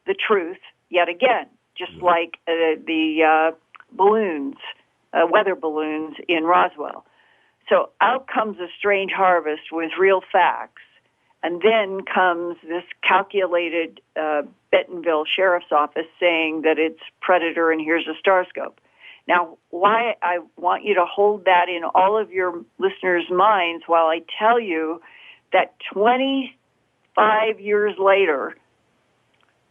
the truth yet again, just like the balloons, weather balloons in Roswell. So out comes A Strange Harvest with real facts, and then comes this calculated Bentonville Sheriff's Office saying that it's predator and here's a star scope. Now, why I want you to hold that in all of your listeners' minds while I tell you that 25 years later,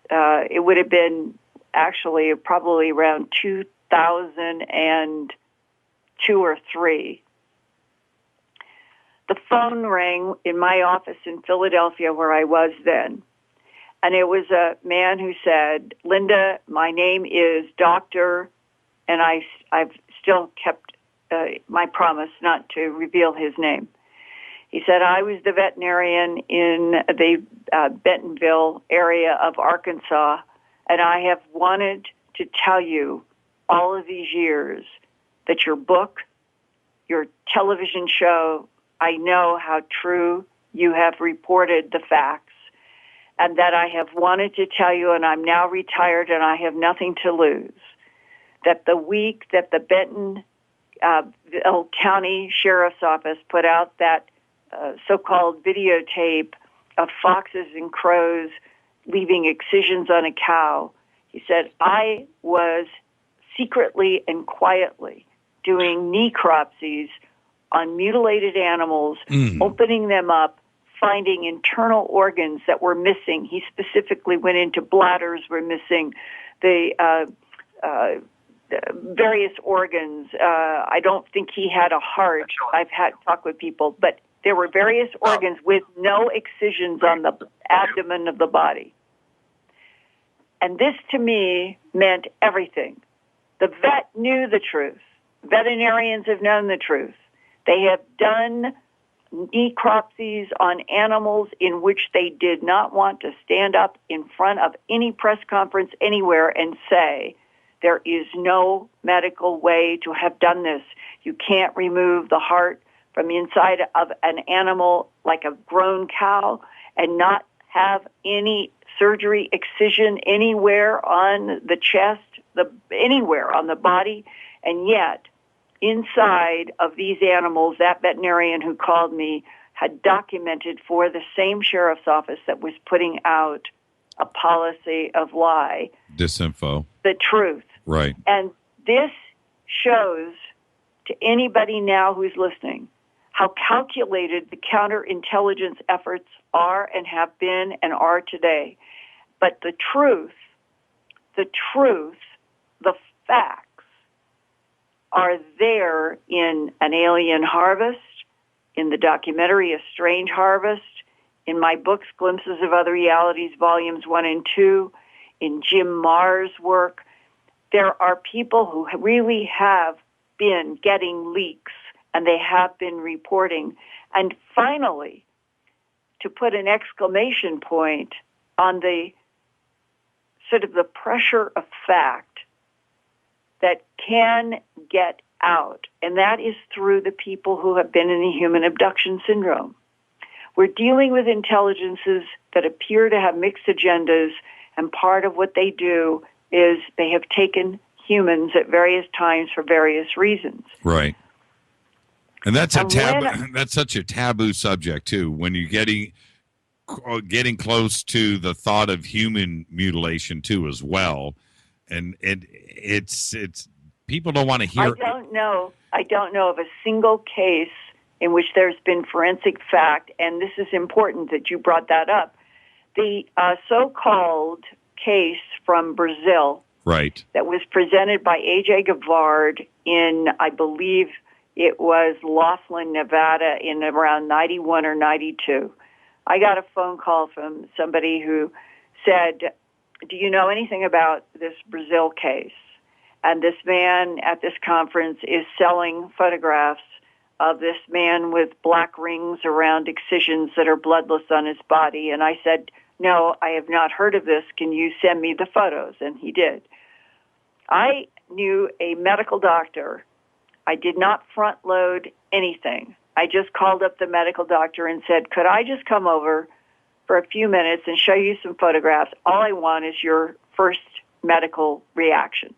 it would have been actually probably around 2002 or 3. The phone rang in my office in Philadelphia where I was then, and it was a man who said, "Linda, my name is Dr." And I've still kept my promise not to reveal his name. He said, I was the veterinarian in the Bentonville area of Arkansas, and I have wanted to tell you all of these years that your book, your television show, I know how true you have reported the facts, and that I have wanted to tell you, and I'm now retired and I have nothing to lose, that the week that the Bentonville County Sheriff's Office put out that so-called videotape of foxes and crows leaving excisions on a cow, he said, I was secretly and quietly doing necropsies on mutilated animals, opening them up, finding internal organs that were missing. He specifically went into bladders were missing, the various organs. I don't think he had a heart. I've had talk with people, but there were various organs with no excisions on the abdomen of the body. And this, to me, meant everything. The vet knew the truth. Veterinarians have known the truth. They have done necropsies on animals in which they did not want to stand up in front of any press conference anywhere and say, there is no medical way to have done this. You can't remove the heart from the inside of an animal like a grown cow and not have any surgery excision anywhere on the chest, anywhere on the body. And yet, inside of these animals, that veterinarian who called me had documented for the same sheriff's office that was putting out a policy of lie, disinfo, the truth. Right. And this shows to anybody now who's listening how calculated the counterintelligence efforts are and have been and are today. But the truth, the facts are there in An Alien Harvest, in the documentary A Strange Harvest, in my books, Glimpses of Other Realities, Volumes 1 and 2, in Jim Marr's work. There are people who really have been getting leaks, and they have been reporting. And finally, to put an exclamation point on the sort of the pressure of fact that can get out, and that is through the people who have been in the human abduction syndrome. We're dealing with intelligences that appear to have mixed agendas, and part of what they do is they have taken humans at various times for various reasons. Right. And that's a taboo. That's such a taboo subject too. When you're getting close to the thought of human mutilation too, as well, and it's people don't want to hear. I don't know of a single case in which there's been forensic fact, and this is important that you brought that up. The so-called case from Brazil, right, that was presented by A.J. Gavard in, I believe it was Laughlin, Nevada, in around 91 or 92. I got a phone call from somebody who said, do you know anything about this Brazil case? And this man at this conference is selling photographs of this man with black rings around excisions that are bloodless on his body. And I said, no, I have not heard of this. Can you send me the photos? And he did. I knew a medical doctor. I did not front load anything. I just called up the medical doctor and said, could I just come over for a few minutes and show you some photographs? All I want is your first medical reaction.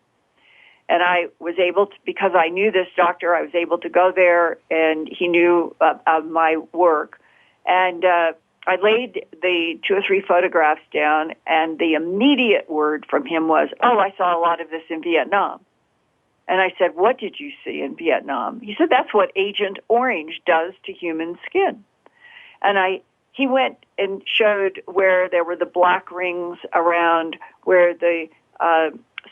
And I was able to, because I knew this doctor, I was able to go there, and he knew of my work. And I laid the 2 or 3 photographs down, and the immediate word from him was, oh, I saw a lot of this in Vietnam. And I said, what did you see in Vietnam? He said, that's what Agent Orange does to human skin. And he went and showed where there were the black rings around where the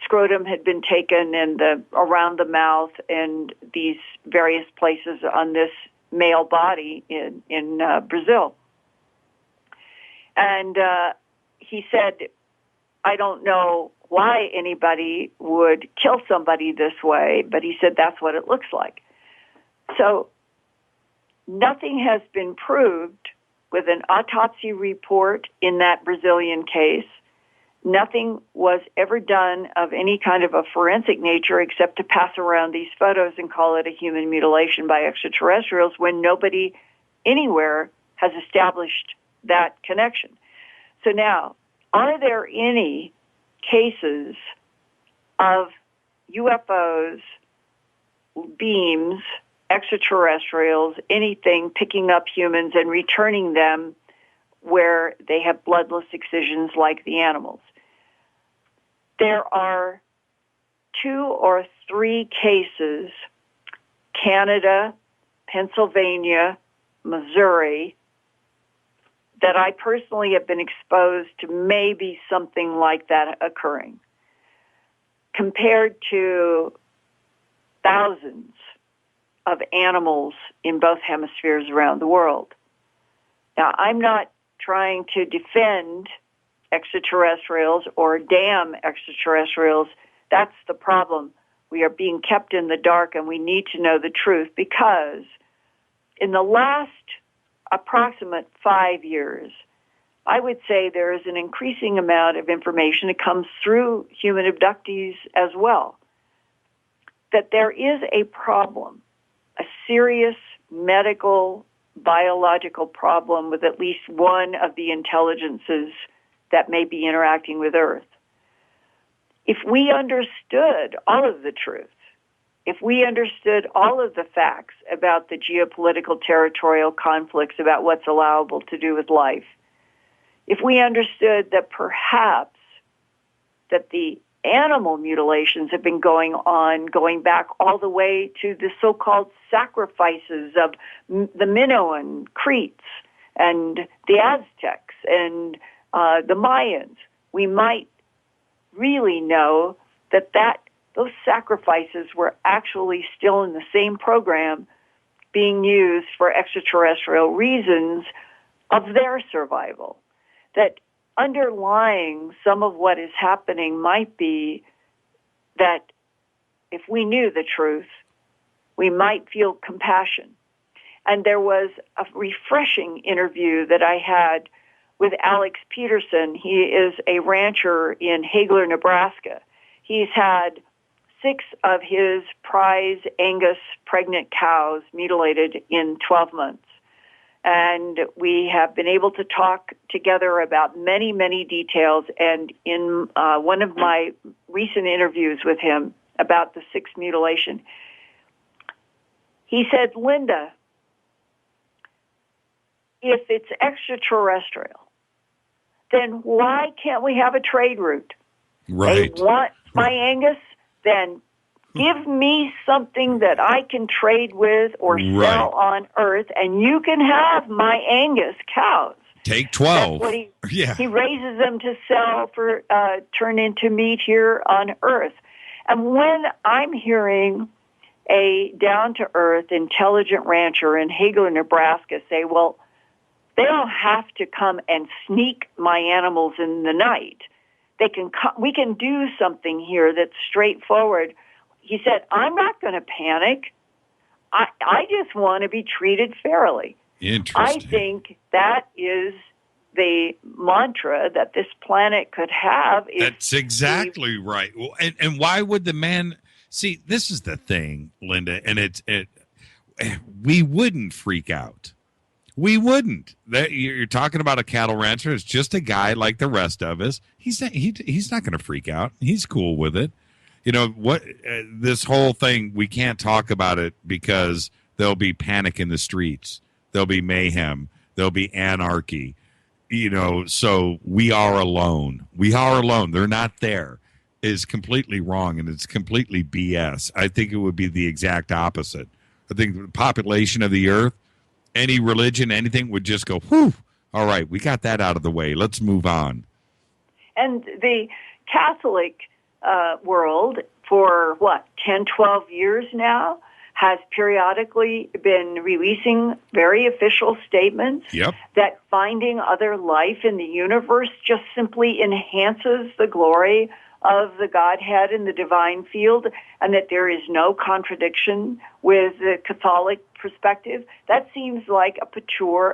scrotum had been taken, and around the mouth, and these various places on this male body in Brazil. And he said, I don't know why anybody would kill somebody this way, but he said that's what it looks like. So nothing has been proved with an autopsy report in that Brazilian case. Nothing was ever done of any kind of a forensic nature except to pass around these photos and call it a human mutilation by extraterrestrials when nobody anywhere has established that connection. So now, are there any cases of UFOs, beams, extraterrestrials, anything picking up humans and returning them where they have bloodless excisions like the animals? There are 2 or 3 cases, Canada, Pennsylvania, Missouri, that I personally have been exposed to maybe something like that occurring, compared to thousands of animals in both hemispheres around the world. Now, I'm not trying to defend extraterrestrials or damn extraterrestrials. That's the problem. We are being kept in the dark, and we need to know the truth, because in the last approximate 5 years, I would say there is an increasing amount of information that comes through human abductees as well, that there is a problem, a serious medical, biological problem with at least one of the intelligences that may be interacting with Earth. If we understood all of the truth, if we understood all of the facts about the geopolitical territorial conflicts, about what's allowable to do with life, if we understood that perhaps that the animal mutilations have been going on, going back all the way to the so-called sacrifices of the Minoan Cretes and the Aztecs and the Mayans, we might really know that those sacrifices were actually still in the same program being used for extraterrestrial reasons of their survival. That underlying some of what is happening might be that if we knew the truth, we might feel compassion. And there was a refreshing interview that I had with Alex Peterson. He is a rancher in Hagler, Nebraska. He's had 6 of his prize Angus pregnant cows mutilated in 12 months. And we have been able to talk together about many, many details. And in one of my recent interviews with him about the 6th mutilation, he said, Linda, if it's extraterrestrial, then why can't we have a trade route? Right. They want my Angus, then give me something that I can trade with or sell on Earth, and you can have my Angus cows. Take 12. That's what he raises them to sell for, turn into meat here on Earth. And when I'm hearing a down-to-earth, intelligent rancher in Hagler, Nebraska say, well, they don't have to come and sneak my animals in the night. They can we can do something here that's straightforward. He said, I'm not going to panic. I just want to be treated fairly. Interesting. I think that is the mantra that this planet could have. That's exactly right. Well, and why would the man see? This is the thing, Linda, and we wouldn't freak out. We wouldn't. You're talking about a cattle rancher. It's just a guy like the rest of us. He's not going to freak out. He's cool with it. You know what? This whole thing, we can't talk about it because there'll be panic in the streets. There'll be mayhem. There'll be anarchy. You know, so we are alone. We are alone. They're not there. Is completely wrong, and it's completely BS. I think it would be the exact opposite. I think the population of the earth, any religion, anything would just go, whew, all right, we got that out of the way. Let's move on. And the Catholic world for, 10, 12 years now, has periodically been releasing very official statements that finding other life in the universe just simply enhances the glory of the Godhead in the divine field, and that there is no contradiction with the Catholic perspective. That seems like a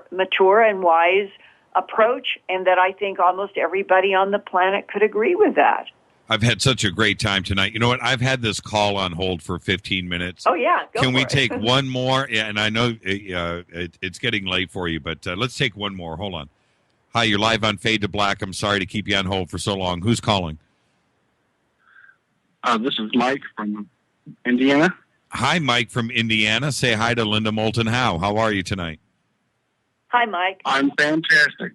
mature and wise approach, and that I think almost everybody on the planet could agree with that. I've had such a great time tonight. You know what? I've had this call on hold for 15 minutes. Oh, yeah. Can we take one more? Yeah, and I know it's getting late for you, but let's take one more. Hold on. Hi, you're live on Fade to Black. I'm sorry to keep you on hold for so long. Who's calling? This is Mike from Indiana. Hi, Mike from Indiana. Say hi to Linda Moulton Howe. How are you tonight? Hi, Mike. I'm fantastic.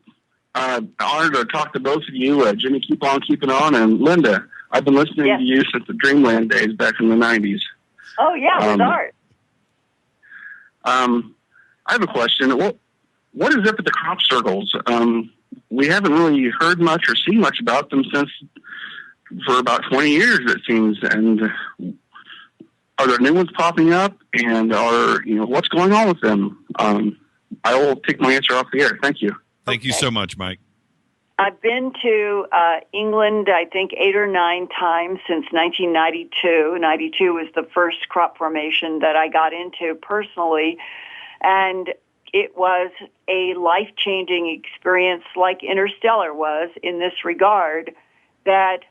Honored to talk to both of you. Jimmy, keep on keeping on. And Linda, I've been listening Yes. to you since the Dreamland days back in the 90s. Oh, yeah, with Art. I have a question. What is up with the crop circles? We haven't really heard much or seen much about them for about 20 years, it seems. And are there new ones popping up? And what's going on with them? I will take my answer off the air. Thank you. Thank you so much, Mike. I've been to England, I think, 8 or 9 times since 1992. 92 was the first crop formation that I got into personally. And it was a life-changing experience like Interstellar was in this regard, that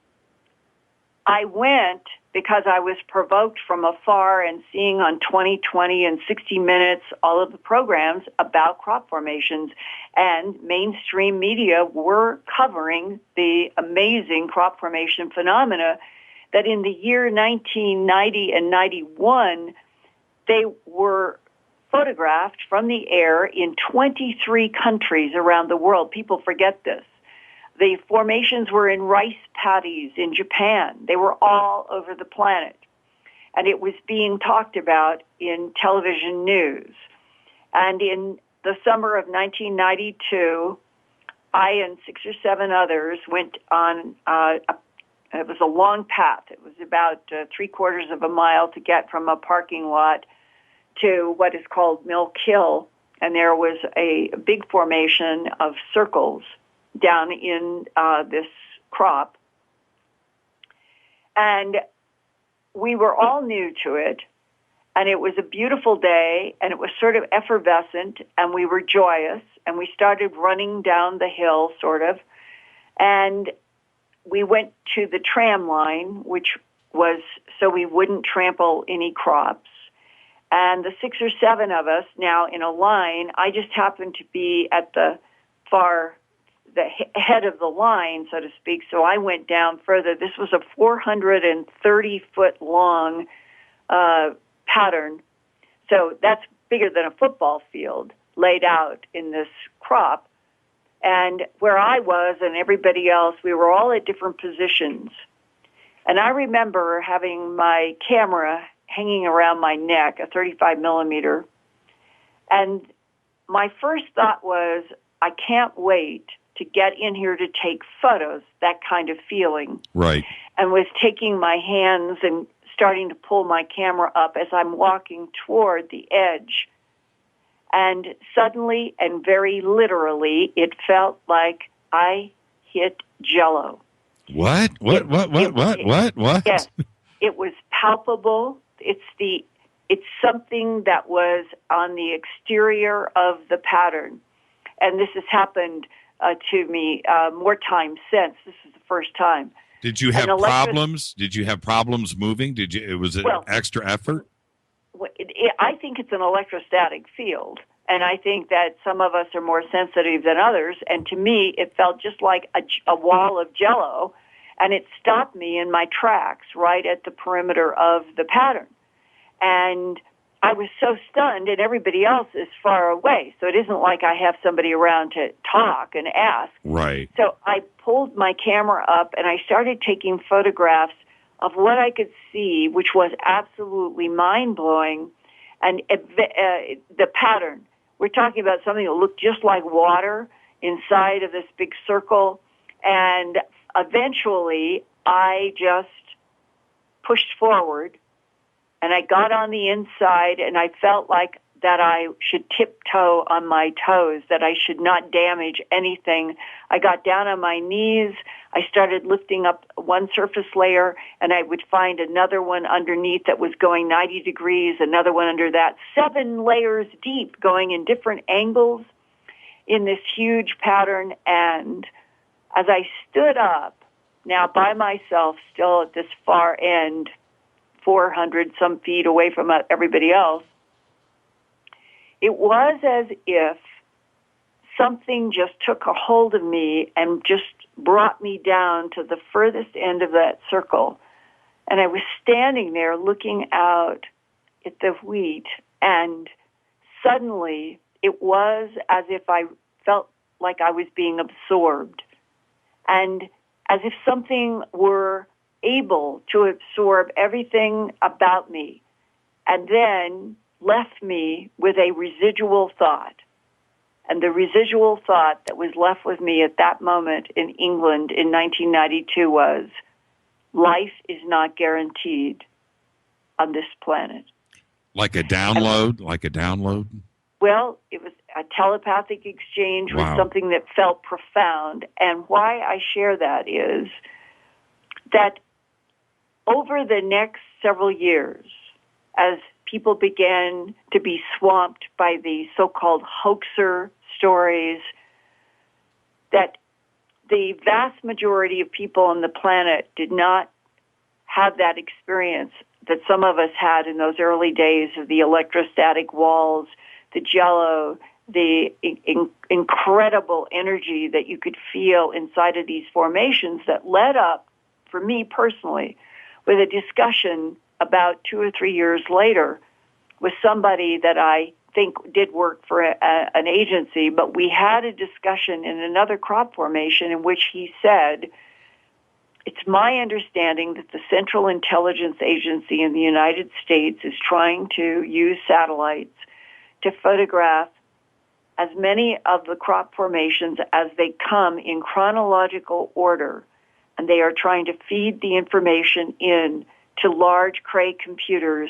I went because I was provoked from afar and seeing on 20/20 and 60 Minutes all of the programs about crop formations, and mainstream media were covering the amazing crop formation phenomena that in the year 1990 and 91, they were photographed from the air in 23 countries around the world. People forget this. The formations were in rice paddies in Japan. They were all over the planet. And it was being talked about in television news. And in the summer of 1992, I and 6 or 7 others went on, it was a long path. It was about 3/4 of a mile to get from a parking lot to what is called Mill Kill. And there was a big formation of circles down in this crop. And we were all new to it, and it was a beautiful day, and it was sort of effervescent, and we were joyous, and we started running down the hill, sort of, and we went to the tram line, which was so we wouldn't trample any crops. And the 6 or 7 of us now in a line, I just happened to be at the head of the line, so to speak, so I went down further. This was a 430-foot long pattern, so that's bigger than a football field laid out in this crop. And where I was and everybody else, we were all at different positions. And I remember having my camera hanging around my neck, a 35 millimeter, and my first thought was, I can't wait to get in here to take photos, that kind of feeling. Right. And was taking my hands and starting to pull my camera up as I'm walking toward the edge. And suddenly and very literally, it felt like I hit Jell-O. What? Yes, it was palpable. It's something that was on the exterior of the pattern. And this has happened to me more times since. This is the first time. Did you have problems? Did you have problems moving? Was it extra effort? I think it's an electrostatic field, and I think that some of us are more sensitive than others. And to me, it felt just like a wall of Jell-O, and it stopped me in my tracks right at the perimeter of the pattern. And I was so stunned, and everybody else is far away, so it isn't like I have somebody around to talk and ask. Right. So I pulled my camera up, and I started taking photographs of what I could see, which was absolutely mind-blowing. And the pattern, we're talking about something that looked just like water inside of this big circle, and eventually I just pushed forward, and I got on the inside, and I felt like that I should tiptoe on my toes, that I should not damage anything. I got down on my knees. I started lifting up one surface layer, and I would find another one underneath that was going 90 degrees, another one under that, 7 layers deep, going in different angles in this huge pattern. And as I stood up, now by myself, still at this far end, 400 some feet away from everybody else, it was as if something just took a hold of me and just brought me down to the furthest end of that circle. And I was standing there looking out at the wheat, and suddenly it was as if I felt like I was being absorbed, and as if something were able to absorb everything about me and then left me with a residual thought. And the residual thought that was left with me at that moment in England in 1992 was, life is not guaranteed on this planet. Like a download? Well, it was a telepathic exchange with something that felt profound. And why I share that is that over the next several years, as people began to be swamped by the so-called hoaxer stories, that the vast majority of people on the planet did not have that experience that some of us had in those early days of the electrostatic walls, the jello, the incredible energy that you could feel inside of these formations that led up, for me personally, with a discussion about 2 or 3 years later with somebody that I think did work for an agency, but we had a discussion in another crop formation in which he said, it's my understanding that the Central Intelligence Agency in the United States is trying to use satellites to photograph as many of the crop formations as they come in chronological order, and they are trying to feed the information in to large Cray computers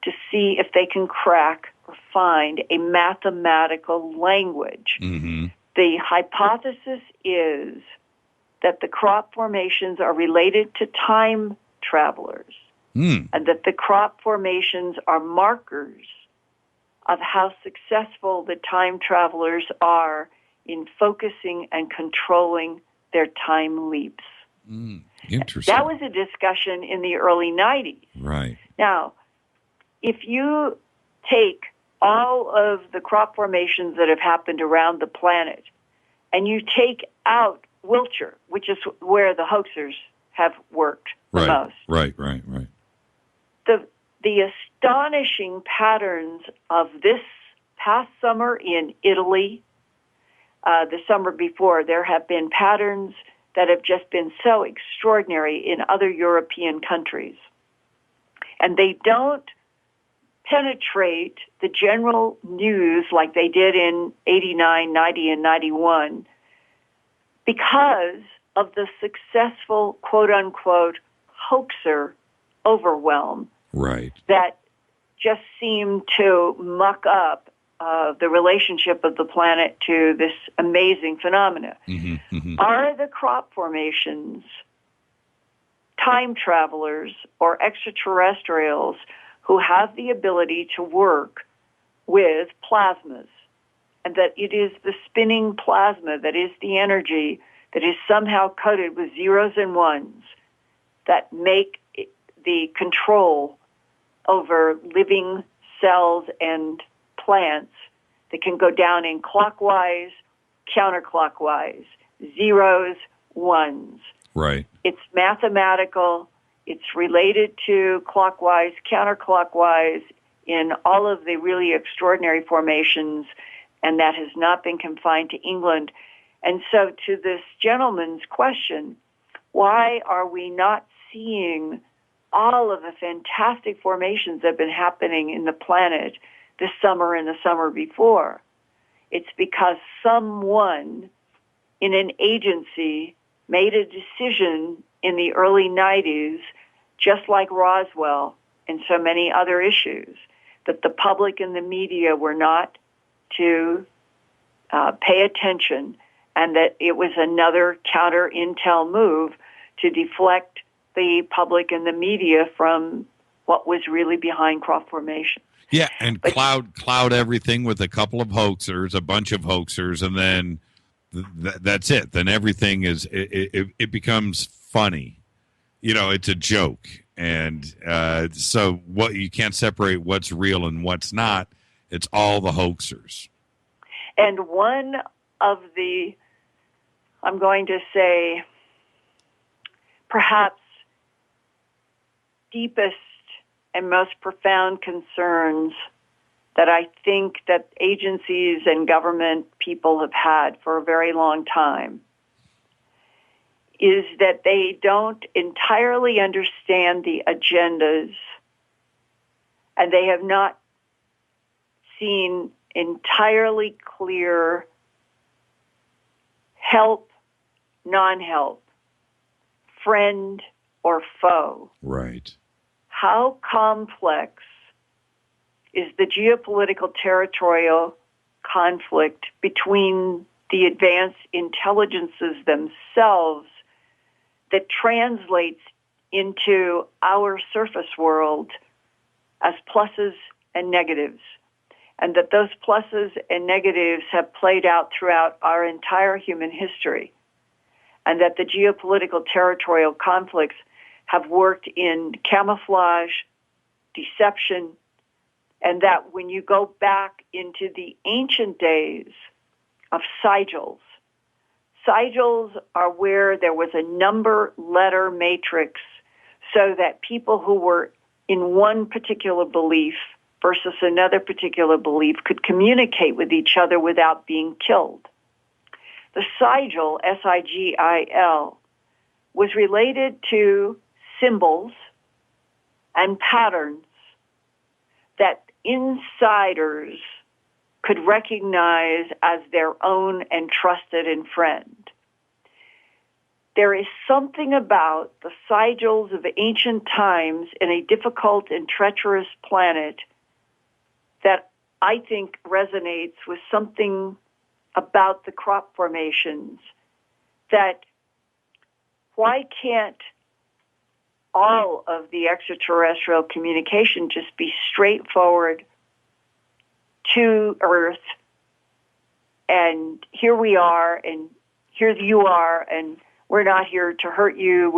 to see if they can crack or find a mathematical language. Mm-hmm. The hypothesis is that the crop formations are related to time travelers, and that the crop formations are markers of how successful the time travelers are in focusing and controlling their time leaps. Interesting. That was a discussion in the early 90s. Right. Now, if you take all of the crop formations that have happened around the planet and you take out Wiltshire, which is where the hoaxers have worked the most. Right. The astonishing patterns of this past summer in Italy, the summer before, there have been patterns that have just been so extraordinary in other European countries. And they don't penetrate the general news like they did in 89, 90, and 91 because of the successful, quote-unquote, hoaxer overwhelm that just seemed to muck up the relationship of the planet to this amazing phenomena. Are the crop formations time travelers or extraterrestrials who have the ability to work with plasmas, and that it is the spinning plasma that is the energy that is somehow coded with zeros and ones that make the control over living cells and plants that can go down in clockwise, counterclockwise, zeros, ones. Right. It's mathematical. It's related to clockwise, counterclockwise in all of the really extraordinary formations, and that has not been confined to England. And so to this gentleman's question, why are we not seeing all of the fantastic formations that have been happening in the planet this summer and the summer before? It's because someone in an agency made a decision in the early 90s, just like Roswell and so many other issues, that the public and the media were not to pay attention, and that it was another counter-intel move to deflect the public and the media from what was really behind crop formation. Yeah, and cloud everything with a couple of hoaxers, a bunch of hoaxers, and then that's it. Then everything is it becomes funny. You know, it's a joke, and so what you can't separate what's real and what's not. It's all the hoaxers. And one of the, I'm going to say, perhaps deepest and most profound concerns that I think that agencies and government people have had for a very long time is that they don't entirely understand the agendas, and they have not seen entirely clear help, non-help, friend or foe. Right. How complex is the geopolitical territorial conflict between the advanced intelligences themselves that translates into our surface world as pluses and negatives, and that those pluses and negatives have played out throughout our entire human history, and that the geopolitical territorial conflicts have worked in camouflage, deception, and that when you go back into the ancient days of sigils, sigils are where there was a number-letter matrix so that people who were in one particular belief versus another particular belief could communicate with each other without being killed. The sigil, S-I-G-I-L, was related to symbols and patterns that insiders could recognize as their own and trusted and friend. There is something about the sigils of ancient times in a difficult and treacherous planet that I think resonates with something about the crop formations, that why can't all of the extraterrestrial communication just be straightforward to Earth, and here we are, and here you are, and we're not here to hurt you,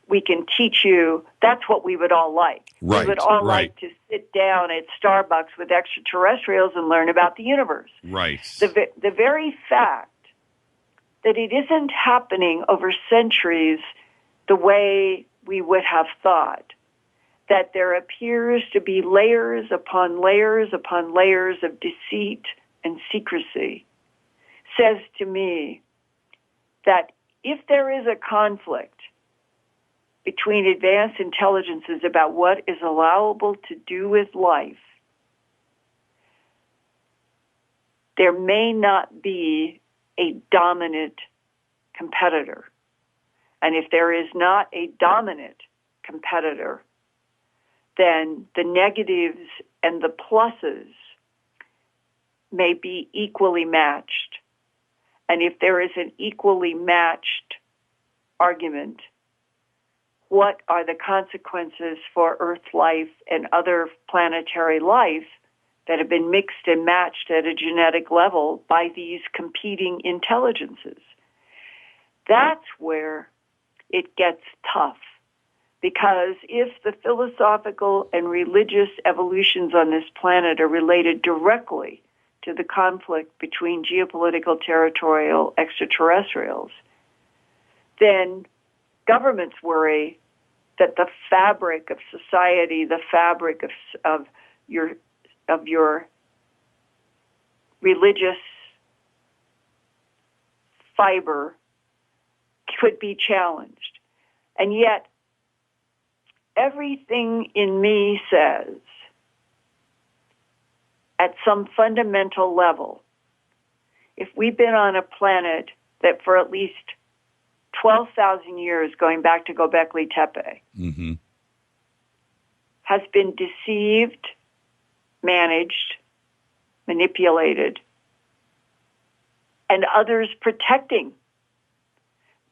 we can teach you. That's what we would all like. Right, we would all right. like to sit down at Starbucks with extraterrestrials and learn about the universe. Right. The very fact that it isn't happening over centuries the way we would have thought, that there appears to be layers upon layers upon layers of deceit and secrecy, says to me that if there is a conflict between advanced intelligences about what is allowable to do with life, there may not be a dominant competitor. And if there is not a dominant competitor, then the negatives and the pluses may be equally matched. And if there is an equally matched argument, what are the consequences for Earth life and other planetary life that have been mixed and matched at a genetic level by these competing intelligences? That's where it gets tough. Because if the philosophical and religious evolutions on this planet are related directly to the conflict between geopolitical territorial extraterrestrials, then governments worry that the fabric of society, the fabric of your religious fiber could be challenged. And yet, everything in me says, at some fundamental level, if we've been on a planet that for at least 12,000 years, going back to Göbekli Tepe, has been deceived, managed, manipulated, and others protecting,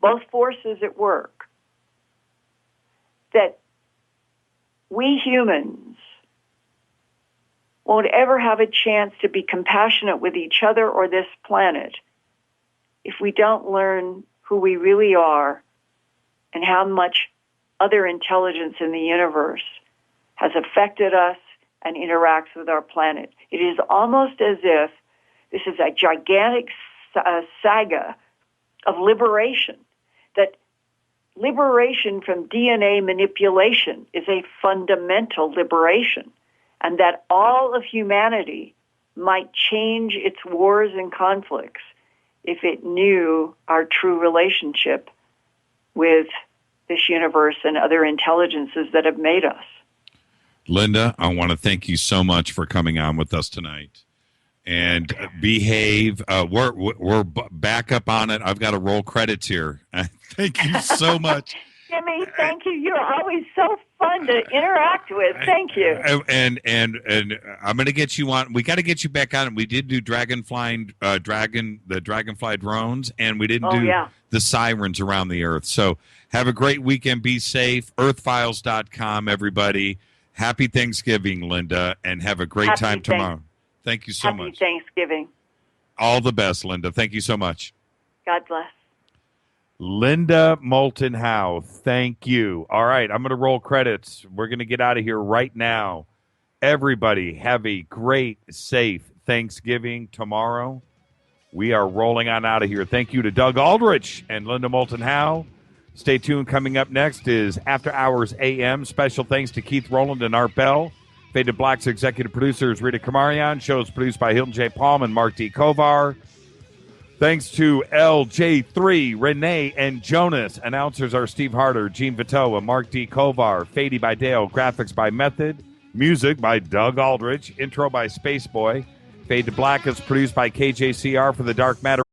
both forces at work, that we humans won't ever have a chance to be compassionate with each other or this planet if we don't learn who we really are and how much other intelligence in the universe has affected us and interacts with our planet. It is almost as if this is a gigantic saga of liberation, that liberation from DNA manipulation is a fundamental liberation, and that all of humanity might change its wars and conflicts if it knew our true relationship with this universe and other intelligences that have made us. Linda, I want to thank you so much for coming on with us tonight. And behave. We're back up on it. I've got to roll credits here. Thank you so much. Jimmy, thank you. You're always so fun to interact with. Thank you. And I'm going to get you on. We got to get you back on. We did do the Dragonfly drones, and we didn't do the sirens around the earth. So have a great weekend. Be safe. Earthfiles.com, everybody. Happy Thanksgiving, Linda, and have a great time tomorrow. Thank you so much. Happy Thanksgiving. All the best, Linda. Thank you so much. God bless. Linda Moulton Howe, thank you. All right, I'm going to roll credits. We're going to get out of here right now. Everybody have a great, safe Thanksgiving tomorrow. We are rolling on out of here. Thank you to Doug Aldrich and Linda Moulton Howe. Stay tuned. Coming up next is After Hours AM. Special thanks to Keith Rowland and Art Bell. Fade to Black's executive producer is Rita Kamarian. Shows produced by Hilton J. Palm and Mark D. Kovar. Thanks to LJ3, Renee, and Jonas. Announcers are Steve Harder, Gene Vitoa, Mark D. Kovar. Fady by Dale. Graphics by Method. Music by Doug Aldrich. Intro by Spaceboy. Fade to Black is produced by KJCR for the Dark Matter.